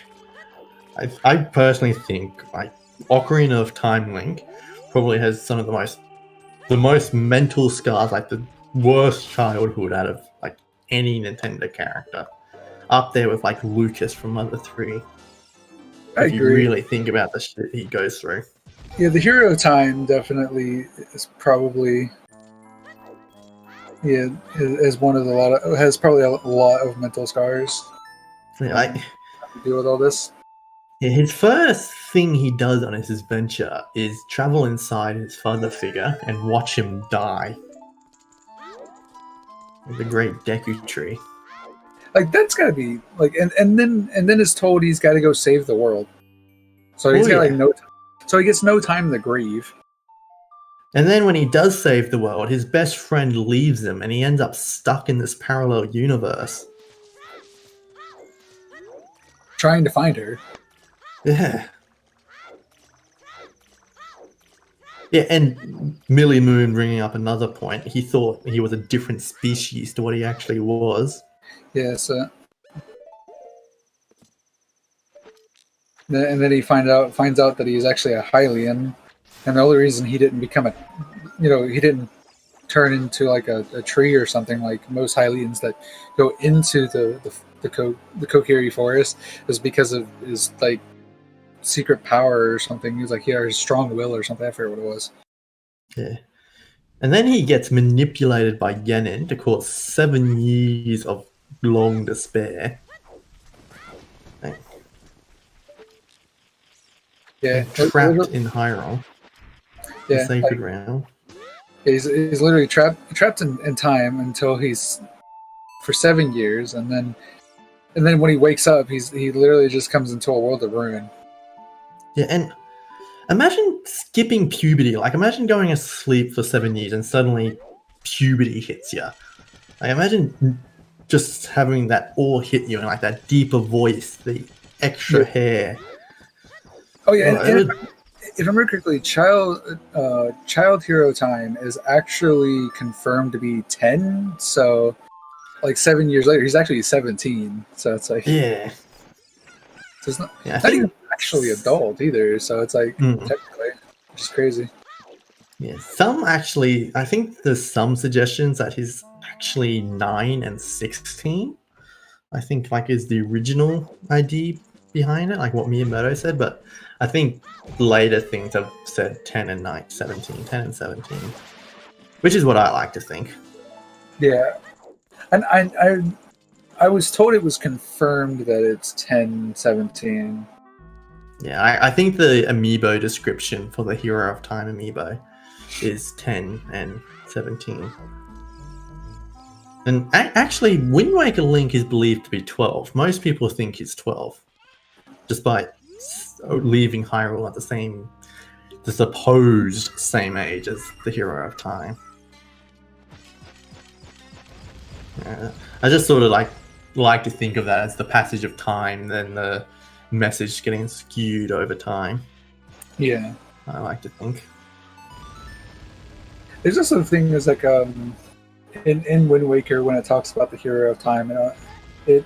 I personally think like Ocarina of Time Link probably has some of the most mental scars, like the worst childhood out of like any Nintendo character, up there with like Lucas from Mother 3. If you really think about the shit he goes through. Yeah, the hero time definitely is probably is one of has probably a lot of mental scars. Yeah, like to deal with all this. Yeah, his first thing he does on his adventure is travel inside his father figure and watch him die. The great Deku Tree. Like that's gotta be like, and then is told he's got to go save the world. So he's got like no time. So he gets no time to grieve. And then when he does save the world, his best friend leaves him, and he ends up stuck in this parallel universe, trying to find her. Yeah. Yeah, and Millie Moon bringing up another point. He thought he was a different species to what he actually was. Yeah, so... And then he finds out that he's actually a Hylian, and the only reason he didn't become he didn't turn into like a tree or something like most Hylians that go into the Kokiri forest is because of his like secret power or something. He was like, yeah, his strong will or something. I forget what it was. Yeah. And then he gets manipulated by Yenin to cause 7 years of long despair. Yeah, trapped in Hyrule. Yeah, the sacred realm. He's literally trapped in time until he's for 7 years, and then when he wakes up, he literally just comes into a world of ruin. Yeah, and imagine skipping puberty. Like, imagine going asleep for 7 years and suddenly puberty hits you. Like, imagine just having that all hit you, and like that deeper voice, the extra hair. Oh yeah, and if I remember correctly, child hero time is actually confirmed to be 10. So, like 7 years later, he's actually 17. So it's like yeah, so it's not even actually adult either. So it's like technically, which is crazy. Yeah, some actually, I think there's some suggestions that he's actually 9 and 16. I think like is the original idea behind it, like what Miyamoto said, but I think later things have said 10 and 9, 17, 10 and 17. which is what I like to think. Yeah, and I was told it was confirmed that it's 10/17. Yeah, I think the amiibo description for the Hero of Time amiibo is 10 and 17. And actually, Wind Waker Link is believed to be 12. Most people think he's 12, despite leaving Hyrule at the supposed same age as the Hero of Time. Yeah, I just sort of like to think of that as the passage of time, then the message getting skewed over time. Yeah, I like to think. there's also a thing is like in Wind Waker when it talks about the Hero of Time, it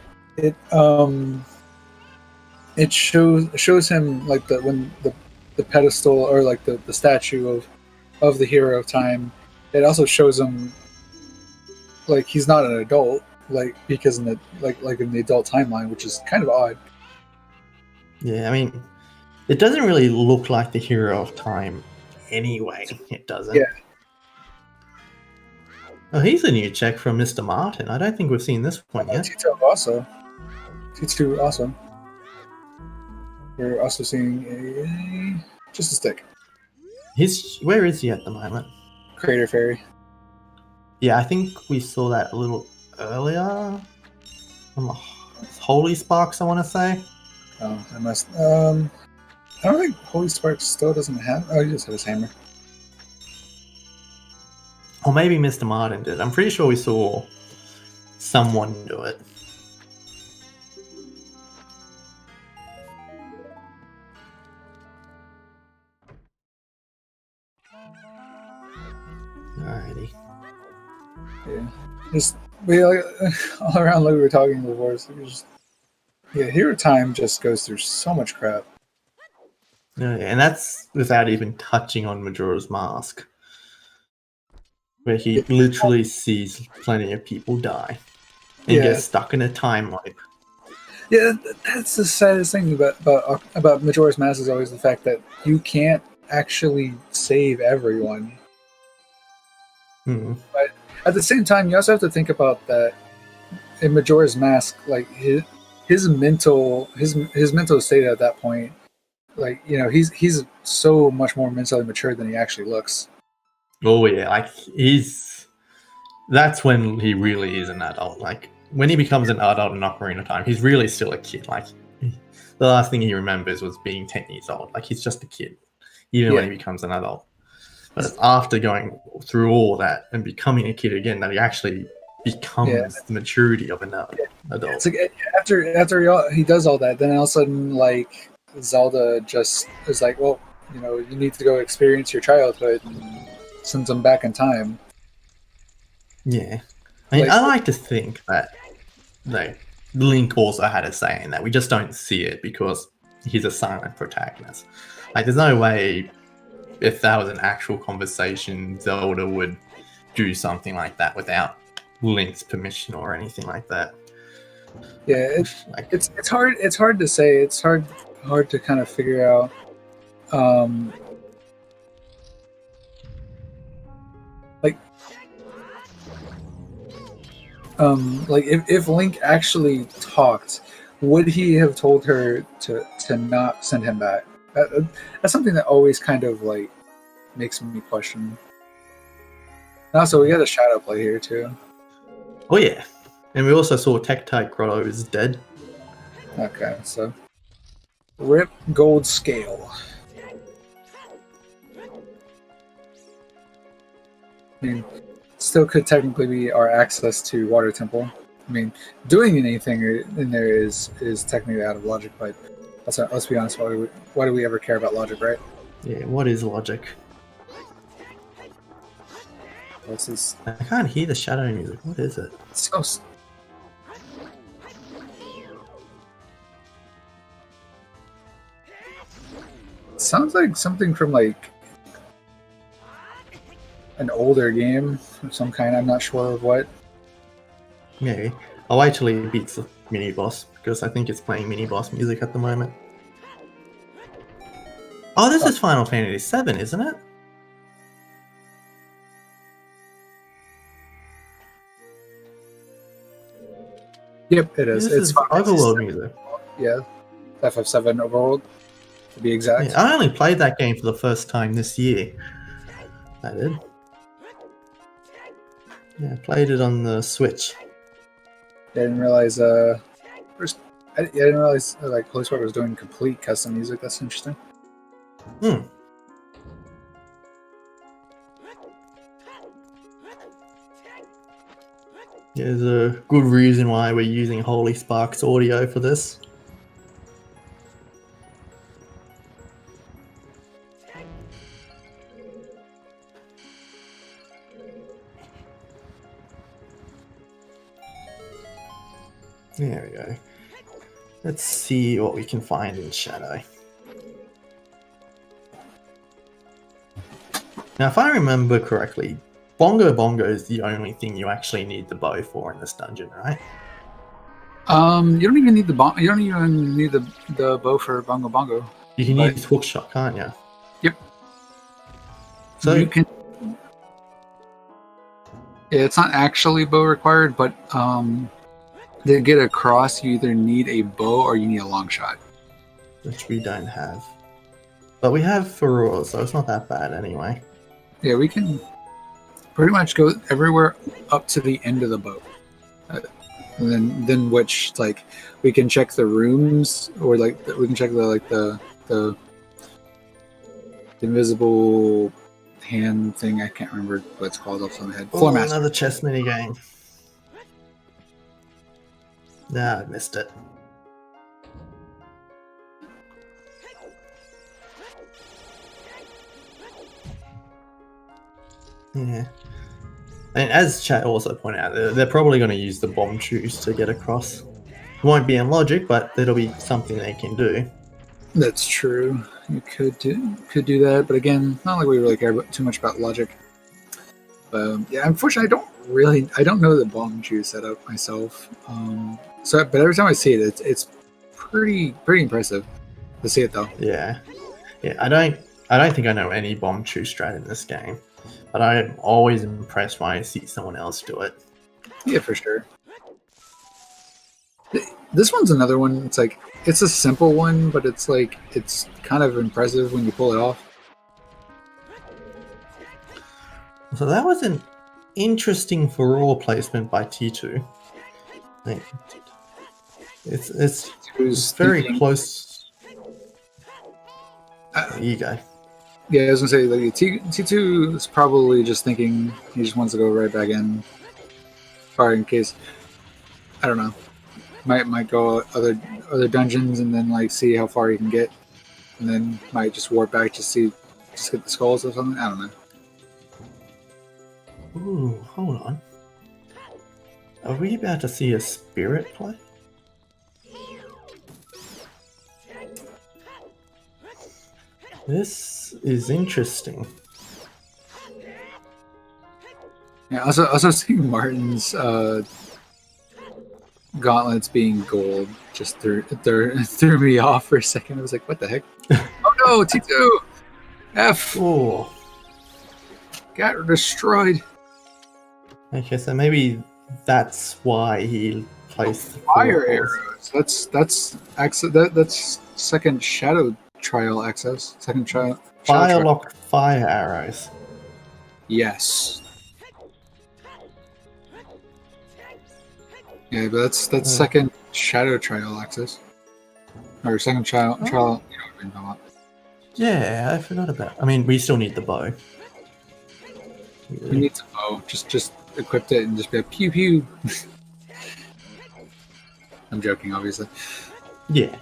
shows him like the pedestal or like the statue of the Hero of Time. It also shows him like he's not an adult, like because in the adult timeline, which is kind of odd. Yeah, I mean, it doesn't really look like the Hero of Time anyway. It doesn't. Yeah. Oh, he's a new check from Mr. Martin. I don't think we've seen this one yet. T2 also. T2 also. We're also seeing just a stick. Where is he at the moment? Crater Fairy. Yeah, I think we saw that a little earlier. Holy Sparks, I want to say. Oh, I must. I don't think Holy Spark still doesn't have. Oh, he just has his hammer. Or maybe Mr. Martin did. I'm pretty sure we saw someone do it. Alrighty. Yeah. Just all around like we were talking before. So Hero Time just goes through so much crap. Yeah, and that's without even touching on Majora's Mask, where he literally sees plenty of people die and gets stuck in a time loop. Yeah, that's the saddest thing about Majora's Mask is always the fact that you can't actually save everyone. But at the same time, you also have to think about that in Majora's Mask, like his mental state at that point, like he's so much more mentally mature than he actually looks. Oh yeah, like that's when he really is an adult. Like when he becomes an adult in Ocarina of Time, he's really still a kid. Like the last thing he remembers was being 10 years old. Like he's just a kid, even when he becomes an adult. But it's after going through all that and becoming a kid again that he actually becomes the maturity of an adult. It's like after he does all that, then all of a sudden, like Zelda just is like, well, you need to go experience your childhood, and sends him back in time. Yeah, I mean, I like to think that Link also had a say in that. We just don't see it because he's a silent protagonist. Like, there's no way, if that was an actual conversation, Zelda would do something like that without Link's permission or anything like that. Yeah, it's hard. It's hard to say. It's hard to kind of figure out. Like if Link actually talked, would he have told her to not send him back? That's something that always kind of like makes me question. Also, we got a shadow play here too. Oh yeah, and we also saw Tektite Grotto is dead. Okay, so rip gold scale. I mean, still could technically be our access to Water Temple. I mean, doing anything in there is technically out of logic, but let's be honest. Why do we ever care about logic, right? Yeah, what is logic? What's this? I can't hear the shadow music. What is it? Sounds like something from like an older game of some kind. I'm not sure of what. Yeah, I'll wait till he beats the mini boss because I think it's playing mini boss music at the moment. Oh, this is Final Fantasy VII, isn't it? Yep, it is. This It's is Final Fantasy Overworld VII. music. Yeah, FF7 Overworld, to be exact. Yeah, I only played that game for the first time this year. I did. Yeah, I played it on the Switch. I didn't realize. I didn't realize like Holy Spark was doing complete custom music. That's interesting. Hmm. There's a good reason why we're using Holy Spark's audio for this. There we go. Let's see what we can find in Shadow. Now, if I remember correctly, Bongo Bongo is the only thing you actually need the bow for in this dungeon, right? You don't even need the You don't even need the bow for Bongo Bongo. You can But- use hookshot, can't you? Yep. So You can. Yeah, it's not actually bow required, but to get across, you either need a bow or you need a long shot. which we don't have. But we have Furore, so it's not that bad anyway. Yeah, we can pretty much go everywhere up to the end of the boat. And then which like we can check the rooms, or like we can check the invisible hand thing. I can't remember what it's called off the top of my head. Oh, Floor master. another chess mini game. Nah, I missed it. Yeah. And as chat also pointed out, they're probably going to use the bomb shoes to get across. It won't be in logic, but it'll be something they can do. That's true. You could do that, but again, not like we really care too much about logic. Yeah, unfortunately, I don't know the bomb shoe setup myself. But every time I see it, it's pretty impressive to see it though. Yeah. I don't think I know any bomb shoe strat in this game, but I'm always impressed when I see someone else do it. Yeah, for sure. This one's another one. It's like it's a simple one, but it's kind of impressive when you pull it off. So that was an interesting Furore placement by T2. It's very close. There you go. Yeah, I was gonna say like T2 is probably just thinking he just wants to go right back in, or in case I don't know, might go other dungeons and then like see how far he can get, and then might just warp back to get the skulls or something. I don't know. Ooh, hold on. Are we about to see a spirit play? This is interesting. Yeah, also seeing Martin's gauntlets being gold just threw me off for a second. I was like, what the heck? Oh no, T2! F! Oh, Got destroyed. okay, so maybe that's why he placed the Fire Furore's. arrows. That's second shadow trial access. Second trial. Firelock fire arrows. Yes. Yeah, but that's second shadow trial access. Or second trial. You know what I'm talking about. Yeah, I forgot about. I mean, we still need the bow. We need to just equip it and just be like pew pew. I'm joking, obviously. Yeah.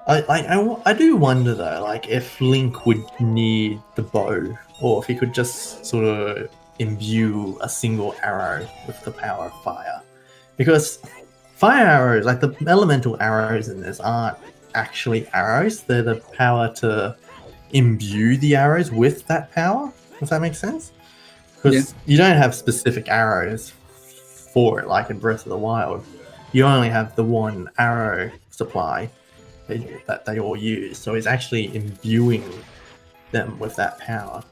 I do wonder though, like if Link would need the bow, or if he could just sort of imbue a single arrow with the power of fire, because fire arrows, like the elemental arrows in this, aren't actually arrows. They're the power to imbue the arrows with that power. Does that make sense? Because you don't have specific arrows for it, like in Breath of the Wild. You only have the one arrow supply that they all use, so it's actually imbuing them with that power.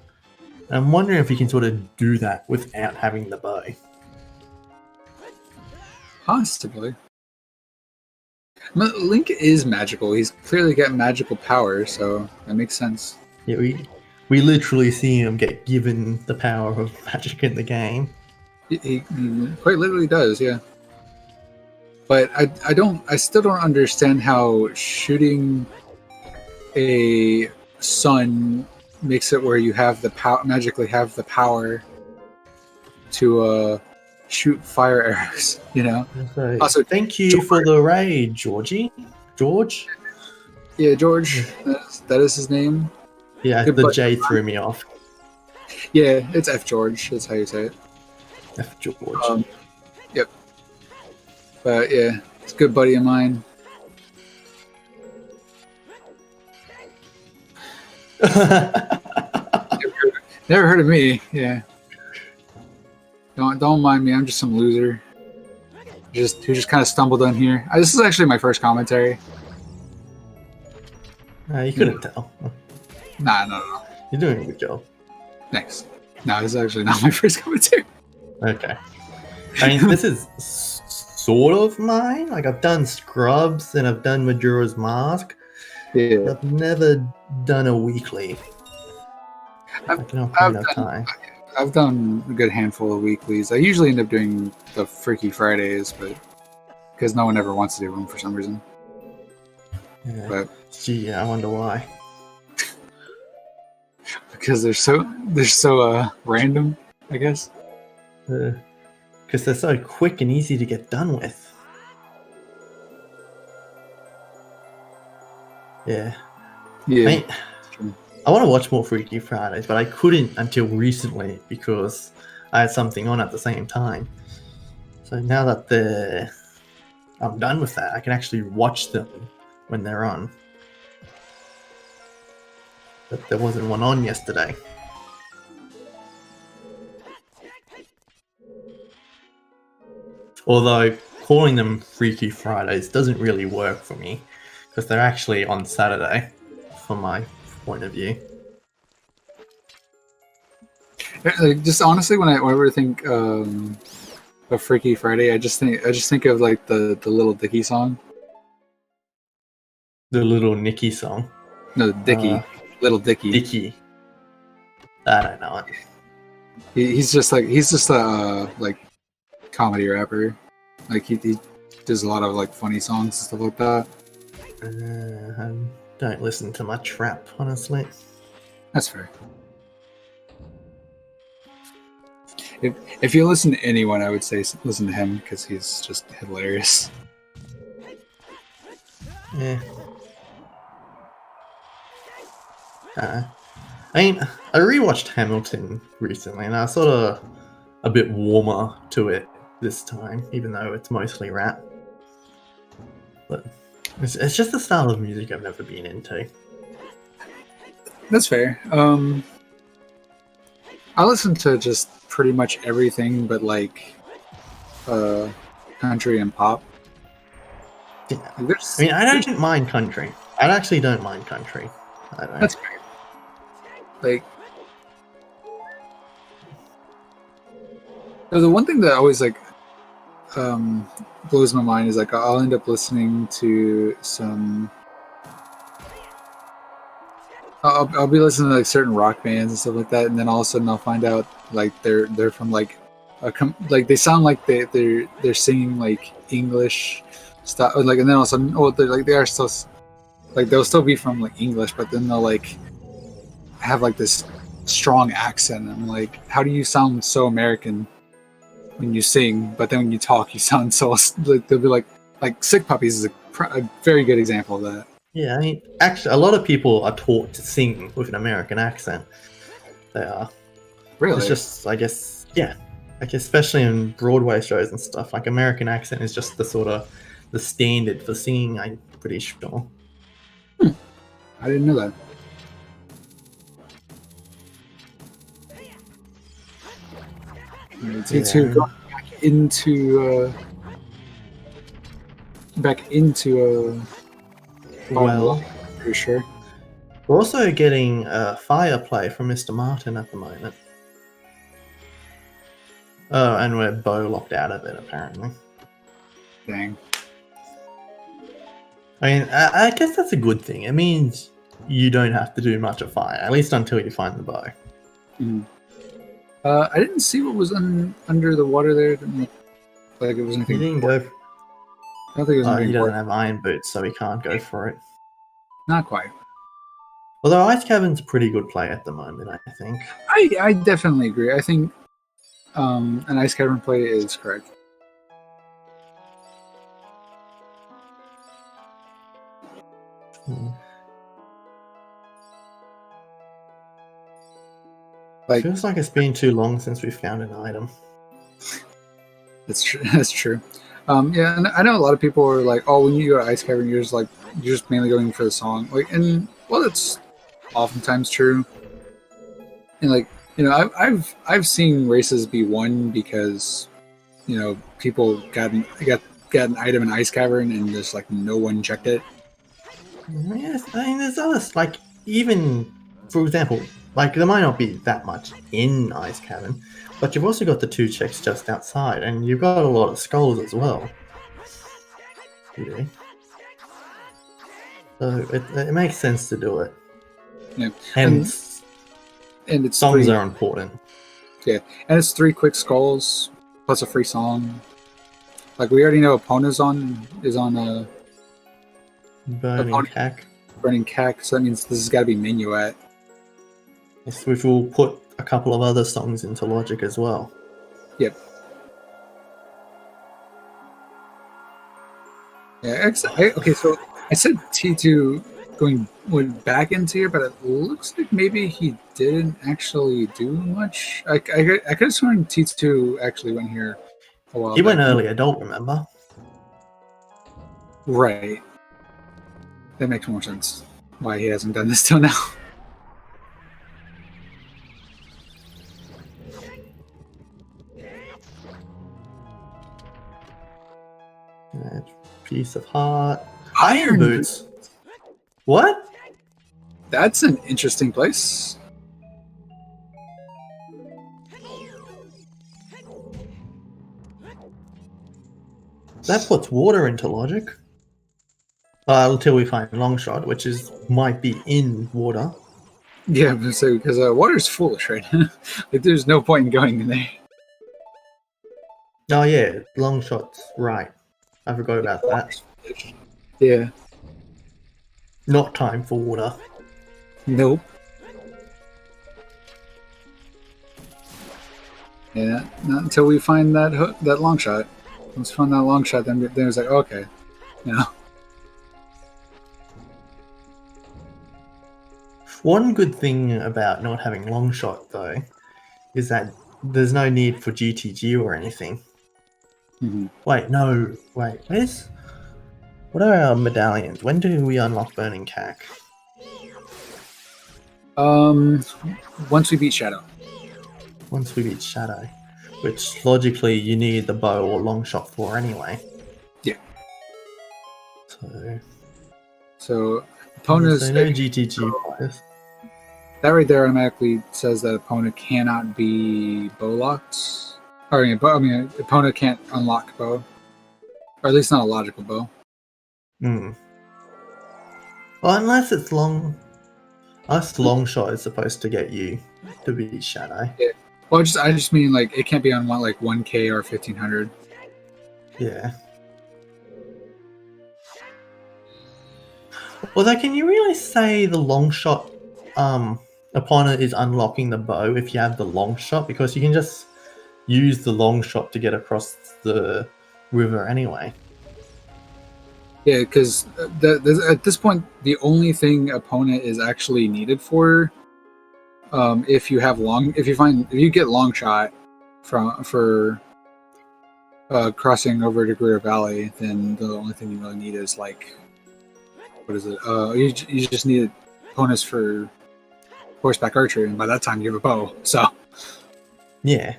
I'm wondering if you can sort of do that without having the bow. Possibly. Link is magical. He's clearly got magical power, so that makes sense. Yeah, we literally see him get given the power of magic in the game. He quite literally does, yeah. But I still don't understand how shooting a sun makes it where you have the magically have the power to shoot fire arrows, you know? So, Also, thank you for the raid, Georgie. George? Yeah, George. That is his name. Yeah, Good the buddy. J threw me off. Yeah, it's F George. That's how you say it. F George. Yep. But yeah, it's a good buddy of mine. Never heard of me. Yeah. Don't mind me. I'm just some loser. Who just kind of stumbled on here. This is actually my first commentary. You couldn't tell. Nah, no. You're doing a good job. Thanks. No, this is actually not my first commentary. Okay. I mean, this is sort of mine. Like, I've done Scrubs and I've done Majora's Mask. Yeah. I've never done a weekly. I've done a good handful of weeklies. I usually end up doing the Freaky Fridays, but because no one ever wants to do them for some reason. Yeah. But gee, I wonder why. Because they're so random, I guess. Because they're so quick and easy to get done with. Yeah. Yeah. I want to watch more Freaky Fridays, but I couldn't until recently because I had something on at the same time. So now that I'm done with that, I can actually watch them when they're on. But there wasn't one on yesterday. Although calling them Freaky Fridays doesn't really work for me because they're actually on Saturday from my point of view. Like, just honestly, whenever I think of Freaky Friday, I just think of like the Little Dicky song. The Little Nicky song. No, Dicky. Little Dicky. Dicky. I don't know it. He's just a like comedy rapper. Like he does a lot of like funny songs and stuff like that. I don't listen to much rap, honestly. That's fair. If you listen to anyone, I would say listen to him because he's just hilarious. Yeah. I mean, I rewatched Hamilton recently, and I was sort of a bit warmer to it this time, even though it's mostly rap. But it's just the style of music I've never been into. That's fair. I listen to just pretty much everything but like country and pop. Yeah. I mean, I don't mind country. I actually don't mind country. I don't. That's fair. Like, the one thing that always like blows my mind is like I'll end up listening to some. I'll be listening to like certain rock bands and stuff like that, and then all of a sudden I'll find out like they're from like like they sound like they're singing like English stuff, like, and then all of a sudden they are still like they'll still be from like English, but then they'll like have like this strong accent. I'm like, how do you sound so American when you sing, but then when you talk you sound so like, they'll be like Sick Puppies is a very good example of that. Yeah, I mean, actually, a lot of people are taught to sing with an American accent. They are. Really? It's just, I guess, yeah. Like, especially in Broadway shows and stuff, like, American accent is just the sort of the standard for singing, I'm pretty sure. I didn't know that. To go back into well, pretty sure. We're also getting fire play from Mr. Martin at the moment. Oh, and we're bow locked out of it, apparently. Dang. I mean, I guess that's a good thing. It means you don't have to do much of fire, at least until you find the bow. Mm. I didn't see what was under the water there. It didn't look like it was He anything. didn't go. I don't think it was anything. He doesn't have iron boots, so he can't go for it. Not quite. Although Ice Cavern's a pretty good play at the moment, I think. I definitely agree. I think an Ice Cavern play is correct. Like, feels like it's been too long since we found an item. That's true. That's true. Yeah, and I know a lot of people are like, "Oh, when you go to Ice Cavern, you're just mainly going for the song." Like, and well, that's oftentimes true. And like, you know, I've seen races be won because, you know, people got an item in Ice Cavern and just like no one checked it. Yes, I mean, there's others, like, even, for example, like, there might not be that much in Ice Cavern, but you've also got the 2 checks just outside, and you've got a lot of skulls as well. Yeah. So it makes sense to do it. Yeah. And it's songs 3, are important. Yeah, and it's 3 quick skulls plus a free song. Like, we already know Epona's is on a Burning Cack. Burning Cack, so that means this has got to be Minuet. Yes, we will put a couple of other songs into Logic as well. Yep. Yeah. Okay, so I said T2 went back into here, but it looks like maybe he didn't actually do much. I could have sworn T2 actually went here a while. He went back. early adult, remember? Right. That makes more sense. Why he hasn't done this till now. Piece of heart. Iron Boots. What? That's an interesting place. That puts water into Logic. Until we find Longshot, which might be in water. Yeah, because water's foolish right now. Like, there's no point in going in there. Oh yeah, Longshot's right. I forgot about that. Yeah. Not time for water. Nope. Yeah, not until we find that long shot. Once we find that long shot, then it was like, okay, no. One good thing about not having Longshot, though, is that there's no need for GTG or anything. Mm-hmm. Wait, no. Wait, what are our medallions? When do we unlock Burning Cack? Once we beat Shadow. Once we beat Shadow. Which, logically, you need the bow or Longshot for anyway. Yeah. So Epona's... no GTG players. That right there automatically says that Epona cannot be bow locked. Or, Epona can't unlock bow. Or at least not a logical bow. Well, unless it's Longshot is supposed to get you to beat Shadow. Yeah. Well, I just mean, like, it can't be on 1K or 1500. Yeah. Although, can you really say the Longshot opponent is unlocking the bow if you have the Longshot? Because you can just use the Longshot to get across the river anyway. Yeah, because at this point, the only thing opponent is actually needed for, if you get long shot for crossing over to Greer Valley, then the only thing you really need is like, what is it? You just need opponents for horseback archery, and by that time you have a bow. So yeah.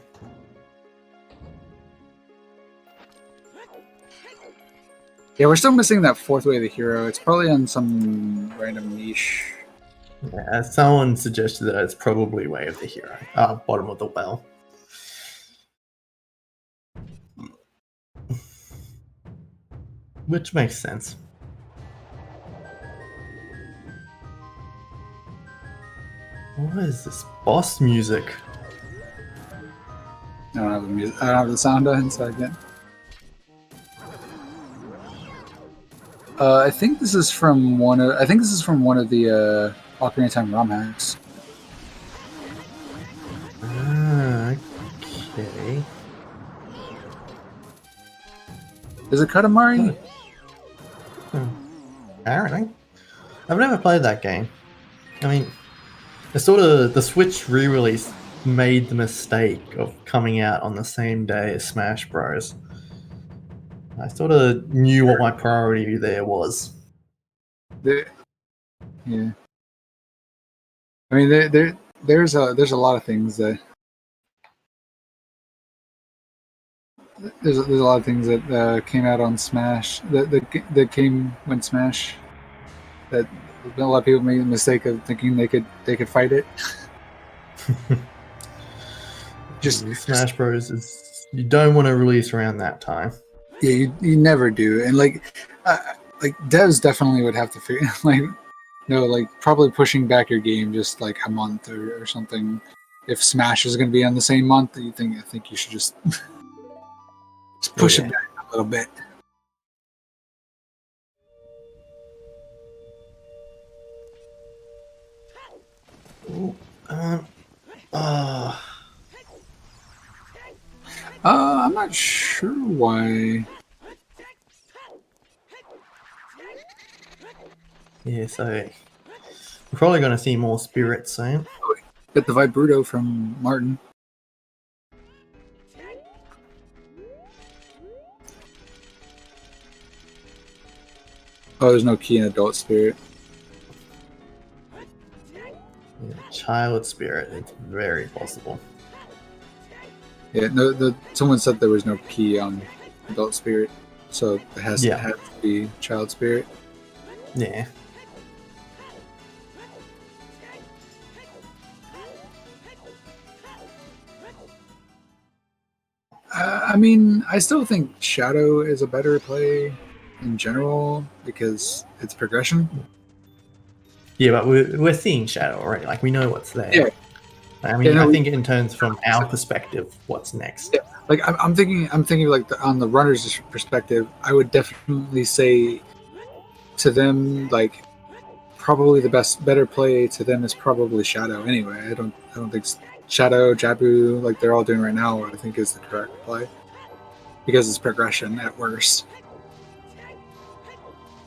Yeah, we're still missing that 4th way of the hero. It's probably on some random niche. Yeah, someone suggested that it's probably Way of the Hero. Bottom of the Well. Which makes sense. What is this boss music? I don't have the music. I don't have the sound on, so I can't. I think this is from one of. I think this is from one of the Ocarina of Time ROM hacks. Okay. Is it Katamari? Apparently. I've never played that game. I mean, the Switch re-release made the mistake of coming out on the same day as Smash Bros. I sort of knew what my priority there was. Yeah. I mean, there's a lot of things that there's a lot of things that came out on Smash that came when Smash that a lot of people made the mistake of thinking they could fight it. just Smash Bros. You don't want to release around that time. Yeah, you never do, and like devs definitely would have to figure probably pushing back your game just like a month or something. If Smash is going to be on the same month, I think you should just push it back a little bit. Ooh, I'm not sure why. Yeah, so we're probably going to see more spirits soon. Get the Vibruto from Martin. Oh, there's no key in Adult Spirit. Yeah, child spirit, it's very possible. Yeah, no. Someone said there was no key on Adult Spirit, so it has to be Child Spirit. Yeah. I mean, I still think Shadow is a better play in general because it's progression. Yeah, but we're seeing Shadow already. Like, we know what's there. Yeah. I mean, I think in terms from our perspective, what's next? Yeah. Like, I'm thinking like on the runner's perspective, I would definitely say to them, like, probably the better play to them is probably Shadow. Anyway, I don't think Shadow, Jabu, like they're all doing right now, I think is the correct play because it's progression at worst.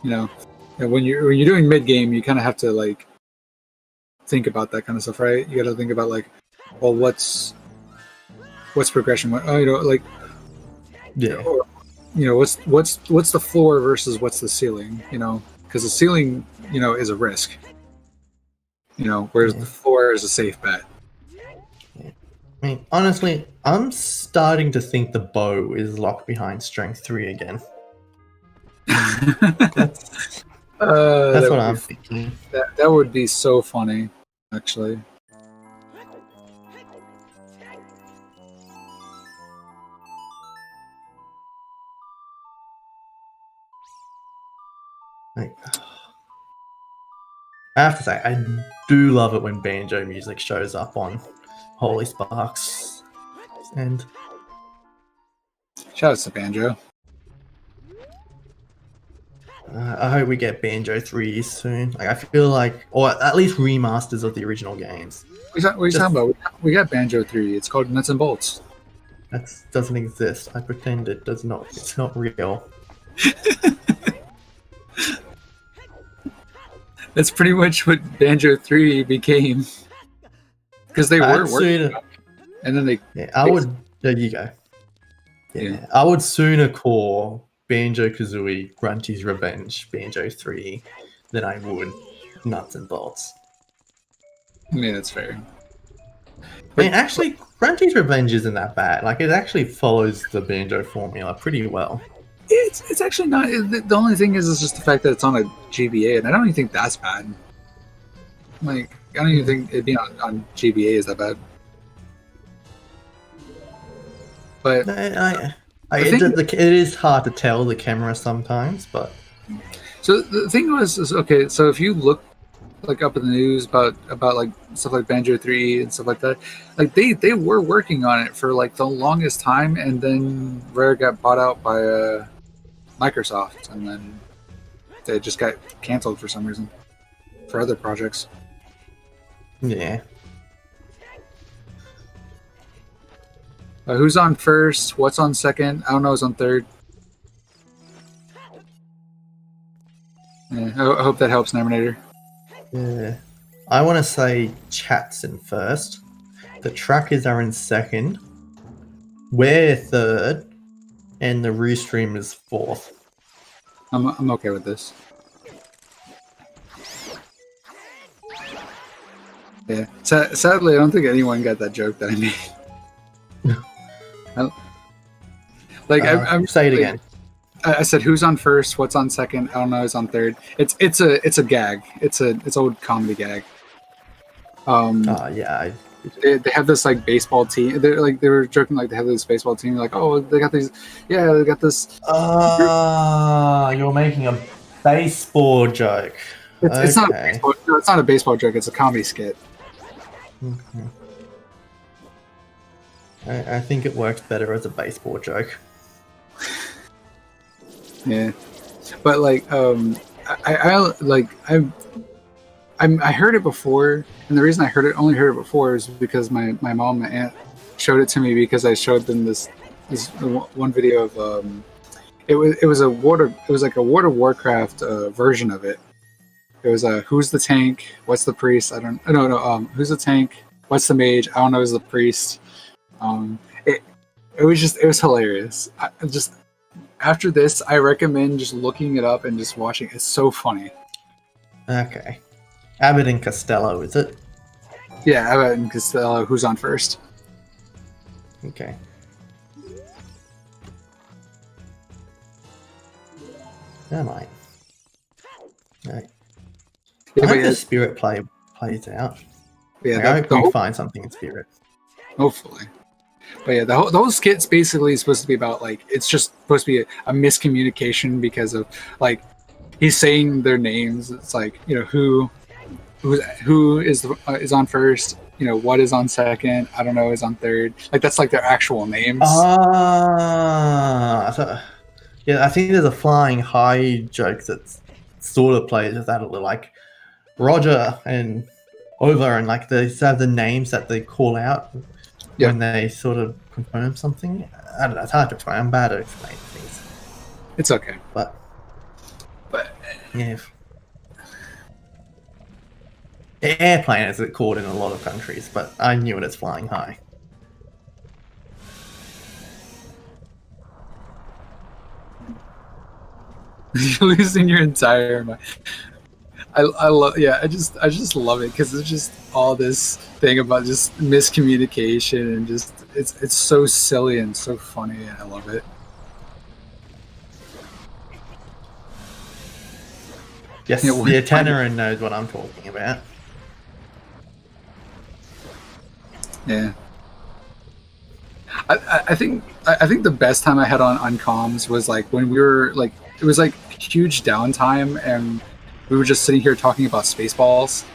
You know, and when you're doing mid game, you kind of have to like think about that kind of stuff, right? You got to think about like, well, what's progression? Like, Yeah. Or, what's the floor versus what's the ceiling? You know, because the ceiling, is a risk. Whereas the floor is a safe bet. I mean, honestly, I'm starting to think the bow is locked behind Strength 3 again. That's what I'm thinking. That would be so funny, actually. Like, I have to say, I do love it when banjo music shows up on Holy Sparks. And shout out to Banjo. I hope we get Banjo 3 soon. Like, I feel like, or at least remasters of the original games. What are you talking about? We got Banjo 3. It's called Nuts and Bolts. That doesn't exist. I pretend it does not. It's not real. That's pretty much what Banjo 3 became. Because they were working. And then they... Yeah, I would... There you go. Yeah. I would sooner call Banjo-Kazooie Grunty's Revenge Banjo 3 than I would Nuts and Bolts. Yeah, that's fair. I mean, actually, Grunty's Revenge isn't that bad. Like, it actually follows the Banjo formula pretty well. It's actually not. The only thing is just the fact that it's on a GBA, and I don't even think that's bad. Like, I don't even think it being on GBA is that bad. But It is hard to tell the camera sometimes, but so the thing is okay. So if you look like up in the news about like stuff like Banjo 3 and stuff like that, like they were working on it for like the longest time, and then Rare got bought out by Microsoft, and then they just got canceled for some reason for other projects. yeah. Who's on first? What's on second? I don't know. Who's on third? Yeah, I hope that helps, Naminator. Yeah. I want to say chat's in first. The trackers are in second. We're third, and the restream is fourth. I'm okay with this. Yeah. Sadly, I don't think anyone got that joke that I made. I'm say it again. I said who's on first, what's on second, I don't know who's on third. It's a gag. It's old comedy gag. Yeah. They have this like baseball team. They were joking like they have this baseball team. Like, oh, they got these. Yeah, they got this. You're making a baseball joke. It's not. It's not a baseball joke. It's a comedy skit. Okay. I think it works better as a baseball joke. Yeah, but like, I heard it before, and the reason I only heard it before is because my mom and aunt showed it to me because I showed them this one video of it was like a World of Warcraft version of it. It was who's the tank, what's the priest? Who's the tank, what's the mage? I don't know who's the priest. It was hilarious. After this, I recommend just looking it up and just watching. It's so funny. Okay. Abbott and Costello, is it? Yeah, Abbott and Costello. Who's on first? Okay. Am I? Right. Yeah, I hope the Spirit plays out. Yeah, I hope we find something in Spirit. Hopefully. But yeah, the whole skit's basically supposed to be about like it's just supposed to be a miscommunication because of like he's saying their names. It's like, you know, who is on first, you know, what is on second, I don't know, is on third. Like that's like their actual names. Yeah, I think there's a flying high joke that sort of plays with that a little, like Roger and Over, and like they have the names that they call out when they sort of confirm something. I don't know, it's hard to explain. I'm bad at explaining things. It's okay. But yeah. Airplane is it called in a lot of countries, but I knew it as flying high. You're losing your entire mind. I love, yeah, I just love it because it's just all this thing about just miscommunication and just it's so silly and so funny, and I love it. Yes, Yeah, the Tannerin knows what I'm talking about. Yeah. I think the best time I had on comms was like when we were like it was like huge downtime and we were just sitting here talking about Spaceballs.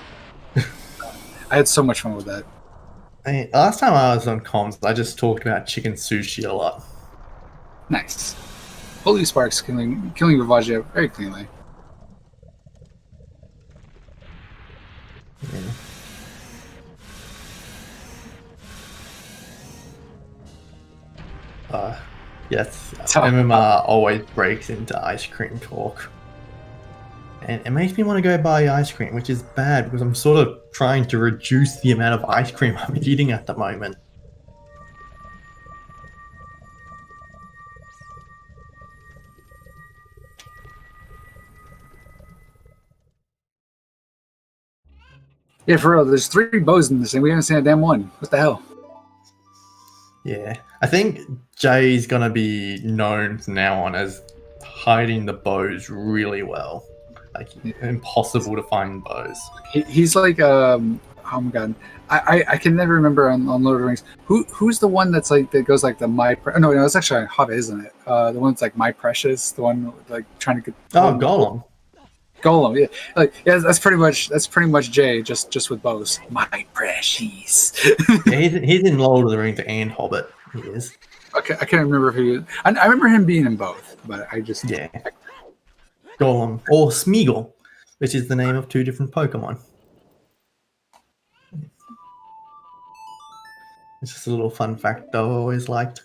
I had so much fun with that. Last time I was on comms, I just talked about chicken sushi a lot. Nice. Holy Sparks killing Vivaggia very cleanly. Yeah. Yes, MMR always breaks into ice cream talk. And it makes me want to go buy ice cream, which is bad because I'm sort of trying to reduce the amount of ice cream I'm eating at the moment. Yeah, for real, there's 3 bows in this and we haven't seen a damn one. What the hell? Yeah, I think Jay's gonna be known from now on as hiding the bows really well. like impossible to find bows. He's like oh my god, I can never remember on Lord of the Rings who's the one that's like that goes like the no, it's actually on Hobbit, isn't it? The one that's like my precious, the one like trying to get Gollum. Gollum, yeah, like yeah, that's pretty much Jay just with bows. My precious. Yeah, he's in Lord of the Rings and Hobbit. He is. Okay, I can't remember who. I remember him being in both, but I just Gollum or Smeagol, which is the name of 2 different Pokemon. It's just a little fun fact I've always liked.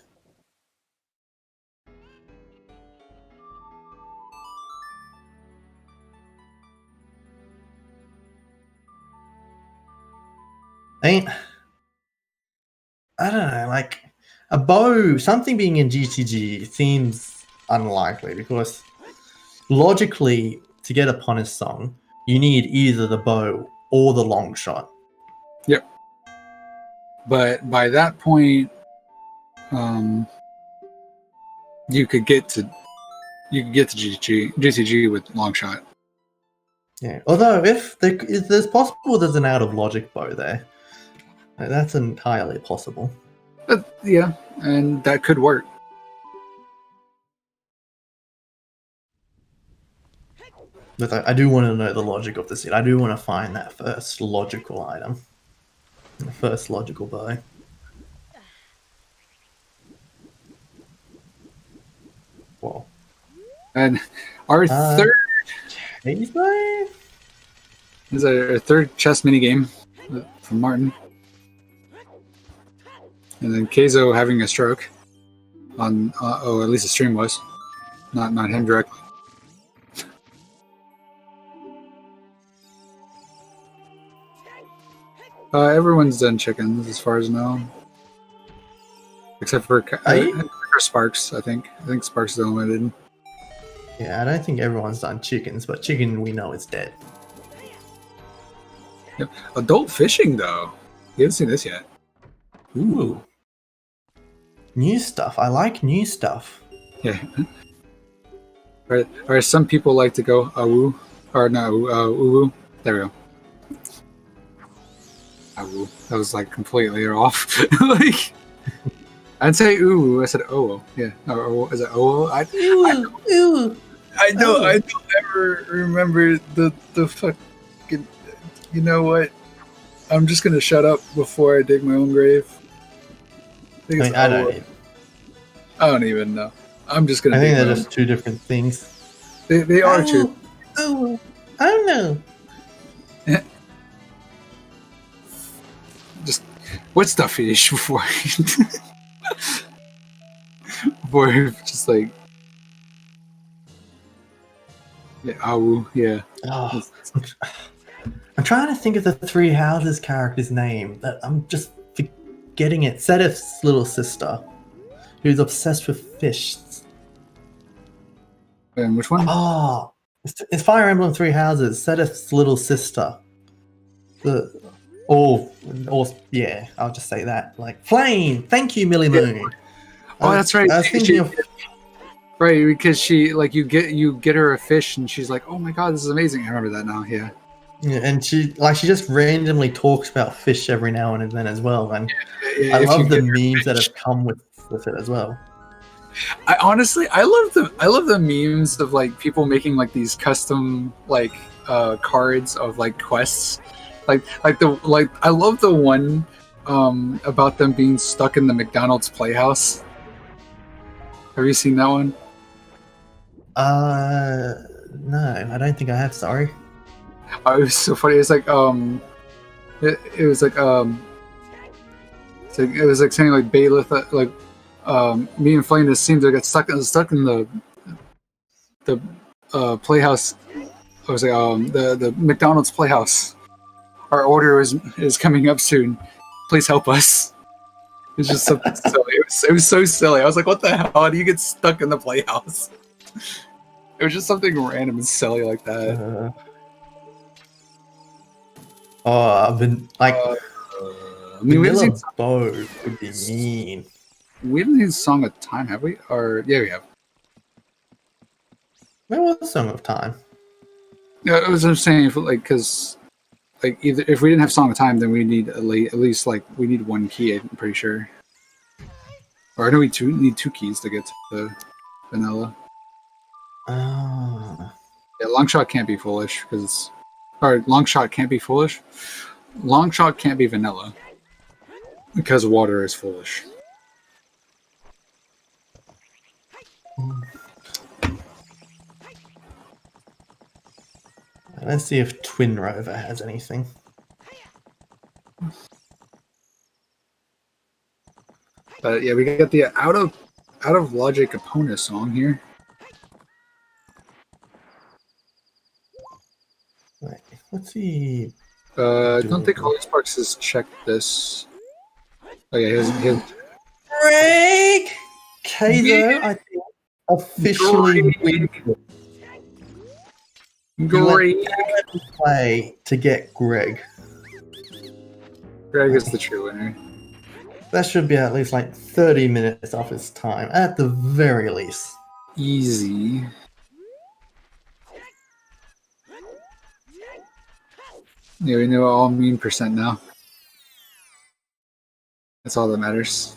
I don't know, like a bow, something being in GTG seems unlikely because logically, to get upon his song, you need either the bow or the long shot. Yep. But by that point, you could get to GTG with long shot. Yeah. Although if there's possible there's an out of logic bow there. That's entirely possible. Yeah, and that could work. But I do want to know the logic of this. I do want to find that first logical item. The first logical bow. Whoa. And our third Chase bow? is our third chess mini game from Martin. And then Keizo having a stroke on at least the stream was. Not him directly. Everyone's done chickens as far as I know. Except for Sparks, I think. I think Sparks is the only one that didn't. Yeah, I don't think everyone's done chickens, but chicken we know is dead. Yep. Adult fishing though. You haven't seen this yet. Ooh. New stuff. I like new stuff. Yeah. Or some people like to go awoo. Or no, uwu. There we go. Awoo. That was like completely off. Like, I'd say ooh. I said oh. Yeah. Or is it oh? I don't ever remember the fucking. You know what? I'm just gonna shut up before I dig my own grave. I don't even know. I'm just gonna. I think they're just 2 different things. They are two. Oh, I don't know. Just what's the fish before? Before just like. Yeah, Awu, yeah. Oh, I'm trying to think of the 3 Houses character's name. That I'm just forgetting it. Sedith's little sister, who's obsessed with fish. And which one? Oh, it's Fire Emblem 3 Houses. Sedith's little sister. Yeah, I'll just say that. Like Flame. Thank you, Millie Moon. Oh, that's right. I was thinking of. Right, because she like you get her a fish and she's like, oh my god, this is amazing. I remember that now. Yeah. Yeah, and she just randomly talks about fish every now and then as well, and I love the memes that have come with it as well. I honestly, I love the memes of like people making like these custom like cards of like quests, like I love the one about them being stuck in the McDonald's Playhouse. Have you seen that one? No, I don't think I have. Sorry. Oh, it was so funny. It's like it was like it was like saying like Bailiff like me and Flame just seemed to get stuck in the Playhouse. I was like the McDonald's Playhouse. Our order is coming up soon. Please help us. It's just something silly. It was so silly. I was like, what the hell? How do you get stuck in the Playhouse? It was just something random and silly like that. I've been like, Vanilla Bow would be mean. We haven't seen Song of Time, have we? Or yeah, we have. Where was Song of Time? Yeah, I was just saying, if, like, because either if we didn't have Song of Time, then we need at least we need one key. I'm pretty sure. Or I know we need two keys to get to the vanilla. Ah. Yeah, long shot can't be foolish because, or long shot can't be foolish. Long shot can't be vanilla because water is foolish. Let's see if Twin Rover has anything. But yeah, we got the out of logic opponent song here. Wait, what's he? I don't think Holy Sparks has checked this. Oh yeah, he hasn't. Greg! Kaizo, I think, officially Great. play to get Greg. Greg is the true winner. That should be at least like 30 minutes off his time, at the very least. Easy. Yeah, we know all mean percent now. That's all that matters.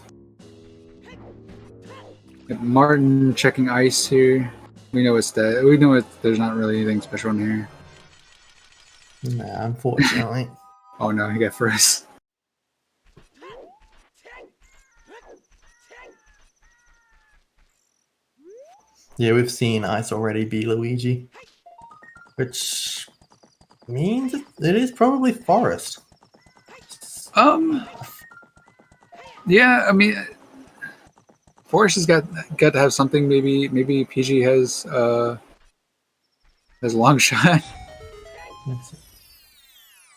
Martin checking ice here. We know it's dead. We know there's not really anything special in here. Nah, unfortunately. Oh no, he got first. Yeah, we've seen ice already be Luigi. Which means it is probably forest. Yeah, I mean, Forest has got to have something. Maybe PG has long shot.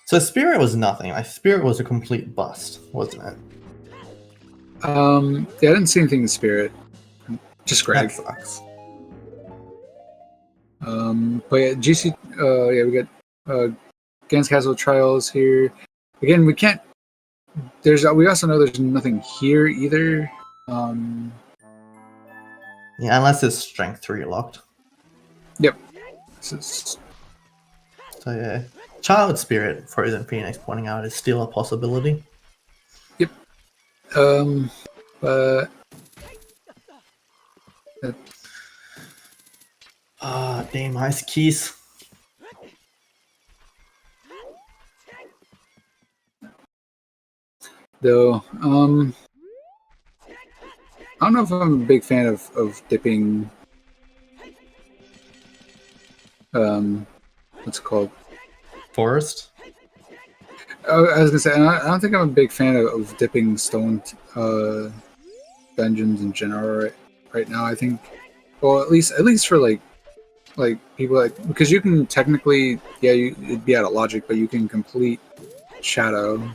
So Spirit was nothing. Like Spirit was a complete bust, wasn't it? Yeah, I didn't see anything in Spirit. Just Greg. That sucks. But yeah, GC. Yeah, we got Gans Castle Trials here. Again, we can't. We also know there's nothing here either. Yeah, unless it's Strength 3 locked. Yep. So yeah, Child Spirit, Frozen Phoenix pointing out, is still a possibility. Yep. But damn ice keys. though, I don't know if I'm a big fan of dipping. What's it called? Forest. I was gonna say, I don't think I'm a big fan of dipping stone dungeons in general right now. I think, well, at least for like people because you can technically, yeah, it'd be out of logic, but you can complete Shadow.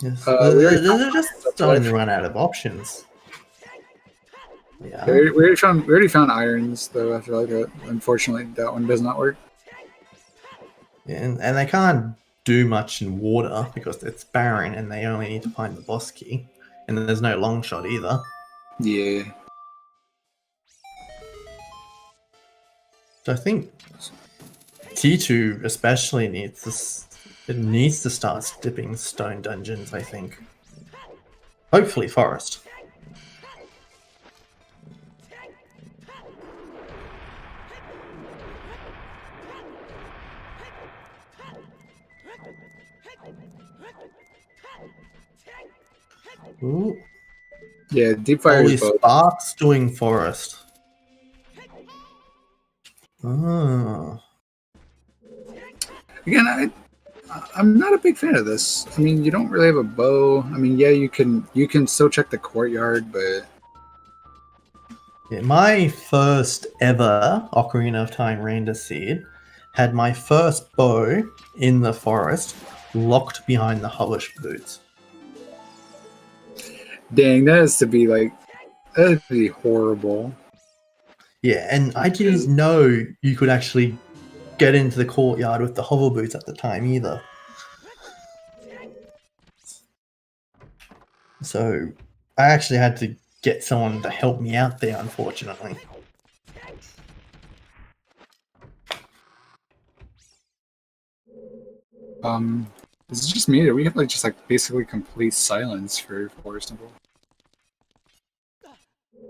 Yes. They're just starting to run out of options. Yeah. We already found irons though. After unfortunately that one does not work. And they can't do much in water because it's barren and they only need to find the boss key. And then there's no long shot either. Yeah. So I think T2 especially needs to start dipping stone dungeons, I think. Hopefully forest. Ooh. Yeah, deep fire Holy is both. Sparks doing forest. Oh. Again, I'm not a big fan of this. I mean, you don't really have a bow. I mean, yeah, you can still check the courtyard, but Yeah, my first ever Ocarina of Time Render Seed had my first bow in the forest locked behind the Hellish boots. dang, that'd be horrible. Yeah, and I didn't know you could actually get into the courtyard with the hover boots at the time either. So I actually had to get someone to help me out there, unfortunately. Is it just me, or we have like just like basically complete silence for Forest Temple?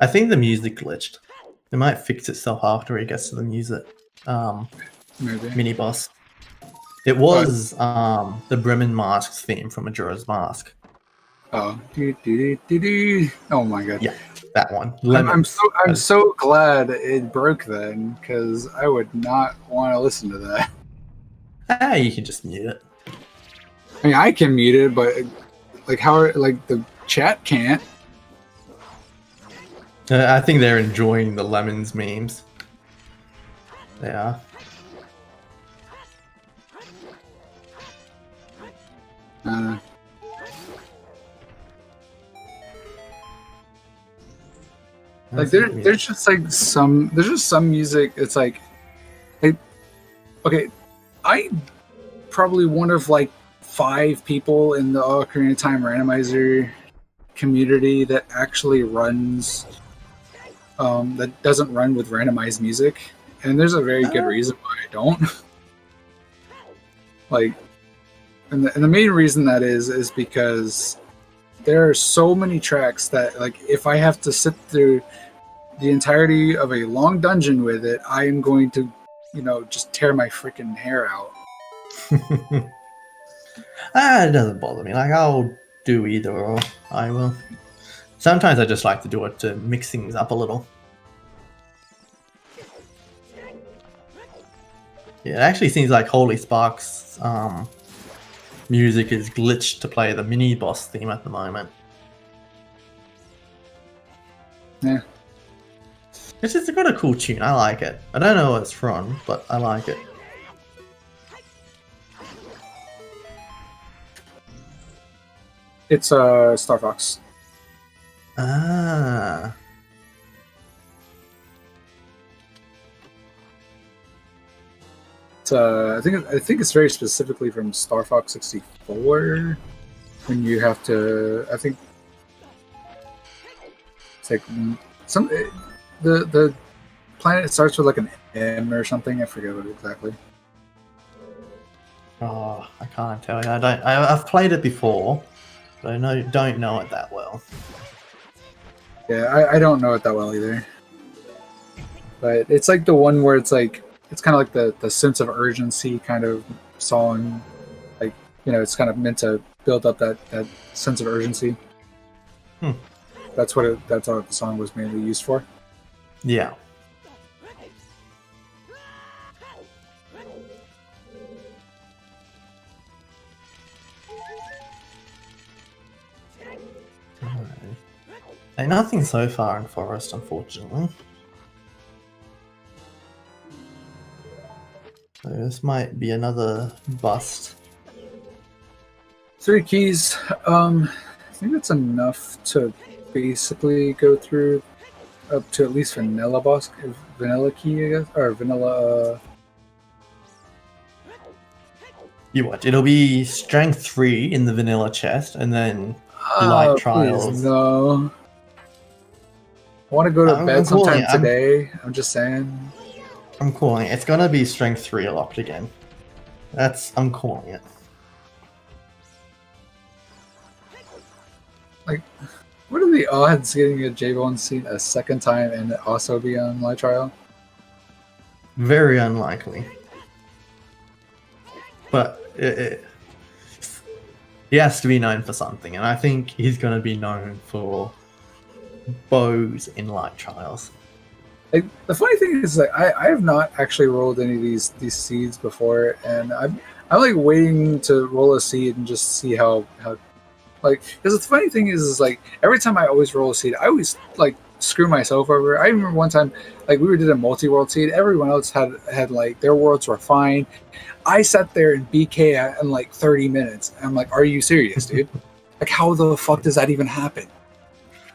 I think the music glitched. It might fix itself after it gets to the music Maybe. mini boss. It was the Bremen Mask's theme from Majora's Mask. Oh, oh my god! Yeah, that one. I'm so glad it broke then, because I would not want to listen to that. You can just mute it. I mean, I can mute it, but like how like the chat can't. I think they're enjoying the Lemons memes. They are. Like there's just like some music. It's like okay, I'm probably one of like 5 people in the Ocarina of Time randomizer community that actually runs that doesn't run with randomized music, and there's a very good reason why I don't. Like, and the main reason that is because there are so many tracks that, like, if I have to sit through the entirety of a long dungeon with it, I am going to, just tear my freaking hair out. It doesn't bother me. Like, I'll do either or. I will. Sometimes I just like to do it to mix things up a little. Yeah, it actually seems like Holy Spark's music is glitched to play the mini boss theme at the moment. Yeah. It's just got a cool tune. I like it. I don't know what it's from, but I like it. It's Star Fox. Ah. It's, I think it's very specifically from Star Fox 64. When you have to, I think it's like the planet starts with like an M or something. I forget what exactly. Oh, I can't tell you. I've played it before, but I don't know it that well. Yeah, I don't know it that well either. But it's like the one where it's like it's kind of like the sense of urgency kind of song. Like, it's kind of meant to build up that sense of urgency. That's what the song was mainly used for. Yeah. Ain't nothing so far in Forest, unfortunately. So this might be another bust. 3 keys. I think that's enough to basically go through up to at least vanilla key, I guess, or vanilla. You watch. It'll be strength 3 in the vanilla chest, and then light trials. Please, no. I want to go to bed sometime today. I'm just saying. I'm calling it. It's gonna be strength 3 locked again. I'm calling it. Like, what are the odds getting a J-Bone seat a second time and it also be on light trial? Very unlikely. But he has to be known for something, and I think he's going to be known for bows in light trials. Like, the funny thing is, like, I have not actually rolled any of these seeds before, and I'm like waiting to roll a seed and just see how like, because the funny thing is like every time I always roll a seed, I always like screw myself over. I remember one time, like, we did a multi-world seed. Everyone else had like their worlds were fine. I sat there in BK in like 30 minutes. I'm like, are you serious, dude? Like, how the fuck does that even happen?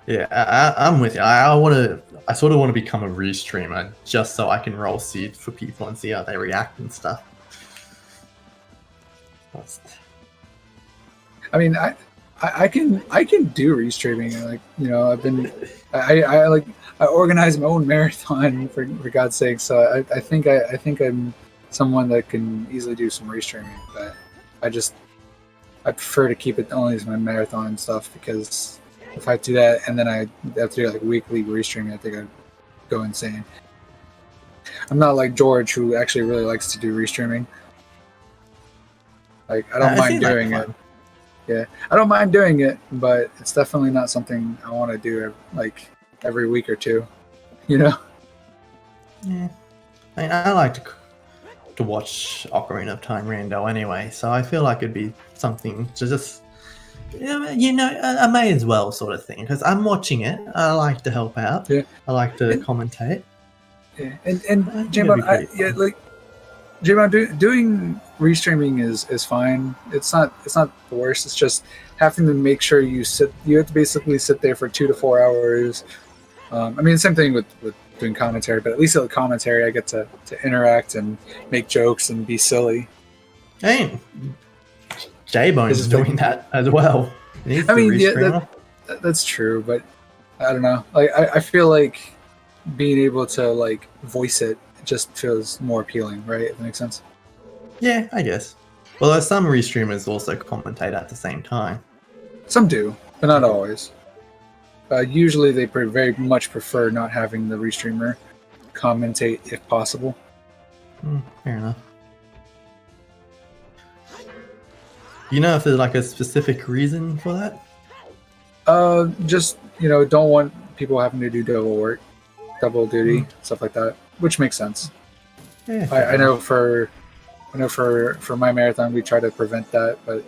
Yeah, I'm with you. I sort of want to become a restreamer just so I can roll seeds for people and see how they react and stuff. I mean, I can do restreaming. Like, I organize my own marathon for God's sake. So I think I'm someone that can easily do some restreaming. But I prefer to keep it only as my marathon stuff, because if I do that and then I have to do like weekly restreaming, I think I'd go insane. I'm not like George, who actually really likes to do restreaming. Like, I don't mind doing it. Yeah, I don't mind doing it, but it's definitely not something I want to do like every week or two. You know? Yeah. I mean, I like to watch Ocarina of Time Rando anyway, so I feel like it'd be something to just, I may as well sort of thing, because I'm watching it. I like to help out. Yeah. I like to commentate. Yeah, and J-Mon, doing restreaming is fine. It's not the worst. It's just having to make sure you have to basically sit there for 2 to 4 hours. I mean, same thing with doing commentary, but at least with commentary I get to interact and make jokes and be silly. Hey, J-Bone's is doing that as well. I mean, yeah, that's true, but I don't know. Like, I feel like being able to like voice it just feels more appealing, right? If that makes sense. Yeah, I guess. Although some restreamers also commentate at the same time. Some do, but not always. Usually they very much prefer not having the restreamer commentate if possible. Fair enough. You know if there's like a specific reason for that? Just, don't want people having to do double duty, stuff like that, which makes sense. Yeah, I know for my marathon we try to prevent that, but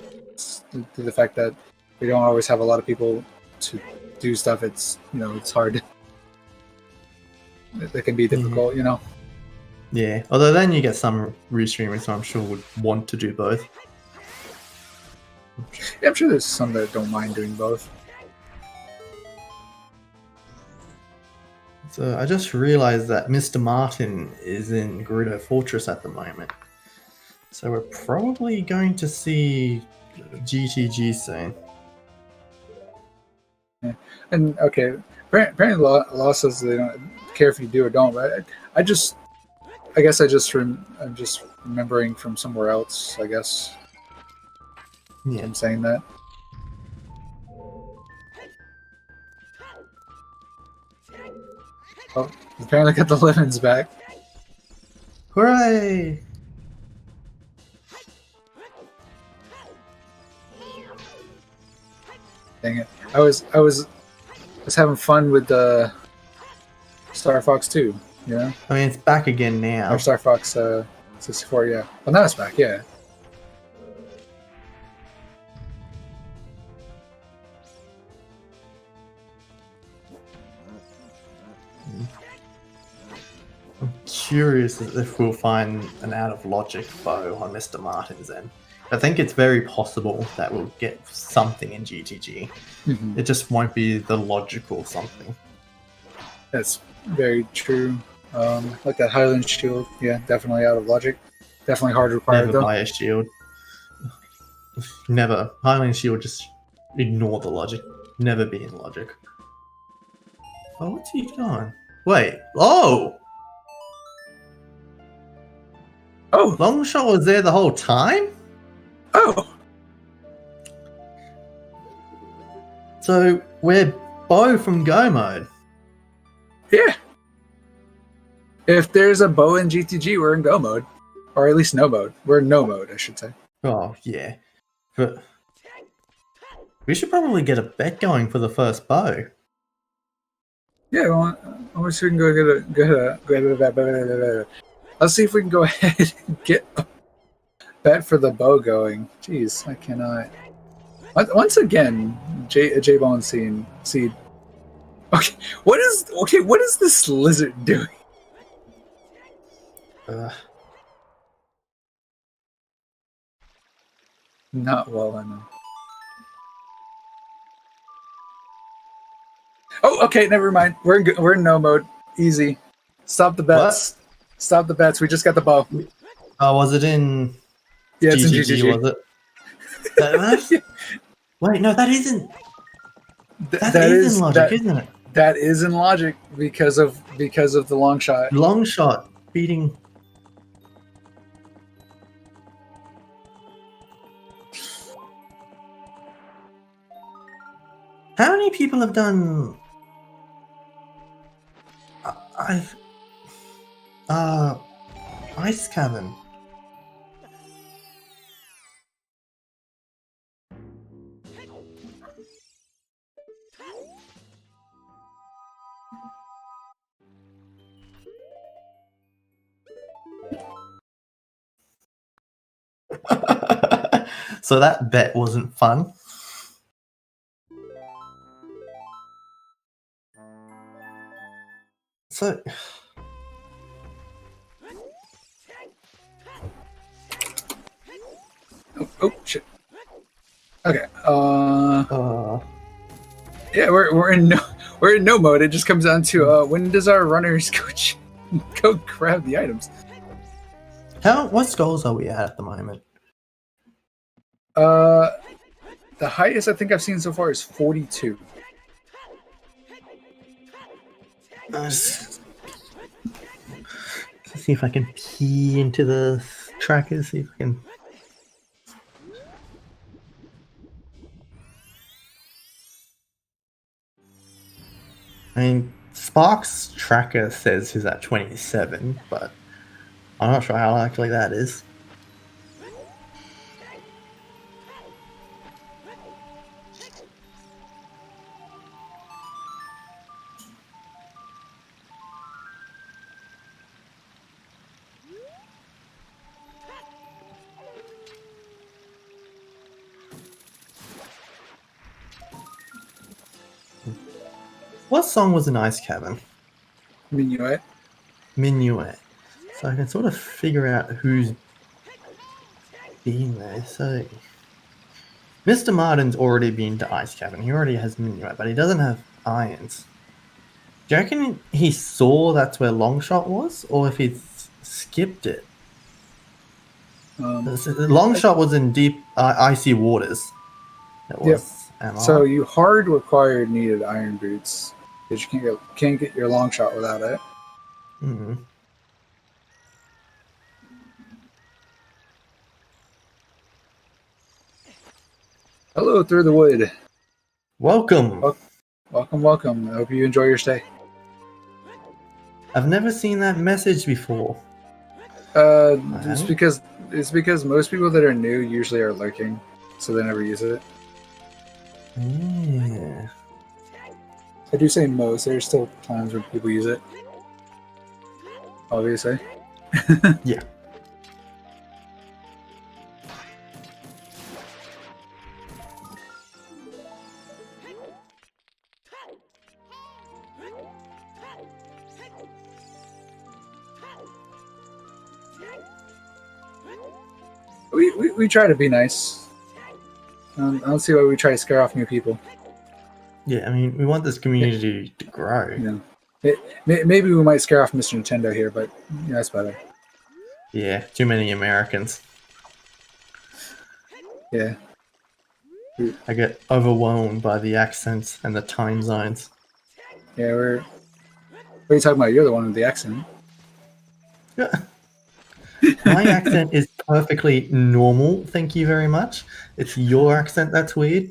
due to the fact that we don't always have a lot of people to do stuff, it's hard. It can be difficult, Yeah, although then you get some restreamers who I'm sure would want to do both. Yeah, I'm sure there's some that don't mind doing both. So I just realized that Mr. Martin is in Gerudo Fortress at the moment. So we're probably going to see GTG soon. Yeah. And okay, apparently Law says they don't care if you do or don't, but I guess I'm just remembering from somewhere else, I guess. Yeah. I'm saying that. Oh, apparently got the lemons back. Hooray! Dang it! I was having fun with the Star Fox 2. Yeah. I mean, it's back again now. Or Star Fox 64. Yeah. Well, now it's back. Yeah. I'm curious if we'll find an out of logic bow on Mr. Martin's end. I think it's very possible that we'll get something in GTG. Mm-hmm. It just won't be the logical something. That's very true. Like that Highland shield, yeah, definitely out of logic. Definitely hard required. Never buy a shield. Never. Highland shield, just ignore the logic. Never be in logic. Oh, what's he doing? Wait. Oh! Oh! Longshot was there the whole time? Oh! So, we're Bo from Go mode. Yeah. If there's a bow in GTG, we're in Go mode. Or at least no mode. We're in no mode, I should say. Oh, yeah. But we should probably get a bet going for the first bow. Yeah, well, I wish we can go get let's see if we can go ahead and get a bet for the bow going. Jeez, I cannot. Once again, J-Bone Seed. Okay, what is this lizard doing? Not well, I know. Oh, okay, never mind. We're in no mode. Easy. Stop the bets. What? Stop the bets. We just got the bow. Oh, was it in? Yeah, GTG, it's in GTG. Was it? Wait, no, that isn't. That is in logic, isn't it? That is in logic because of the long shot. Long shot beating. people have done? Ice Cavern. So that bet wasn't fun. So Oh shit. Okay. Yeah, we're in no mode. It just comes down to when does our runners go grab the items? what skulls are we at the moment? The highest I think I've seen so far is 42. Let's see if I can pee into the trackers. See if I can. I mean, Spark's tracker says he's at 27, but I'm not sure how likely that is. What song was in Ice Cavern? Minuet. Minuet. So I can sort of figure out who's been there. So Mr. Martin's already been to Ice Cavern. He already has Minuet, but he doesn't have irons. Do you reckon he saw that's where Longshot was, or if he skipped it? Longshot was in deep, icy waters. It was. Yep. So you hard required needed iron boots, because you can't get your long shot without it. Mm-hmm. Hello, through the wood. Welcome. Welcome. I hope you enjoy your stay. I've never seen that message before. It's because most people that are new usually are lurking, so they never use it. Yeah. I do say most. There's still times when people use it. Obviously. Yeah. We try to be nice. I don't see why we try to scare off new people. Yeah, I mean, we want this community to grow. Yeah. Maybe we might scare off Mr. Nintendo here, but that's better. Yeah, too many Americans. Yeah. I get overwhelmed by the accents and the time zones. Yeah, what are you talking about? You're the one with the accent. Yeah. My accent is perfectly normal, thank you very much. It's your accent that's weird.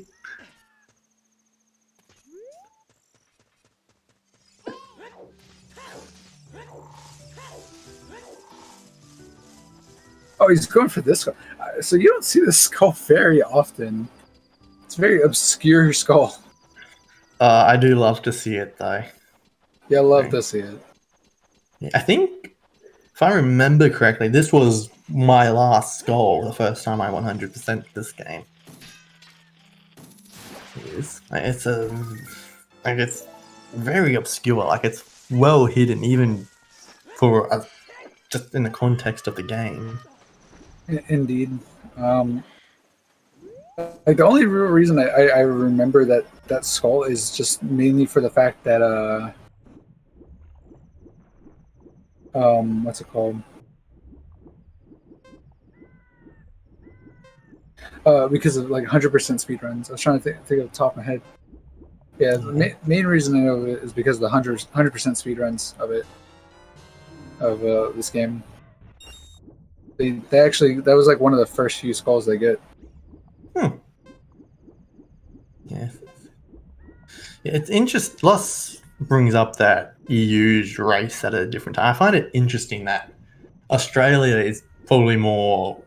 Oh, he's going for this skull. So you don't see this skull very often. It's a very obscure skull. I do love to see it, though. Yeah, I love to see it. I think, if I remember correctly, this was my last skull the first time I 100% this game. It's very obscure. Like, it's well hidden, even for just in the context of the game. Indeed. Like the only real reason I remember that skull is just mainly for the fact that what's it called? Because of like 100% speedruns. I was trying to think of the top of my head. Yeah, the main reason I know of it is because of the 100% speedruns of it, of this game. They actually, that was like one of the first few skulls they get. Yeah. It's interesting. Loss brings up that EU's race at a different time. I find it interesting that Australia is probably more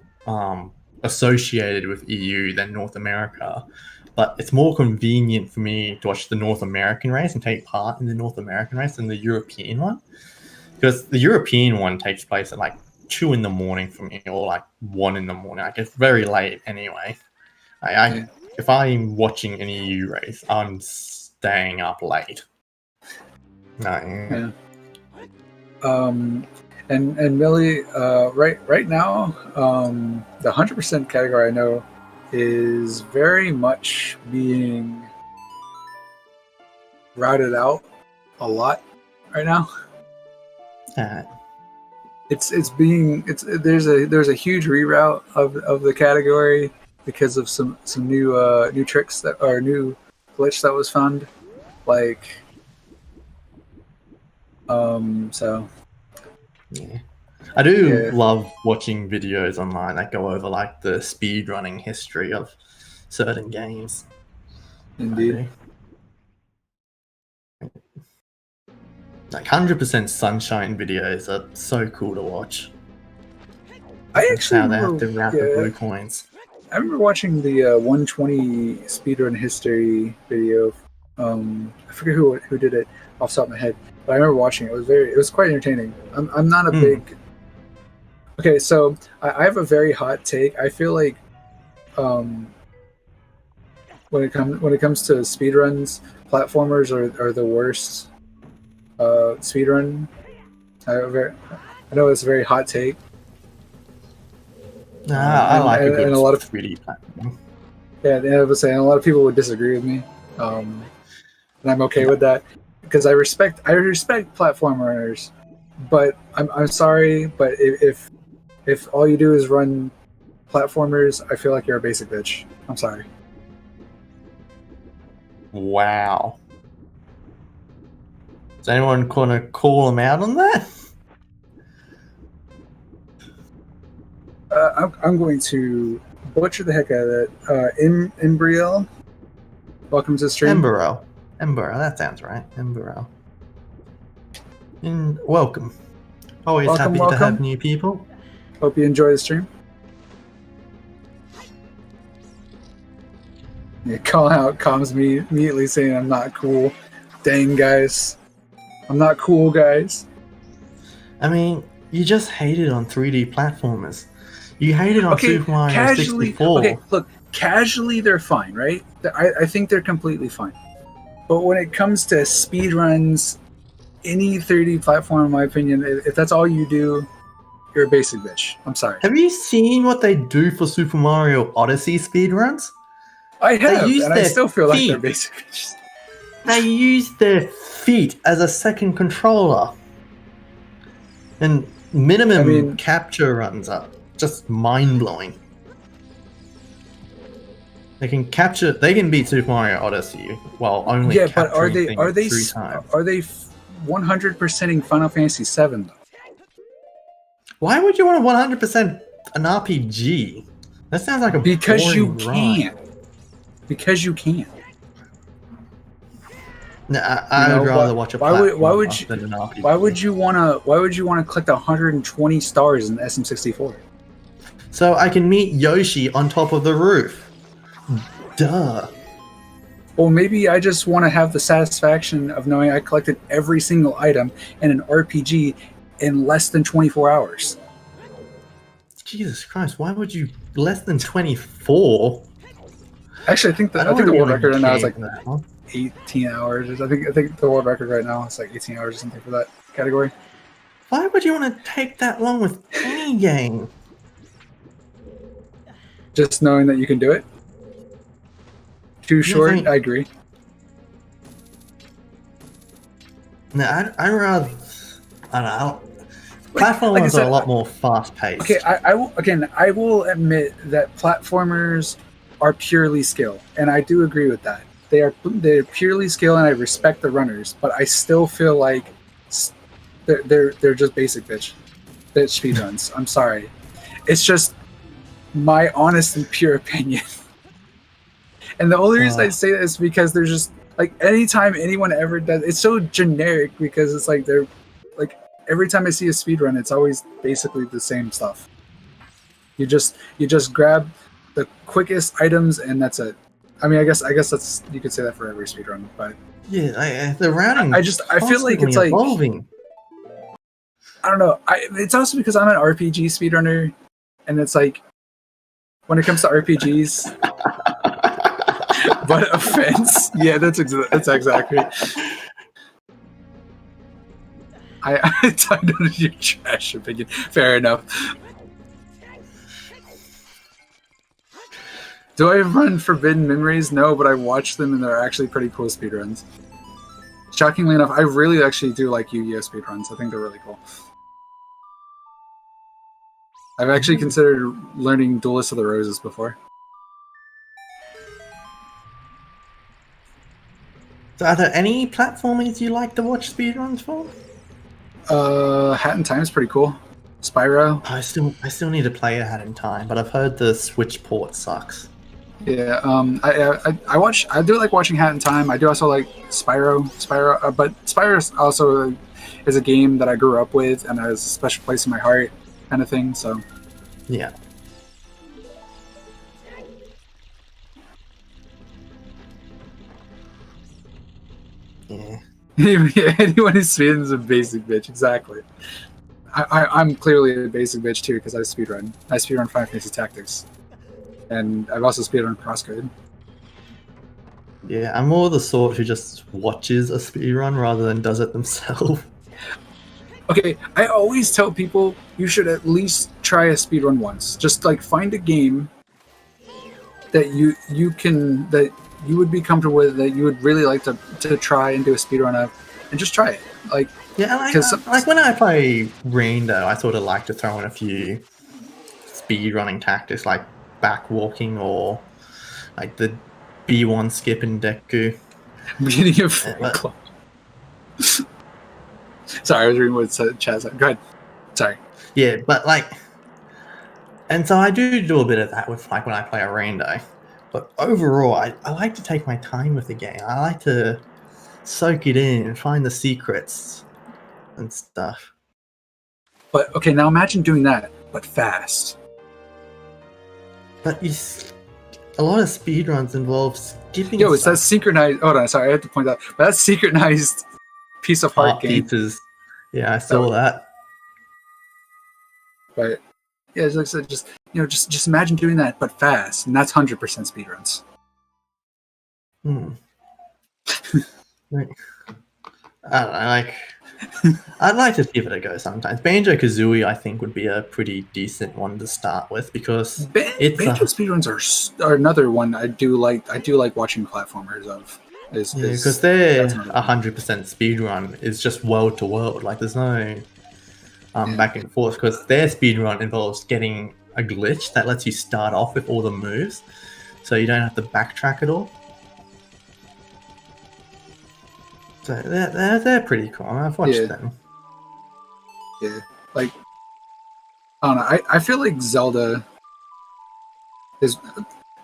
associated with EU than North America, but it's more convenient for me to watch the North American race and take part in the North American race than the European one, because the European one takes place at like 2 a.m. for me, or like 1 a.m. Like it's very late anyway. If I'm watching an EU race, I'm staying up late. Yeah. And Millie, right now, the 100% category I know is very much being routed out a lot right now. There's a huge reroute of the category because of some new tricks that are new glitch that was found, like so. Yeah. I do love watching videos online that go over like the speedrunning history of certain games. Indeed. Like 100% Sunshine videos are so cool to watch. That's how they have to wrap the blue coins. I remember watching the 120 speedrun history video. I forget who did it off the top of my head, but I remember watching it. It was quite entertaining. I'm not a big. Okay, so I have a very hot take. I feel like when it comes to speedruns, platformers are the worst speedrun. I know it's a very hot take. I like a good and a lot of 3D platform. Yeah, I was saying a lot of people would disagree with me, and I'm okay with that because I respect platformers. But I'm sorry, but if all you do is run platformers, I feel like you're a basic bitch. I'm sorry. Wow. Is anyone gonna call him out on that? I'm going to butcher the heck out of that. Embriel, welcome to the stream. Embero, that sounds right. Embero. And welcome. Always happy to have new people. Hope you enjoy the stream. Yeah, call out comms me immediately saying I'm not cool. Dang, guys. I'm not cool, guys. I mean, you just hated on 3D platformers. You hated on Super Mario 64. Okay, look, casually they're fine, right? I think they're completely fine. But when it comes to speedruns, any 3D platform, in my opinion, if that's all you do, you're a basic bitch. I'm sorry. Have you seen what they do for Super Mario Odyssey speedruns? I have, and I still feel like they're basic bitches. They use their feet as a second controller. And minimum capture runs up. Just mind-blowing. They can beat Super Mario Odyssey while only capturing things 3 times. Are they 100%ing Final Fantasy VII though? Why would you want to 100% an RPG? That sounds like a because you boring can. ride. Because you can. No, I would rather watch a platformer than an RPG. Why would you wanna collect 120 stars in the SM64? So I can meet Yoshi on top of the roof. Duh. Well, maybe I just want to have the satisfaction of knowing I collected every single item in an RPG in less than 24 hours. Jesus Christ, why would you less than 24? Actually, I think the world record right now is like 18 hours. I think the world record right now is like 18 hours or something for that category. Why would you want to take that long with any game? Just knowing that you can do it. Too short, I agree. No, I rather. I don't know. Platformers are a lot more fast-paced. Okay, I will admit that platformers are purely skill, and I do agree with that. They're purely skill, and I respect the runners, but I still feel like they're just basic bitch speedruns. I'm sorry, it's just my honest and pure opinion. And the only reason I say that is because there's just like anytime anyone ever does, it's so generic because it's like they're like every time I see a speedrun, it's always basically the same stuff. You just grab the quickest items and that's it. I mean, I guess that's you could say that for every speedrun, but yeah, the routing. I feel like it's like evolving. I don't know. It's also because I'm an RPG speedrunner, and it's like when it comes to RPGs. But offense, yeah, that's exactly. I timed out your trash opinion. Fair enough. Do I run Forbidden Memories? No, but I watch them and they're actually pretty cool speedruns. Shockingly enough, I really actually do like Yu-Gi-Oh speedruns. I think they're really cool. I've actually considered learning Duelist of the Roses before. So are there any platformers you like to watch speedruns for? Hat in Time is pretty cool. Spyro. I still need to play a Hat in Time, but I've heard the Switch port sucks. Yeah, I do like watching Hat in Time. I do also like Spyro, but Spyro also is a game that I grew up with and has a special place in my heart, kind of thing. So, yeah. Yeah. Yeah, anyone who speedruns is a basic bitch. Exactly. I'm clearly a basic bitch too because I speedrun. I speedrun Final Fantasy Tactics, and I've also speedrun Crosscode. Yeah, I'm more the sort who just watches a speedrun rather than does it themselves. Okay, I always tell people you should at least try a speedrun once. Just like find a game that you would be comfortable with, that you would really like to try and do a speedrun of, and just try it. Like, yeah, like when I play Rando, I sort of like to throw in a few speedrunning tactics like backwalking or like the B1 skip in Deku. Beginning of Sorry, I was reading what Chaz said. Go ahead. Sorry. Yeah, but like, and so I do a bit of that with like when I play a Rando. But overall, I like to take my time with the game. I like to soak it in and find the secrets and stuff. But okay, now imagine doing that, but fast. But a lot of speedruns involve skipping. Yo, it's that synchronized. Hold on, sorry, I have to point out. But that's synchronized piece of heart game. Pizzas. Yeah, I saw that. But yeah, as I said, just imagine doing that, but fast, and that's 100% speedruns. I don't know, like I'd like to give it a go sometimes. Banjo-Kazooie, I think, would be a pretty decent one to start with because Banjo speedruns are another one I do like watching platformers of. Because their 100% speedrun is just world to world. Like there's no back and forth because their speedrun involves getting a glitch that lets you start off with all the moves, so you don't have to backtrack at all. So they're pretty cool. I've watched them. Yeah, like I don't know. I feel like Zelda is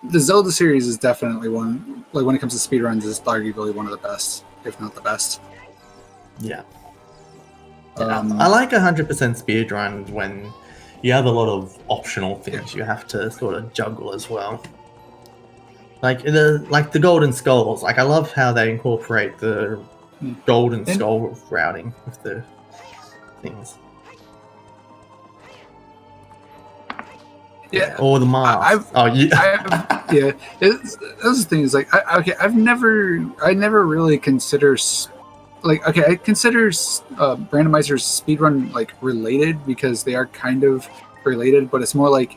the Zelda series is definitely one. Like when it comes to speedruns, is arguably one of the best, if not the best. Yeah. I like 100% speedrun when you have a lot of optional things you have to sort of juggle as well. Like the Golden Skulls. Like I love how they incorporate the Golden Skull routing with the things. Yeah, or the mask. Yeah. Those things like I never really consider I consider randomizers speedrun like related because they are kind of related, but it's more like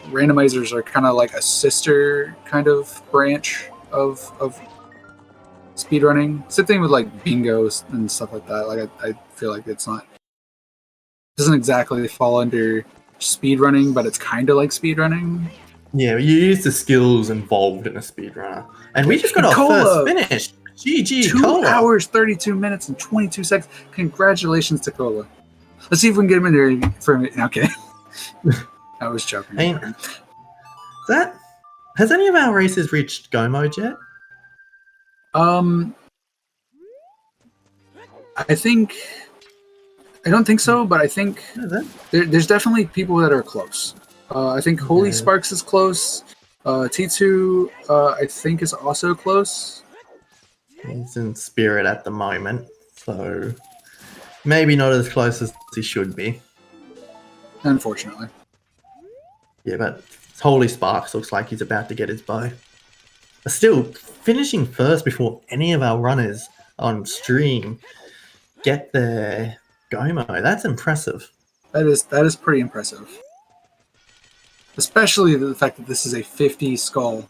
randomizers are kind of like a sister kind of branch of speedrunning. Same thing with like bingos and stuff like that. Like I feel like doesn't exactly fall under speedrunning, but it's kind of like speedrunning. Yeah, you use the skills involved in a speedrunner, and we just got our first finish. GG, 2 hours, 32 minutes, and 22 seconds. Congratulations to Cola. Let's see if we can get him in there for a minute. Okay. I was joking. I mean, has any of our races reached go mode yet? I think I don't think so, but I think there's definitely people that are close. I think Holy Sparks is close. T2, I think, is also close. He's in spirit at the moment, so maybe not as close as he should be. Unfortunately. Yeah, but Holy Sparks looks like he's about to get his bow. But still, finishing first before any of our runners on stream get their Gomo, that's impressive. That is pretty impressive. Especially the fact that this is a 50 skull.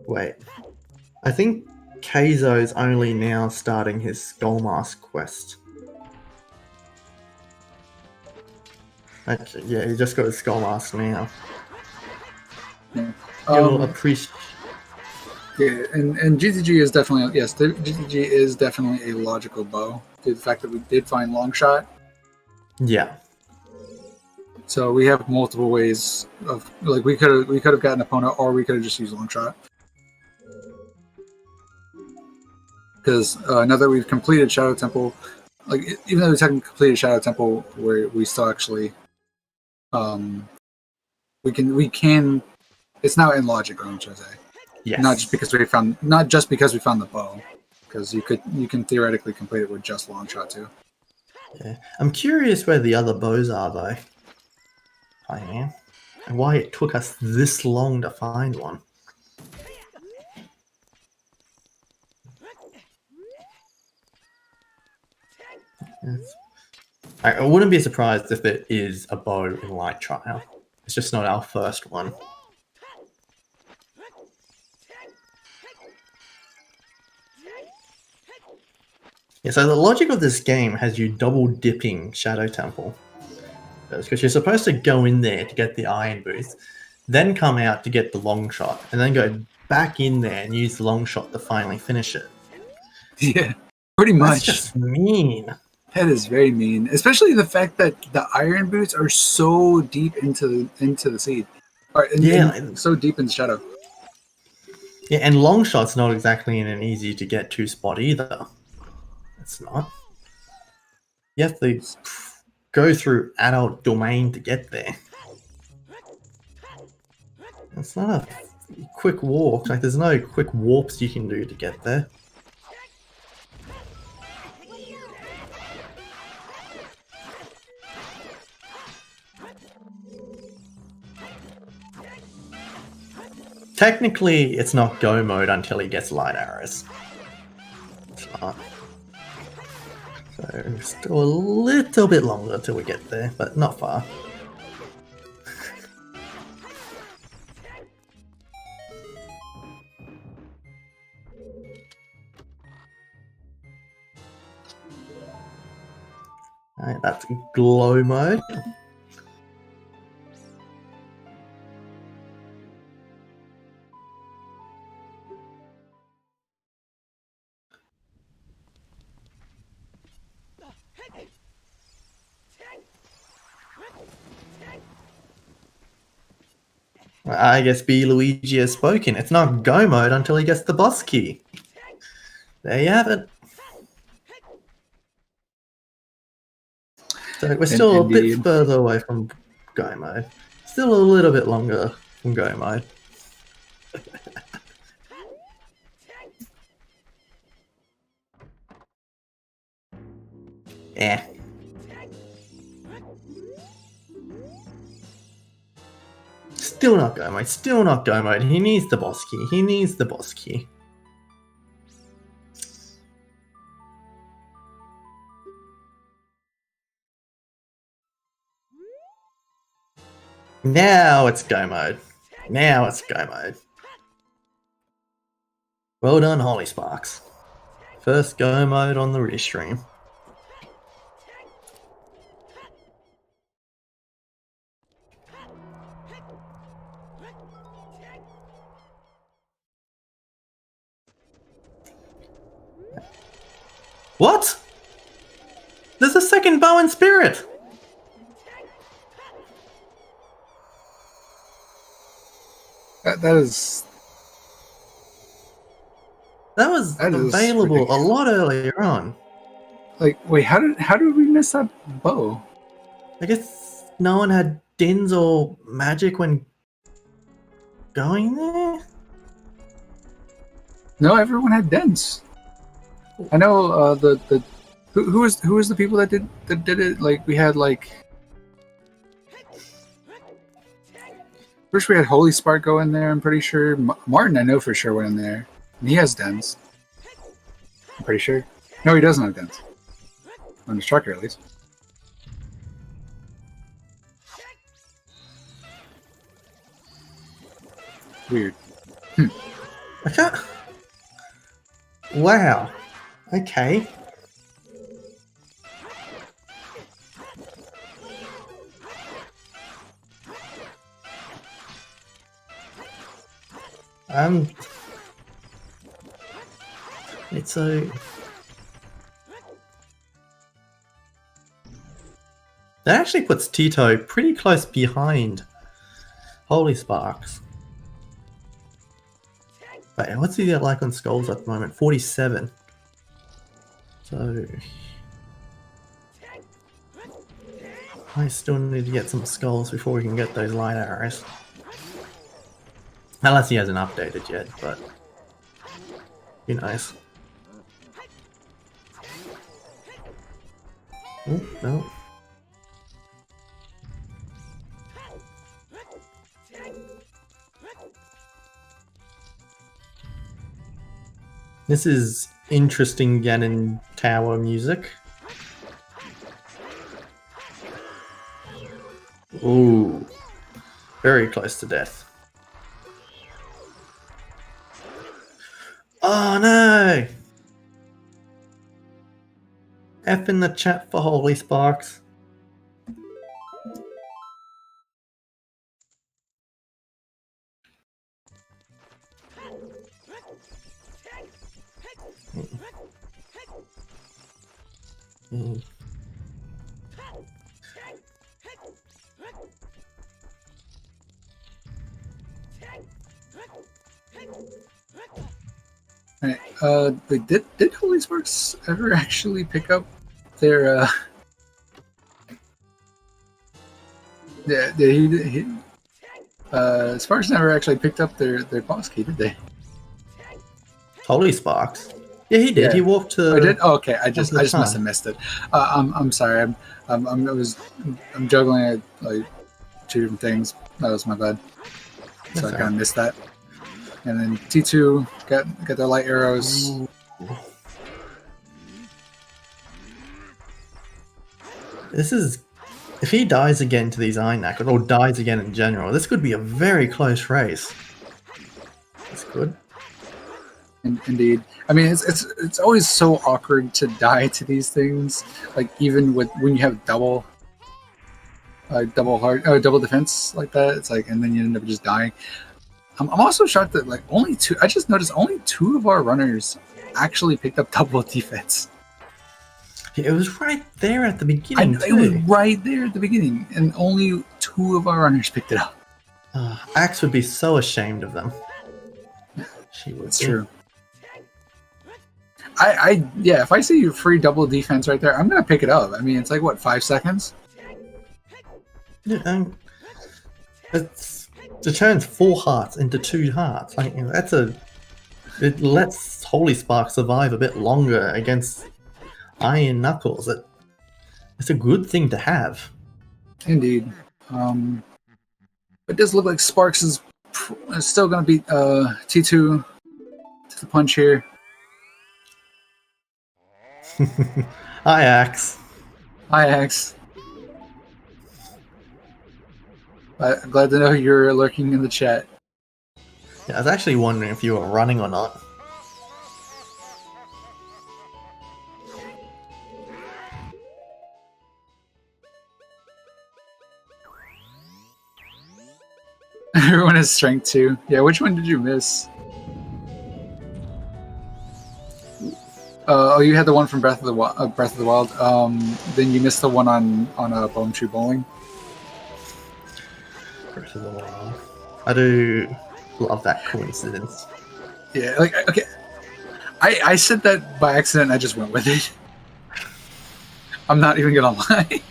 Wait, I think Keizo's only now starting his Skull Mask quest. Actually, yeah, he just got his Skull Mask now. Yeah. You'll appreciate. Yeah, and GTG is definitely, yes, GTG is definitely a logical bow. Due to the fact that we did find long shot. Yeah. So we have multiple ways of, like, we could have gotten an opponent, or we could have just used long shot. Because now that we've completed Shadow Temple, like, even though we haven't completed Shadow Temple, where we still actually, we can. It's now in logic, I'm trying to say. Yes. Not just because we found the bow, because you can theoretically complete it with just long shot too. Yeah. I'm curious where the other bows are, though. I am. And why it took us this long to find one. Yes. I wouldn't be surprised if there is a bow in Light Trial. It's just not our first one. Yeah, so the logic of this game has you double dipping Shadow Temple. Because you're supposed to go in there to get the Iron Boots, then come out to get the long shot, and then go back in there and use the long shot to finally finish it. Yeah, pretty much. That's just mean. That is very mean, especially the fact that the Iron Boots are so deep into the seed, or so deep in the shadow. Yeah, and long shot's not exactly in an easy to get to spot either. It's not. You have to go through adult domain to get there. It's not a quick walk. Like, there's no quick warps you can do to get there. Technically, it's not go mode until he gets light arrows. It's not. So, still a little bit longer till we get there, but not far. Alright, that's glow mode. I guess B. Luigi has spoken. It's not go mode until he gets the boss key. There you have it. So we're still a bit further away from go mode. Still a little bit longer from go mode. Yeah. Still not go mode. Still not go mode. He needs the boss key. He needs the boss key. Now it's go mode. Now it's go mode. Well done, Holy Sparks. First go mode on the restream. What? There's a second bow and spirit! That is available ridiculous. a lot earlier on. Like, wait, how did we miss that bow? I guess no one had dins or magic when going there? No, everyone had dents. I know who was the people that did it? Like, we had like first we had Holy Spark go in there. I'm pretty sure Martin, I know for sure, went in there, and he has dents. I'm pretty sure. No, he doesn't have dents on his trucker, at least. Weird. I can't. Wow. Okay. It's so. That actually puts Tito pretty close behind Holy Sparks. Wait, what's he like on skulls at the moment? 47. So I still need to get some skulls before we can get those light arrows. Unless he hasn't updated yet, but be nice. Oh, no. This is interesting Ganon Tower music. Ooh. Very close to death. Oh no! F in the chat for Holy Sparks. Wait, did Holy Sparks ever actually pick up their yeah, he Sparks never actually picked up their boss key, did they? Holy Sparks? Yeah, he did. Yeah. He walked to. Oh, did? Oh, okay, I just must time. have missed it. I'm sorry. I'm juggling like two different things. That was my bad. So That's I kind of missed that. And then T2 got their light arrows. Ooh. This is. If he dies again to these Iron Knuckles, or dies again in general, this could be a very close race. That's good. Indeed. I mean, it's always so awkward to die to these things. Like, even when you have double defense like that, it's like, and then you end up just dying. I'm also shocked that like only two. I just noticed only two of our runners actually picked up double defense. Yeah, it was right there at the beginning. It was right there at the beginning, and only two of our runners picked it up. Axe would be so ashamed of them. She would. It's true. Yeah, if I see you free double defense right there, I'm gonna pick it up. I mean, it's like what, 5 seconds? Yeah, it's to turn 4 hearts into 2 hearts. Like, you know, it lets Holy Spark survive a bit longer against Iron Knuckles. It's a good thing to have. Indeed. It does look like Sparks is still gonna beat T2 to the punch here. Hi, Axe. Hi, Axe. I'm glad to know you're lurking in the chat. Yeah, I was actually wondering if you were running or not. Everyone has strength too. Yeah, which one did you miss? Oh, you had the one from Breath of the Wild. Then you missed the one on Bone Tree Bowling. Breath of the Wild. I do love that coincidence. Yeah, like okay, I said that by accident. I just went with it. I'm not even gonna lie.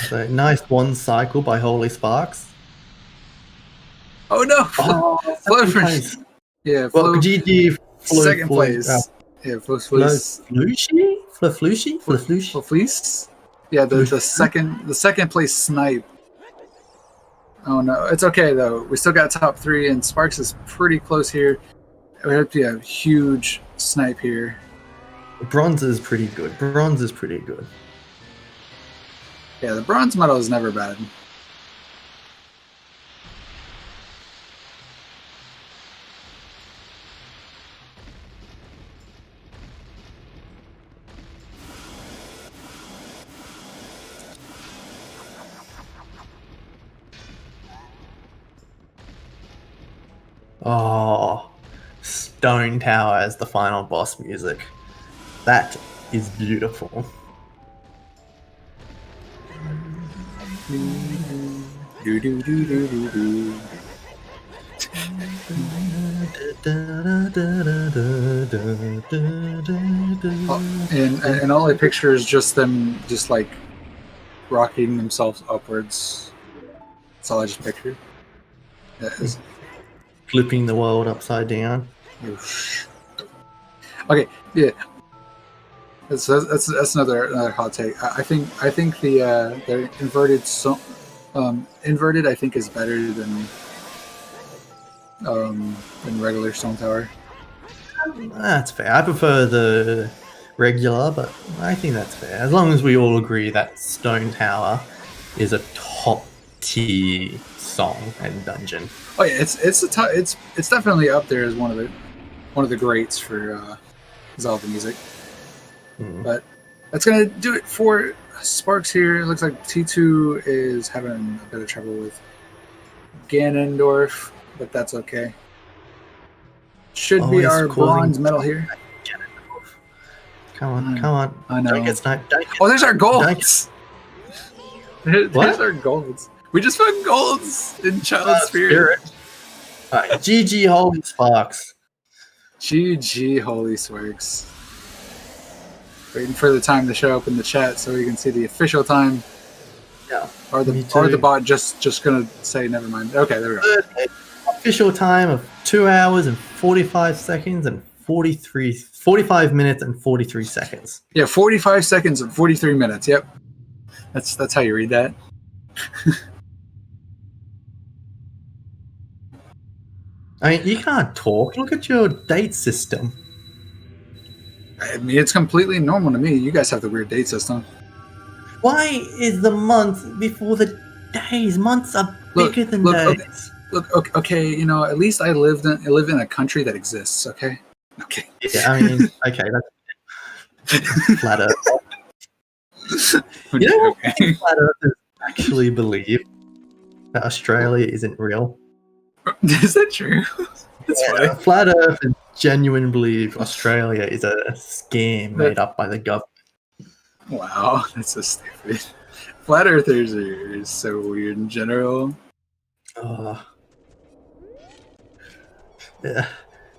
So nice one cycle by Holy Sparks. Oh no! Oh, Flo second place. Yeah, Well, Flo, GG. second place. Yeah, Fleece. Fleece? Yeah, the second place snipe. Oh no, it's okay though. We still got top 3, and Sparks is pretty close here. We have to be a huge snipe here. Bronze is pretty good. Yeah, the bronze medal is never bad. Oh, Stone Tower as the final boss music. That is beautiful. And all I picture is just them just like rocking themselves upwards. That's all I just pictured. Flipping the world upside down. Okay, yeah. That's another hot take. I think the inverted I think is better than regular Stone Tower. That's fair. I prefer the regular, but I think that's fair. As long as we all agree that Stone Tower is a top tier song and dungeon. Oh yeah, it's definitely up there as one of the greats for Zelda music. But that's gonna do it for Sparks here. It looks like T2 is having a bit of trouble with Ganondorf, but that's okay. Should be our bronze medal here. Come on. I know. Don't get sniped. Oh, there's our golds. There's our golds. We just found golds in Child Spirit. Alright, GG Holy Sparks. GG Holy Sparks. Waiting for the time to show up in the chat so we can see the official time. Yeah. Or the bot just gonna say never mind. Okay, there we go. Official time of 2 hours and 45 seconds and 45 minutes and 43 seconds. Yeah, 45 seconds and 43 minutes. Yep. That's how you read that. I mean, you can't talk. Look at your date system. I mean, it's completely normal to me. You guys have the weird date system. Why is the month before the days? Months are bigger than days. Okay, you know, at least I live in a country that exists, okay? Okay. Yeah, I mean, okay, that's flat Earth. You know what flat Earthers actually believe? That Australia isn't real. Is that true? That's funny. Flat Earthers genuinely believe Australia is a scam made up by the government. Wow, that's so stupid. Flat Earthers are so weird in general. Yeah,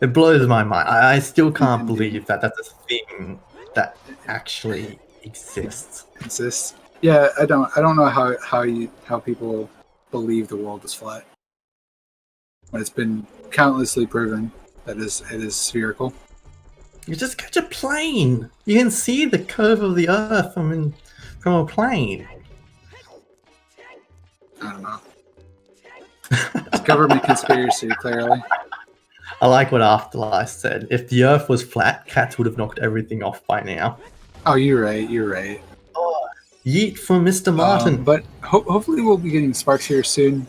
it blows my mind. I still can't believe that that's a thing that actually exists. Yeah, I don't know how people believe the world is flat when it's been countlessly proven that it is spherical. You just catch a plane. You can see the curve of the Earth from a plane. I don't know. It's government conspiracy, clearly. I like what Afterlife said. If the Earth was flat, cats would have knocked everything off by now. Oh, you're right. Oh, yeet from Mr. Martin. But hopefully we'll be getting Sparks here soon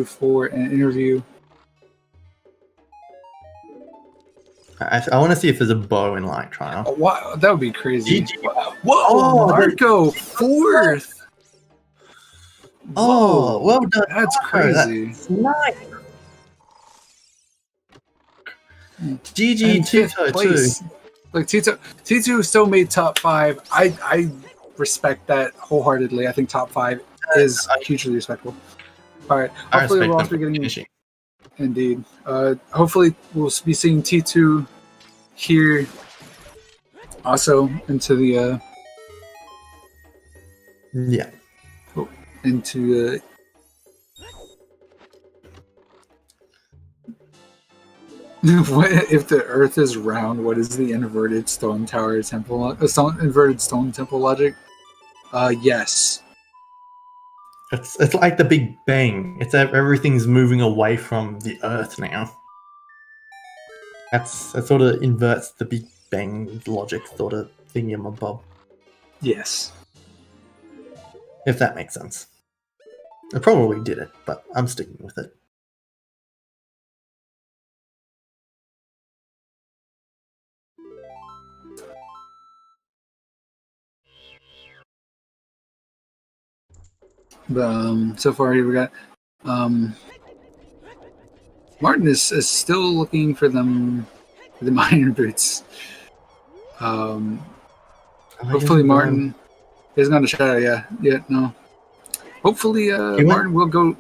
for an interview. I want to see if there's a bow in Light Trial. Oh, wow, that would be crazy. GG. Whoa, Marco, 4th! Oh, well done. That's crazy. That's nice. GG Tito too. Like T2 still made top 5. I respect that wholeheartedly. I think top 5 is hugely respectable. All right. I Hopefully respect we'll them also for be getting. finishing. Indeed. Hopefully we'll be seeing T2 here also into the Yeah. into what if the Earth is round? What is the inverted stone tower temple? Inverted stone temple logic? Yes. It's like the Big Bang. It's that everything's moving away from the Earth now. That sort of inverts the Big Bang logic sort of thingamabob. Yes. If that makes sense. I probably did it, but I'm sticking with it. But so far here we got Martin is still looking for them for the minor boots. Hopefully Martin hasn't gone to Shadow yet. No. Hopefully Martin will go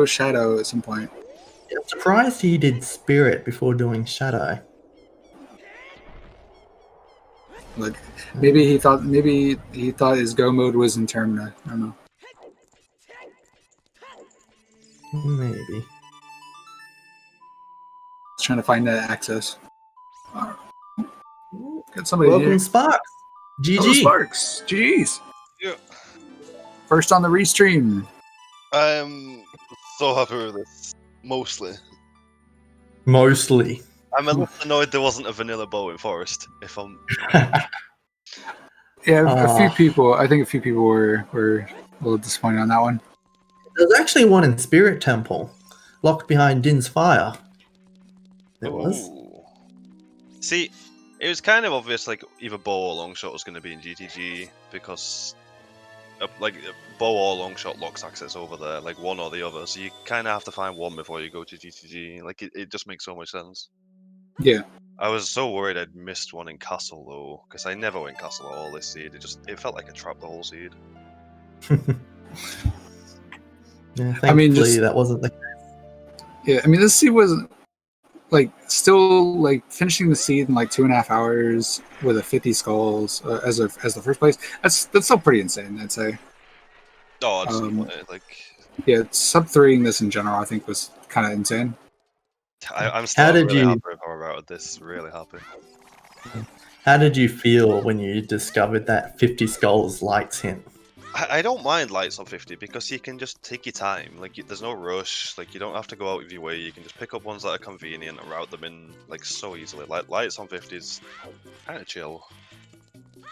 Shadow at some point. I'm surprised he did Spirit before doing Shadow. Like maybe he thought his go mode was in Termina. I don't know. Maybe. Just trying to find that access. Got somebody Welcome, here. Sparks. GG. Hello, Sparks. GG's. Yeah. First on the restream. I'm so happy with this. Mostly. Mostly. I'm a little annoyed there wasn't a vanilla bow in Forest. If I'm. Yeah, a few people. I think a few people were a little disappointed on that one. There's actually one in Spirit Temple, locked behind Din's Fire. There was. Ooh. See, it was kind of obvious, like either bow or long shot was going to be in GTG because, like, bow or long shot locks access over there, like one or the other. So you kind of have to find one before you go to GTG. Like it just makes so much sense. Yeah. I was so worried I'd missed one in Castle though, because I never went Castle at all this seed. It felt like a trap the whole seed. Yeah, thankfully that wasn't the case. Yeah, I mean this seed was like still like finishing the seed in like 2.5 hours with a 50 skulls as the first place. That's still pretty insane, I'd say. Oh, like yeah, sub 3ing this in general I think was kind of insane. I'm still really happy with how I routed this. Really happy. How did you feel when you discovered that 50 skulls lights hint? I don't mind lights on 50 because you can just take your time. Like there's no rush. Like you don't have to go out of your way. You can just pick up ones that are convenient and route them in like so easily. Like lights on 50 is kind of chill.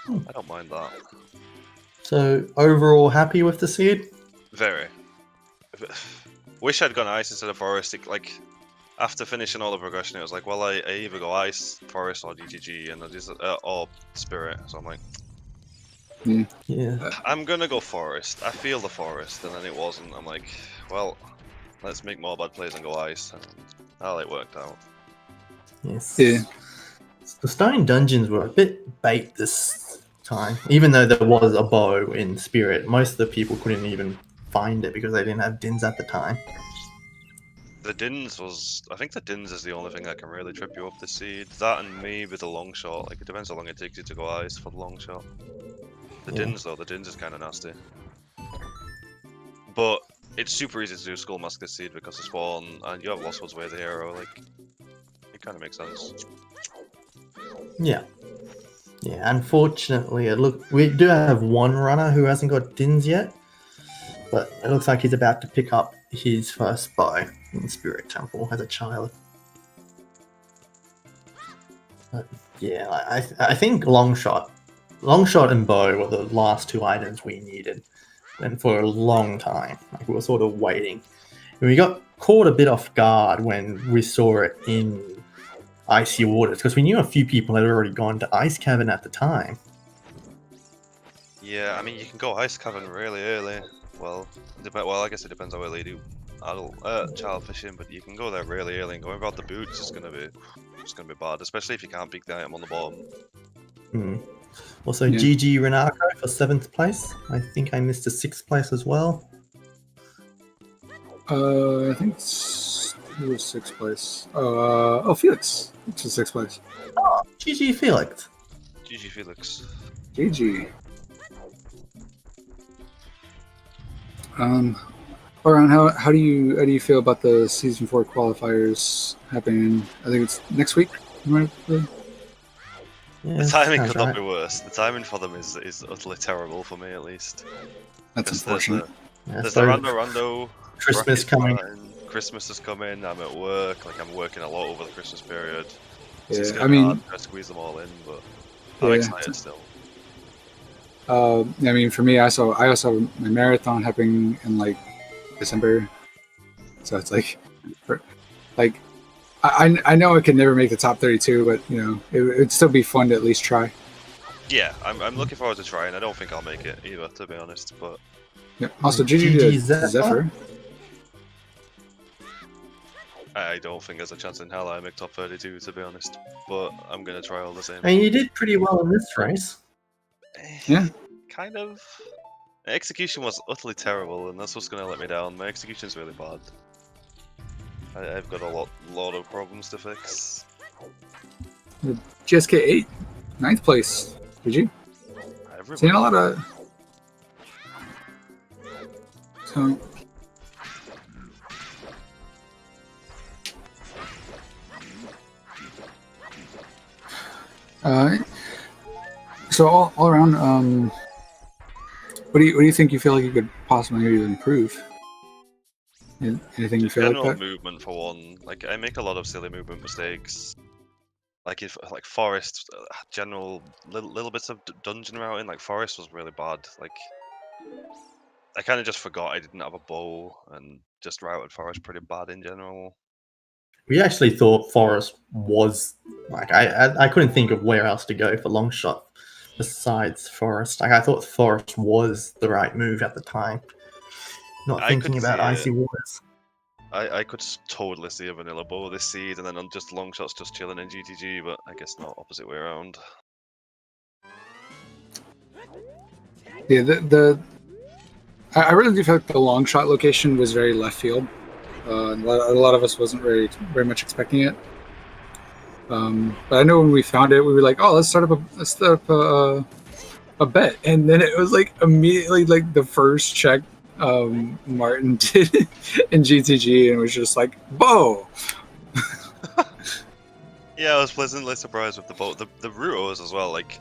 I don't mind that. So overall, happy with the seed? Very. Wish I'd gone ice instead of forest. Like after finishing all the progression, it was like, well, I either go ice, forest, or DTG, and I just or spirit. So I'm like. Yeah. I'm gonna go forest. I feel the forest, and then it wasn't. I'm like, well, let's make more bad plays and go ice. And how it worked out. Yes. Yeah. The stone dungeons were a bit bait this time. Even though there was a bow in Spirit, most of the people couldn't even find it because they didn't have dins at the time. The dins was... I think the dins is the only thing that can really trip you up this seed. That and maybe the long shot. Like, it depends how long it takes you to go ice for the long shot. The dins, though, the dins is kind of nasty. But it's super easy to do Skull Mask this seed because of spawn, and you have Lost Woods Way the hero, like... It kind of makes sense. Yeah. Yeah, unfortunately, we do have one runner who hasn't got dins yet, but it looks like he's about to pick up his first bow in Spirit Temple as a child. But yeah, I think long shot and bow were the last two items we needed, and for a long time, like we were sort of waiting. And we got caught a bit off guard when we saw it in Icy Waters, because we knew a few people had already gone to Ice Cavern at the time. Yeah, I mean, you can go Ice Cavern really early. Well, I guess it depends how early you do child fishing, but you can go there really early, and going without the boots is gonna be bad, especially if you can't pick the item on the bottom. Also, Yeah. GG Renato for 7th place. I think I missed a 6th place as well. I think who was 6th place? Oh, Felix. It's 6th place. Oh, GG Felix. GG Felix. GG. Around how do you feel about the season 4 qualifiers happening? I think it's next week. Right? Yeah, The timing sounds could not right. be worse. The timing for them is utterly terrible for me, at least. That's 'Cause unfortunate. Yeah, There's so the Rando. Christmas bracket coming. starting, Christmas is coming. I'm at work. Like I'm working a lot over the Christmas period. So it's Yeah, gonna I be mean, hard to squeeze them all in, but I'm Yeah. excited still. I mean, for me, I also have my marathon happening in like December, so it's like, I know I could never make the top 32, but you know, it'd still be fun to at least try. Yeah, I'm looking forward to trying. I don't think I'll make it either, to be honest. But Yeah. Also, GG GG to Zephyr. Zephyr. I don't think there's a chance in hell I make top 32, to be honest. But I'm gonna try all the same. I mean, you did pretty well in this race. Yeah. Kind of. Execution was utterly terrible, and that's what's gonna let me down. My execution's really bad. I've got a lot of problems to fix. GSK 8, 9th place. Did you? Seen a lot of. So. So all around, what do you think you feel like you could possibly maybe improve? Anything you feel General like that? movement for one. Like I make a lot of silly movement mistakes. Like if like forest, general little bits of dungeon routing. Like forest was really bad. Like I kind of just forgot I didn't have a bow and just routed forest pretty bad in general. We actually thought Forest was like I couldn't think of where else to go for long shot besides Forest. Like I thought Forest was the right move at the time. Not I thinking could about see Icy it. Waters. I could totally see a vanilla bow this seed, and then on just long shots just chilling in GTG, but I guess not, opposite way around. Yeah, I really do feel like the long shot location was very left field. A lot of us wasn't very much expecting it. But I know when we found it, we were like, "Oh, let's start up a bet," and then it was like immediately like the first check Martin did in GTG, and it was just like, "Bow." Yeah, I was pleasantly surprised with the bow. The Rutos as well. Like,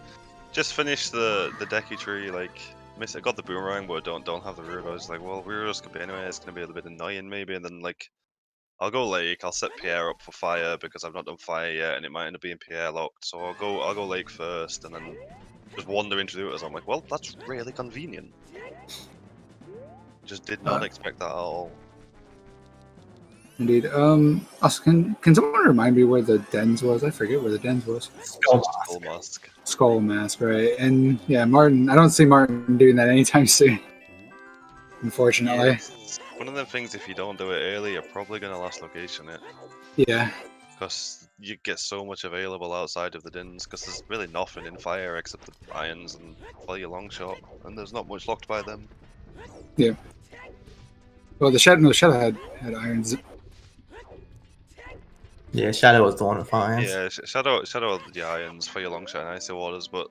just finished the Decky tree. Like, I got the boomerang, but don't have the Rutos. Like, well, Rutos could be anyway. It's gonna be a little bit annoying maybe, and then like. I'll go Lake. I'll set Pierre up for fire because I've not done fire yet, and it might end up being Pierre locked. So I'll go Lake first, and then just wander into the Rutos. I'm like, well, that's really convenient. Just did not expect that at all. Indeed. Also, can someone remind me where the dens was? I forget where the dens was. Skull Mask. Skull Mask, right? And yeah, Martin. I don't see Martin doing that anytime soon. Unfortunately. Yeah, it's one of them things. If you don't do it early, you're probably gonna last location it. Yeah. Because you get so much available outside of the dins. Because there's really nothing in fire except the irons and play your long shot, and there's not much locked by them. Yeah. Well, the Shadow had irons. Yeah, Shadow was the one with irons. Yeah, Shadow had the irons for your long shot and icy waters, but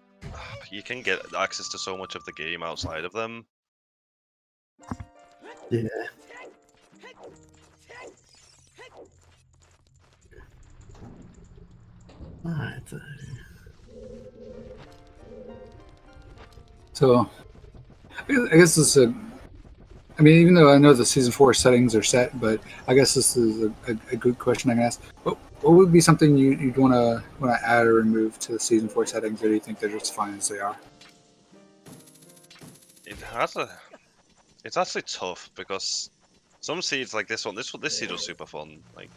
you can get access to so much of the game outside of them. Yeah. Alright. So, I guess this is a. I mean, even though I know the season 4 settings are set, but I guess this is a good question I can ask. What would be something you'd want to add or remove to the season 4 settings, or do you think they're just fine as they are? It's actually tough because some seeds like this seed was super fun, like,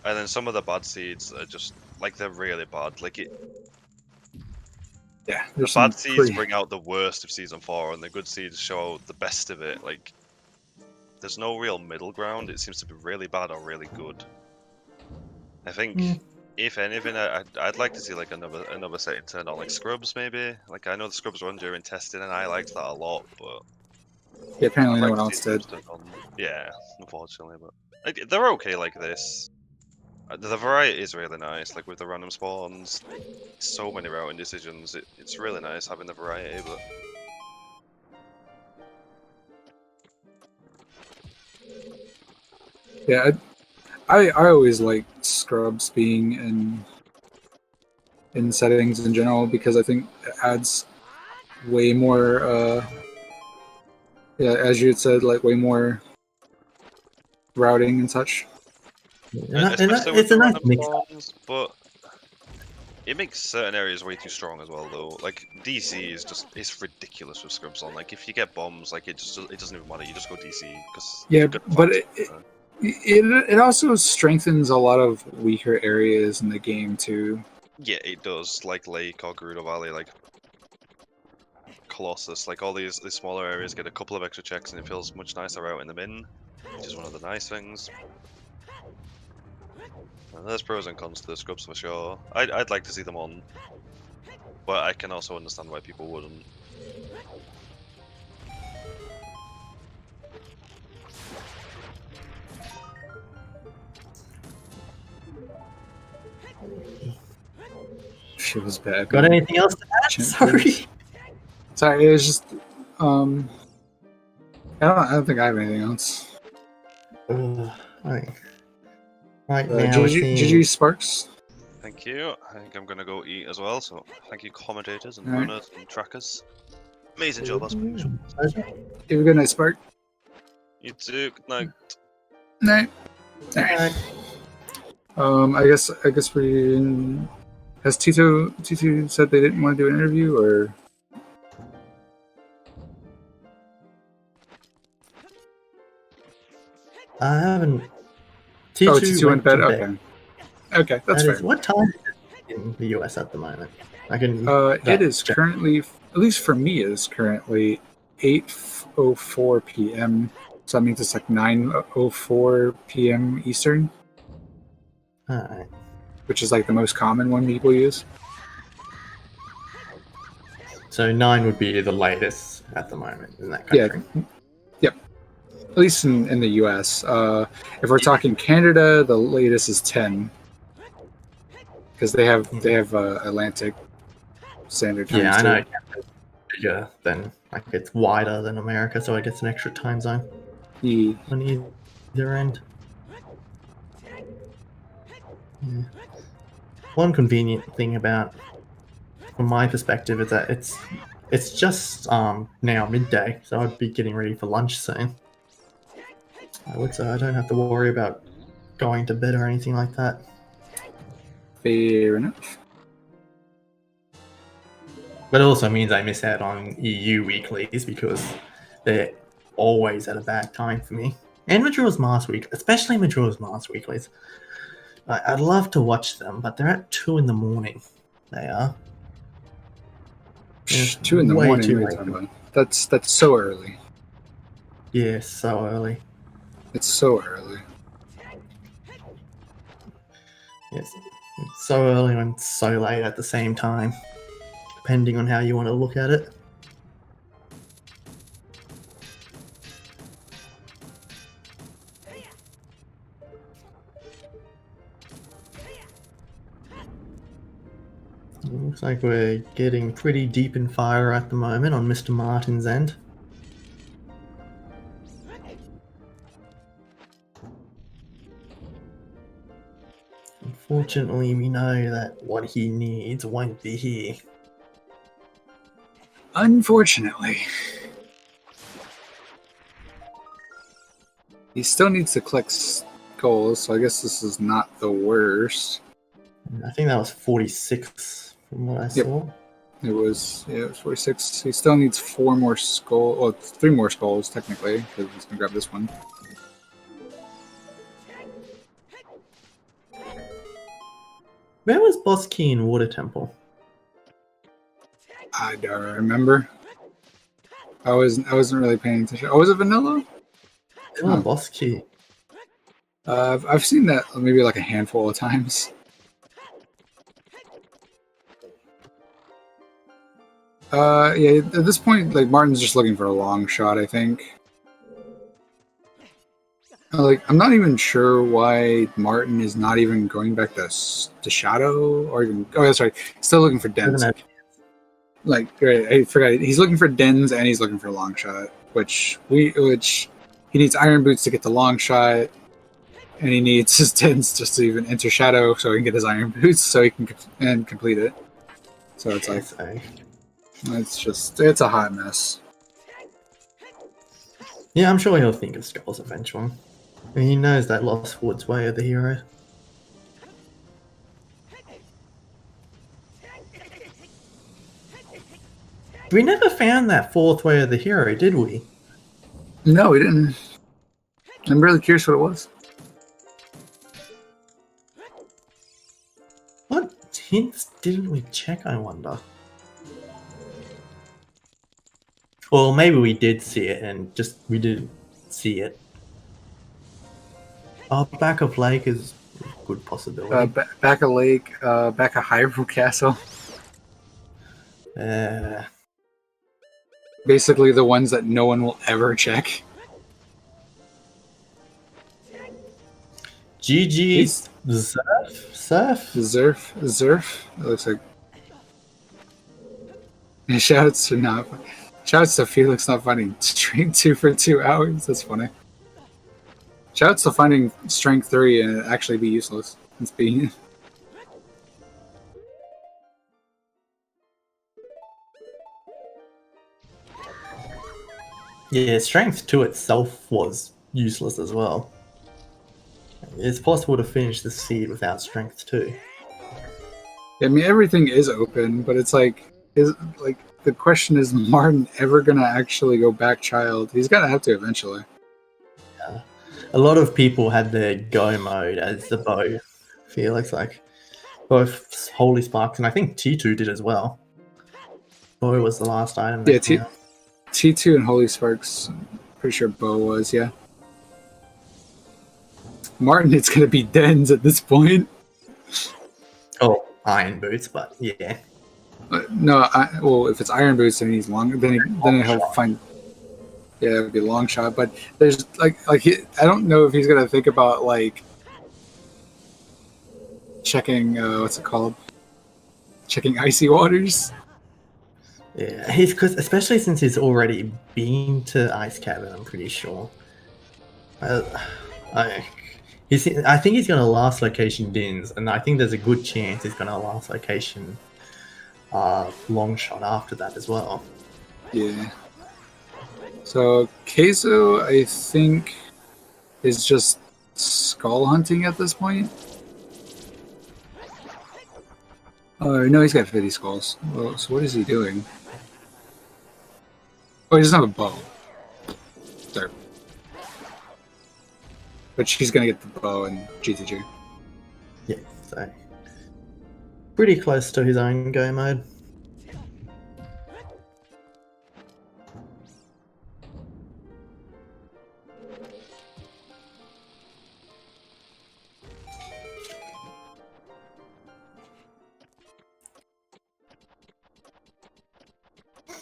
and then some of the bad seeds are just like they're really bad. Like Yeah, the bad seeds bring out the worst of season 4, and the good seeds show the best of it. Like there's no real middle ground. It seems to be really bad or really good. I think, if anything, I'd like to see like another setting turned on, like scrubs maybe. Like I know the scrubs run during testing, and I liked that a lot, but Yeah, apparently I'd no like one to see else did. scrubs turned on. Yeah, unfortunately, but like, they're okay like this. The variety is really nice, like with the random spawns, so many routing decisions. It's really nice having the variety, but Yeah, I always like scrubs being in settings in general because I think it adds way more. Yeah, as you had said, like way more routing and such. especially with It's a the nice random mix. spawns. But it makes certain areas way too strong as well, though. Like DC is it's ridiculous with scrubs on. Like if you get bombs, like it doesn't even matter. You just go DC because Yeah, but it also strengthens a lot of weaker areas in the game too. yeah, it does. Like Lake or Gerudo Valley, like Colossus, like all these smaller areas get a couple of extra checks, and it feels much nicer out in the min, which is one of the nice things. And there's pros and cons to the scrubs for sure. I'd like to see them on, but I can also understand why people wouldn't. Feels bad. Got anything else to add? Sorry. Sorry, it was just I don't think I have anything else. Right now, GG Sparks. Thank you. I think I'm gonna go eat as well. So thank you, commentators and Alright. runners and trackers. Amazing job as usual. You have a good night, Spark. You too. Good night. Night. Alright. I guess we has Tito said they didn't want to do an interview, or I haven't. Tito went to bed. to Okay, okay, that's fair. What time is it in the US at the moment? I can. It is currently, at least for me, it is currently 8:04 p.m. So that means it's like 9:04 p.m. Eastern, Alright. which is like the most common one people use. So 9 would be the latest at the moment in that country. Yep. At least in the US. If we're talking Canada, the latest is 10. Because they have Atlantic Standard Time. Yeah, I know. It's bigger than, like, it's wider than America, so it gets an extra time zone on either end. Yeah. One convenient thing about, from my perspective, is that it's just now midday, so I'd be getting ready for lunch soon. I would say I don't have to worry about going to bed or anything like that. Fair enough. But it also means I miss out on EU weeklies because they're always at a bad time for me. And Majora's Mask week, especially Majora's Mask weeklies. I'd love to watch them, but they're at 2 in the morning. They are. It's 2 in the way morning. too what are you late. talking about? That's so early. Yeah, so early. It's so early. Yes, it's so early and so late at the same time, depending on how you want to look at it. Looks like we're getting pretty deep in fire at the moment on Mr. Martin's end. Unfortunately, we know that what he needs won't be here. Unfortunately. He still needs to collect skulls, so I guess this is not the worst. I think that was 46 from what I saw. It was 46. He still needs 4 more skulls. Well, 3 more skulls technically, because he's gonna grab this one. Where was Boss Key in Water Temple? I don't remember. I wasn't really paying attention. Oh, was it vanilla? Still a boss key. I've seen that maybe like a handful of times. Yeah, at this point, like Martin's just looking for a long shot, I think. Like, I'm not even sure why Martin is not even going back to Shadow, or even that's right, still looking for Dens. Like, right, I forgot. He's looking for Dens and he's looking for a long shot, which he needs Iron Boots to get the long shot, and he needs his Dens just to even enter Shadow so he can get his Iron Boots so he can complete it. So it's like, it's a hot mess. Yeah, I'm sure he'll think of Skulls eventually. I mean, he knows that Lost Woods way of the hero. We never found that fourth way of the hero, did we? No, we didn't. I'm really curious what it was. What hints didn't we check, I wonder? Well, maybe we did see it and just we didn't see it. Oh, back of lake is a good possibility. Back of lake, back of Hyrule Castle. Basically the ones that no one will ever check. GG's Zerf? Zerf. It looks like. Shouts to Felix not finding strength 2 for 2 hours. That's funny. Shouts to finding strength 3 and it actually be useless. It's being. Yeah, strength 2 itself was useless as well. It's possible to finish the seed without strength 2. I mean, everything is open, but it's like, the question is Martin ever gonna actually go back child? He's gonna have to eventually. Yeah. A lot of people had their go mode as the bow. Felix, like both Holy Sparks and I think T2 did as well. Bow was the last item. Yeah, T2 and Holy Sparks. Pretty sure Bow was, yeah. Martin, it's gonna be Dens at this point. Oh, Iron Boots, but yeah. No, well, if it's Iron Boots, then he's long. Then he'll find. Yeah, it would be a long shot. But there's I don't know if he's gonna think about like checking what's it called? Checking icy waters. Yeah, especially since he's already been to Ice Cavern. I'm pretty sure. I think he's gonna last location Dins, and I think there's a good chance he's gonna last location long shot after that as well. Yeah. So Keizo, I think, is just skull hunting at this point. Oh no, he's got 50 skulls. Well, so what is he doing? Oh, he doesn't have a bow. There. But she's gonna get the bow in GTG. Yeah, so pretty close to his own go mode.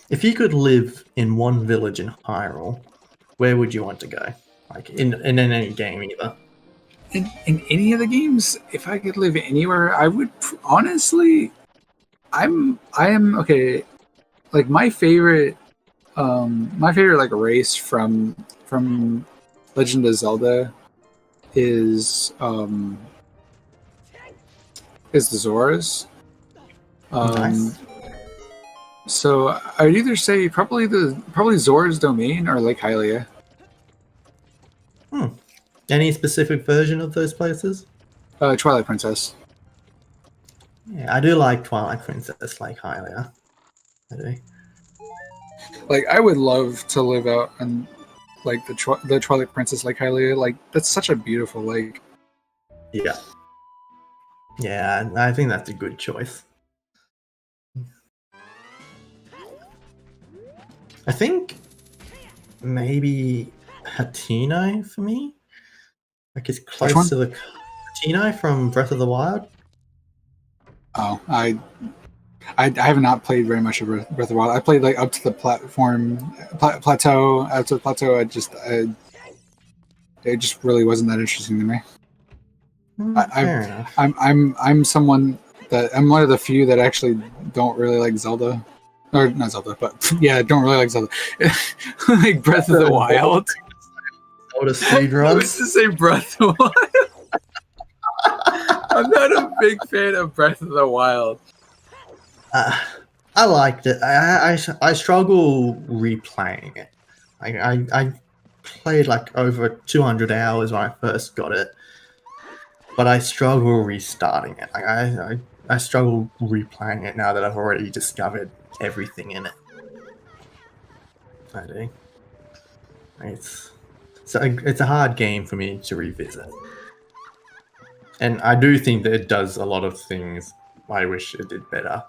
If you could live in one village in Hyrule, where would you want to go? Like in any game either. In any of the games, if I could live anywhere, I would honestly. I am okay. Like my favorite like race from Legend of Zelda is the Zoras. Nice. So I'd either say probably Zora's Domain or Lake Hylia. Any specific version of those places? Twilight Princess. Yeah, I do like Twilight Princess, like Hylia. I do. Like I would love to live out in like the Twilight Princess Lake Hylia. Like that's such a beautiful lake. Yeah. Yeah, I think that's a good choice. I think maybe Hatino for me. Like it's one? close to the Hatino from Breath of the Wild. Oh, I have not played very much of Breath of the Wild. I played like up to the plateau. Up to the plateau, it just really wasn't that interesting to me. Fair enough. I'm someone that I'm one of the few that actually don't really like Zelda, or not Zelda, but yeah, don't really like Zelda. Like Breath of the Wild. ZeldaSpeedRuns. I was to say Breath of the Wild. I'm not a big fan of Breath of the Wild. I liked it. I struggle replaying it. I played like over 200 hours when I first got it, but I struggle restarting it. I struggle replaying it now that I've already discovered everything in it. I do. It's a hard game for me to revisit, and I do think that it does a lot of things I wish it did better,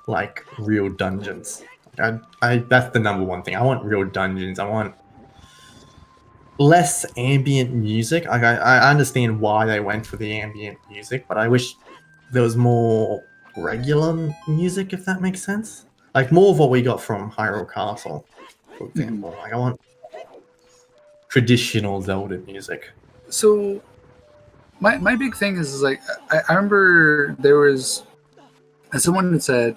like real dungeons. That's the number one thing. I want real dungeons. I want less ambient music. I understand why they went for the ambient music, but I wish there was more regular music, if that makes sense. Like more of what we got from Hyrule Castle, for example. Like I want traditional Zelda music. So my big thing is like I remember there was someone had said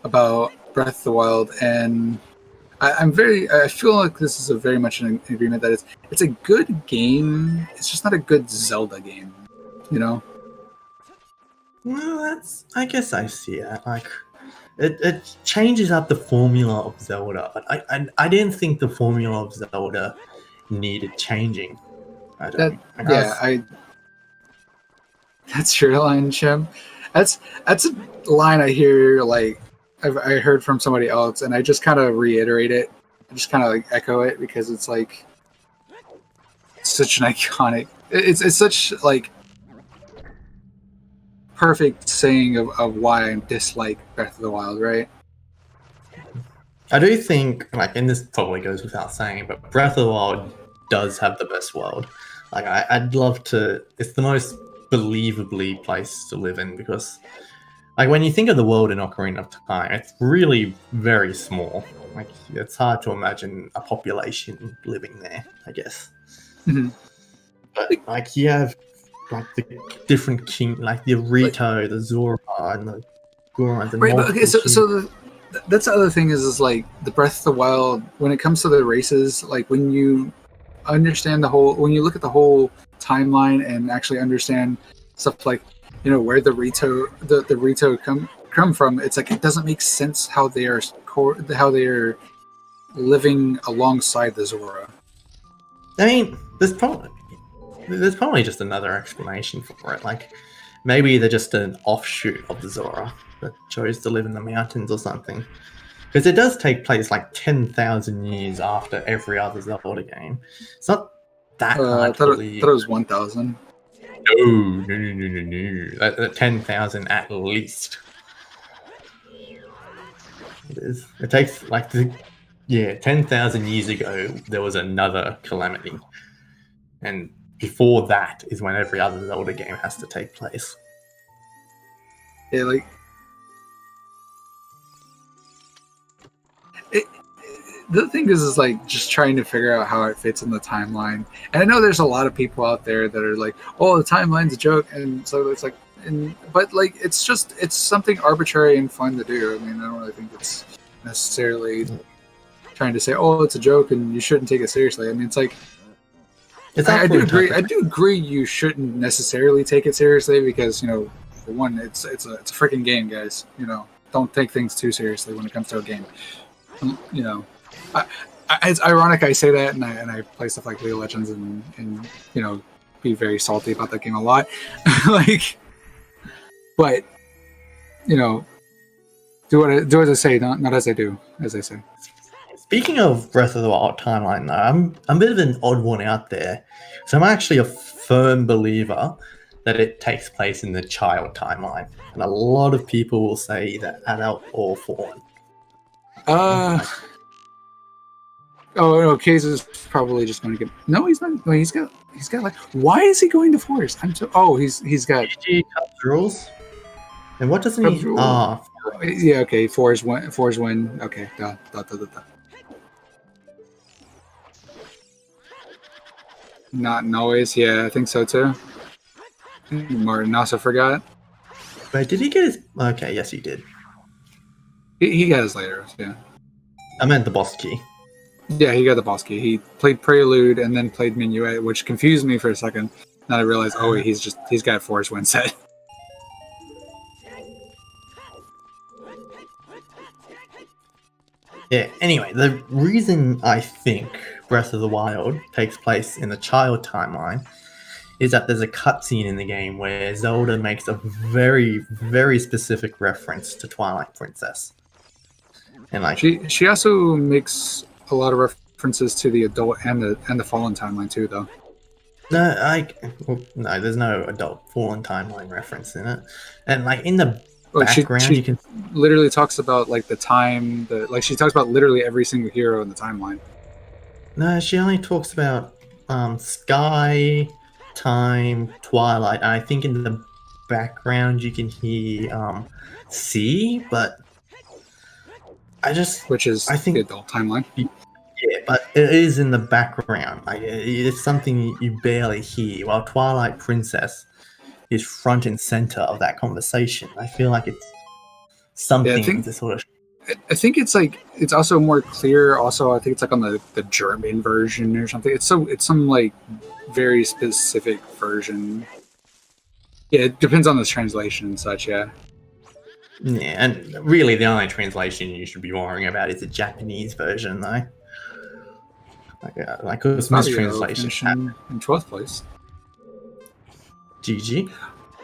about Breath of the Wild, and I feel like this is a very much an agreement that it's a good game. It's just not a good Zelda game, you know. Well, I guess I see it. Like it changes up the formula of Zelda, but I didn't think the formula of Zelda needed changing. That's your line, Chim. That's a line I hear like I heard from somebody else, and I just kind of reiterate it. I just kind of like echo it because it's like such an iconic. It's such like perfect saying of why I dislike Breath of the Wild, right? I do think, like, and this probably goes without saying, but Breath of the Wild does have the best world. Like, I'd love to. It's the most believably place to live in because, like, when you think of the world in Ocarina of Time, it's really very small. Like, it's hard to imagine a population living there, I guess. Mm-hmm. But, like, you have, like, the different king, like the Rito, the Zora, and the Goron. Right, but okay, so that's the other thing is like the Breath of the Wild, when it comes to the races, like when you understand when you look at the whole timeline and actually understand stuff like, you know, where the Rito come from, it's like it doesn't make sense how they are living alongside the Zora. I mean, there's probably just another explanation for it. Like, maybe they're just an offshoot of the Zora that chose to live in the mountains or something. Because it does take place like 10,000 years after every other Zelda game. It's not that hard to believe. I thought it was 1,000. No. 10,000 at least. It is. It takes like 10,000 years ago there was another calamity, and before that is when every other Zelda game has to take place. Yeah, like the thing is like just trying to figure out how it fits in the timeline. And I know there's a lot of people out there that are like, "Oh, the timeline's a joke," and so it's like, but like it's something arbitrary and fun to do. I mean, I don't really think it's necessarily trying to say, "Oh, it's a joke and you shouldn't take it seriously." I mean, it's like I do agree you shouldn't necessarily take it seriously because, you know, for one, it's a freaking game, guys. You know, don't take things too seriously when it comes to a game. You know, it's ironic I say that, and I play stuff like League of Legends and you know, be very salty about that game a lot. Like, but you know, do as I say, not as I do, as I say. Speaking of Breath of the Wild timeline, though, I'm a bit of an odd one out there. So I'm actually a firm believer that it takes place in the child timeline, and a lot of people will say either adult or fawn. Oh no, Keizo's probably just going to get. No, he's not. No, he's got like. Why is he going to forest? I'm so. Oh, he's got. GG Cubs rules. And what doesn't Cubs he? rule. Ah, Yeah. Okay. Fours win. Fours win. Okay. Duh. Not always. Yeah, I think so too. Martin also forgot. wait, did he get his? Okay, yes, he did. He got his later. Yeah. I meant the boss key. Yeah, he got the boss key. He played Prelude and then played Minuet, which confused me for a second. Then I realized, oh, he's got Forest Wind set. Yeah, anyway, the reason I think Breath of the Wild takes place in the child timeline is that there's a cutscene in the game where Zelda makes a very, very specific reference to Twilight Princess. And like She also makes a lot of references to the adult and the fallen timeline too, though. no, there's no adult Fallen timeline reference in it. And like in the Like background, she you can literally talks about like the time, she talks about literally every single hero in the timeline. no, she only talks about Sky, Time, Twilight. And I think in the background you can hear Sea, but Which is I think the adult timeline. yeah, but it is in the background. Like it's something you barely hear. While Twilight Princess is front and center of that conversation. I feel like it's something to sort of. I think it's like it's also more clear. Also, I think it's like on the German version or something. It's some like very specific version. Yeah, it depends on the translation and such. Yeah. Yeah, and really the only translation you should be worrying about is the Japanese version, though. Like because mistranslation in 12th place. GG.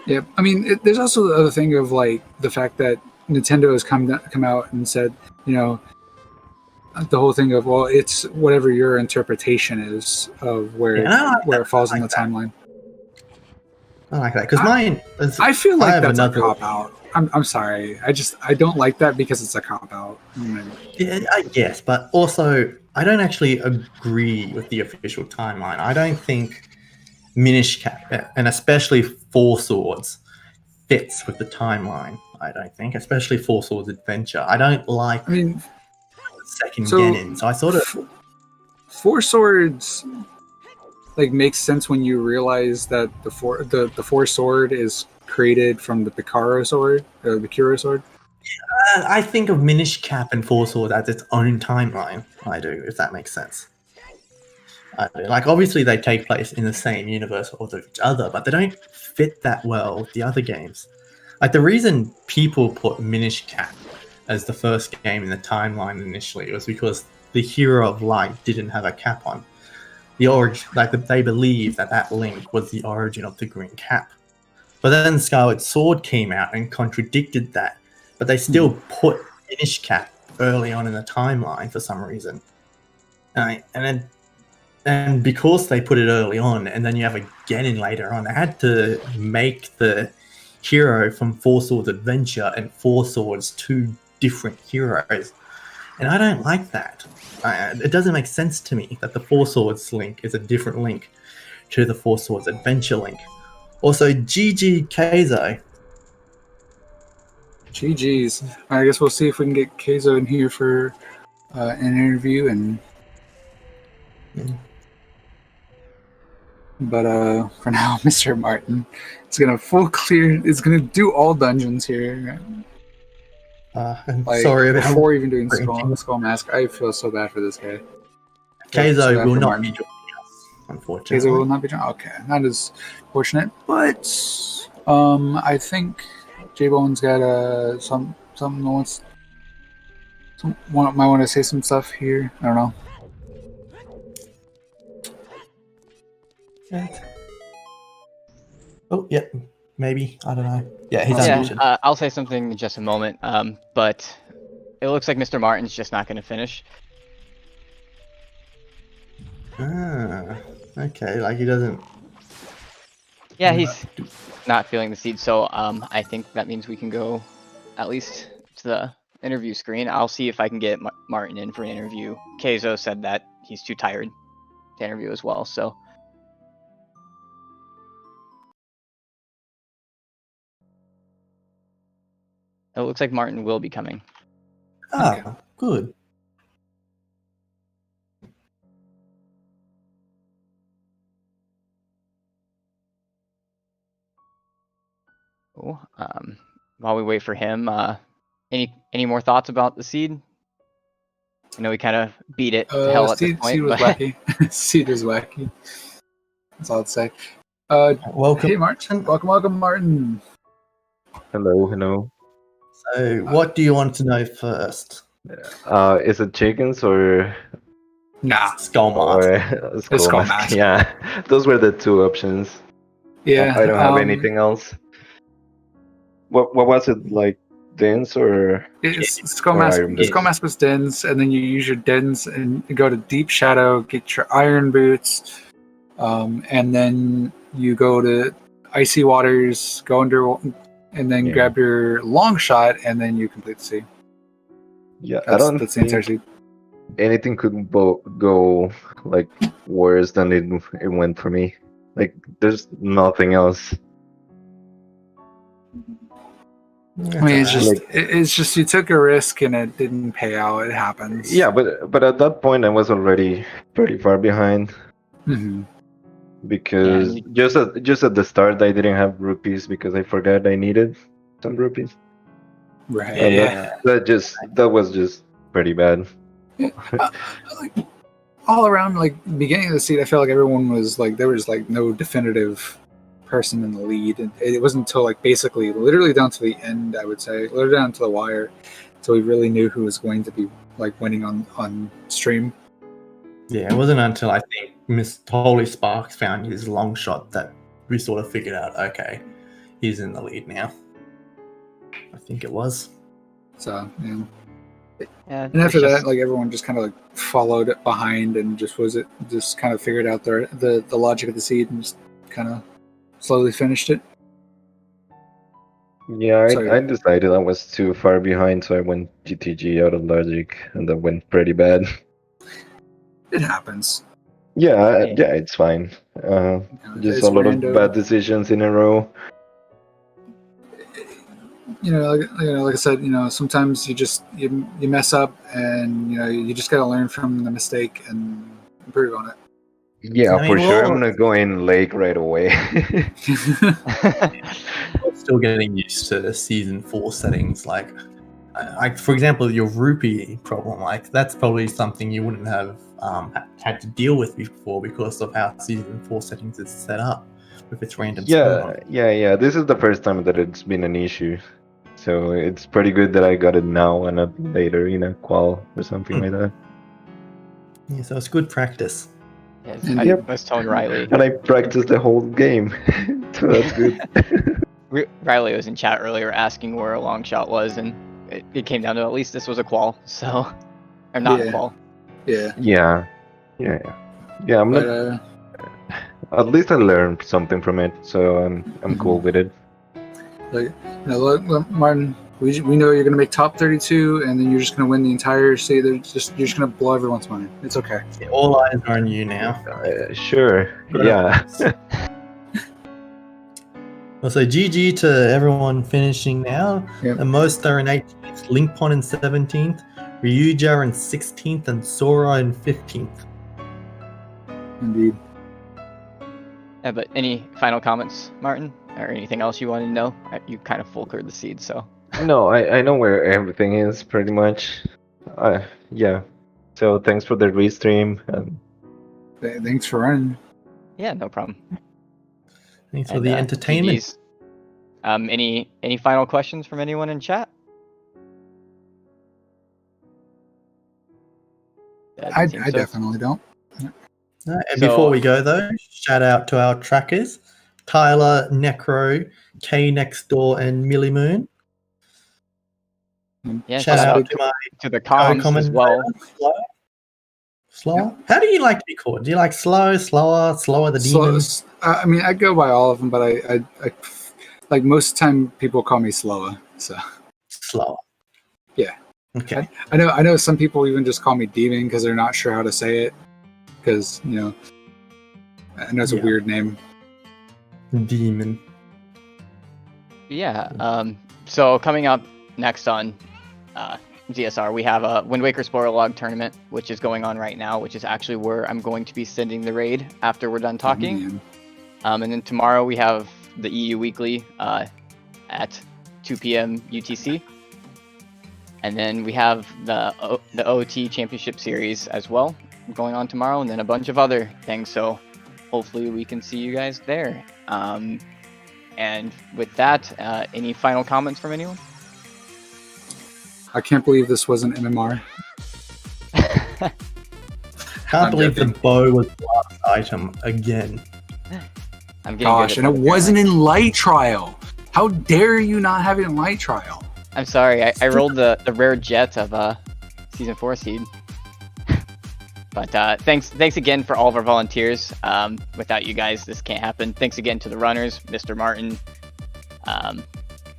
Yeah, I mean, there's also the other thing of like the fact that Nintendo has come out and said, you know, the whole thing of, well, it's whatever your interpretation is of where it falls in the timeline. I like that because mine. I feel like that's a cop out. I'm sorry. I don't like that because it's a cop out. Yeah, I guess, but also I don't actually agree with the official timeline. I don't think Minish Cap and especially Four Swords fits with the timeline. I don't think, especially Four Swords Adventure. I don't like. I mean, the second Genin, so I sort of Four Swords like makes sense when you realize that the Four Sword is created from the Picaro sword, or the Kuro sword. I think of Minish Cap and Four Swords as its own timeline. I do, if that makes sense. I do. Like, obviously, they take place in the same universe of each other, but they don't fit that well with the other games. Like, the reason people put Minish Cap as the first game in the timeline initially was because the Hero of Light didn't have a cap on. The origin, they believed that Link was the origin of the green cap. But then Skyward Sword came out and contradicted that. But they still put Minish Cap early on in the timeline for some reason. And because they put it early on, and then you have a Genin later on, they had to make the hero from Four Swords Adventure and Four Swords two different heroes. And I don't like that. It doesn't make sense to me that the Four Swords Link is a different Link to the Four Swords Adventure Link. Also, GG Keizo. GG's. I guess we'll see if we can get Keizo in here for an interview. And but for now, Mr. Martin is gonna full clear. Is gonna do all dungeons here. I'm sorry before even doing Skull Mask. I feel so bad for this guy. Keizo will not be joining us, unfortunately. Keizo will not be joining. Okay, that is fortunate. But I think J-Bone's got something wants. Might want to say some stuff here. I don't know. Oh, yeah, maybe. I don't know. Yeah, he's unmuted. I'll say something in just a moment, but it looks like Mr. Martin's just not going to finish. Okay, like he doesn't... Yeah, he's not feeling the seed, so I think that means we can go at least to the interview screen. I'll see if I can get Martin in for an interview. Keizo said that he's too tired to interview as well, so. It looks like Martin will be coming. Ah, Okay. good. Cool. While we wait for him, any more thoughts about the seed? I know we kind of beat it to hell at this point. Seed was but- wacky. Seed was wacky. That's all I'd say. Welcome. Hey, Martin. Welcome, Martin. Hello. So, what do you want to know first? Is it chickens or Nah. Skull mask. skull Skull mask. Yeah, those were the two options. Yeah. I don't have anything else. What was it like? Dens or Skull Or mask. iron The skull boots. mask was dens, and then you use your dens and go to deep shadow, get your iron boots, and then you go to icy waters, go under, and then Yeah. grab your long shot, and then you complete the sea. Yeah, I don't That's the entire think sea. anything could go like worse than it went for me. Like there's nothing else. I mean, it's Alright. just it's just you took a risk and it didn't pay out. It happens. Yeah, but at that point I was already pretty far behind hmm because just at the start I didn't have rupees because I forgot I needed some rupees. Right. And Yeah. that was just pretty bad. Like, all around, like beginning of the seed, I felt like everyone was like there was like no definitive person in the lead, and it wasn't until like basically literally down to the end, I would say, literally down to the wire, until we really knew who was going to be like winning on stream. Yeah, it wasn't until I think Miss Holy Sparks found his long shot that we sort of figured out, okay, he's in the lead now. I think it was. So yeah. Yeah, And after it's that, just- like everyone just kind of like followed it behind and just kind of figured out the logic of the seed and just kind of slowly finished it. Yeah, Sorry. I decided I was too far behind, so I went GTG out of logic, and that went pretty bad. It happens. Yeah, Yeah. yeah, it's fine. You know, Just it's a lot random. of bad decisions in a row. Like I said, sometimes you mess up, and you just gotta learn from the mistake and improve on it. Yeah, I mean, for sure. well- I'm gonna go in lake right away. We're still getting used to the season 4 settings. Like, for example, your rupee problem. Like, that's probably something you wouldn't have had to deal with before because of how season 4 settings is set up with its random spawn. yeah. This is the first time that it's been an issue, so it's pretty good that I got it now and not later in a qual or something like that. Yeah, so it's good practice. Yes, And I yep. was telling Riley. And I practiced the whole game, so that's good. Riley was in chat earlier asking where a long shot was, and it came down to at least this was a qual, so or not a Yeah. qual. Yeah, Yeah. I'm but not. At least I learned something from it, so I'm cool with it. look, Martin, we know you're gonna make top 32, and then you're just gonna win the entire seed. You're just gonna blow everyone's mind. It's okay. Yeah, all eyes are on you now. Sure. Good. Yeah. Also, GG to everyone finishing now. Yep. The most are in 18th, Linkpon in 17th, Ryuja in 16th, and Sora in 15th. Indeed. Yeah, but any final comments, Martin, or anything else you wanted to know? You kind of full cleared the seed, so. No, I know where everything is pretty much. Yeah. So thanks for the restream. Thanks for running. Yeah, no problem. Thanks for And, the entertainment. GGs. Any final questions from anyone in chat? Doesn't I seem so. definitely don't. And So- before we go, though, shout out to our trackers Tyler, Necro, K Next Door, and Millie Moon. Yeah, shout out to my to the comms as commentator, well. Slower? How do you like to be called? Do you like slow, slower, slower the demon? I mean, I go by all of them, but I like most of the time people call me slower. So Slower. Yeah. Okay. I know some people even just call me Demon because they're not sure how to say it. Because, you know, I know it's a Yeah. weird name. Demon. Yeah. So coming up next on ZSR, we have a Wind Waker Spoiler Log tournament, which is going on right now, which is actually where I'm going to be sending the raid after we're done talking. Man. And then tomorrow we have the EU Weekly at 2 p.m. UTC. And then we have the OoT Championship Series as well going on tomorrow, and then a bunch of other things. So hopefully we can see you guys there. And with that, any final comments from anyone? I can't believe this wasn't MMR. Can't believe joking. the bow was the last item again. I'm getting Gosh, good and at it that, wasn't apparently. in Light Trial. How dare you not have it in Light Trial? I'm sorry, I rolled the rare jet of Season 4 seed. But thanks again for all of our volunteers. Without you guys, this can't happen. Thanks again to the runners, Mr. Martin,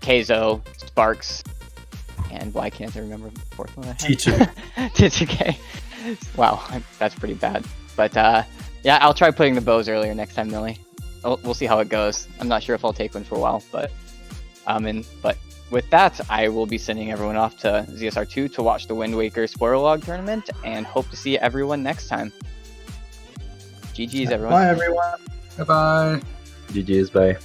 Keizo, Sparks, and why can't I remember the fourth one? T2. T2K. Wow, that's pretty bad. But yeah, I'll try putting the bows earlier next time, Millie. We'll see how it goes. I'm not sure if I'll take one for a while, but but with that, I will be sending everyone off to ZSR2 to watch the Wind Waker Spoiler Log tournament, and hope to see everyone next time. GG's, everyone. Bye, everyone. Bye-bye. GG's, bye.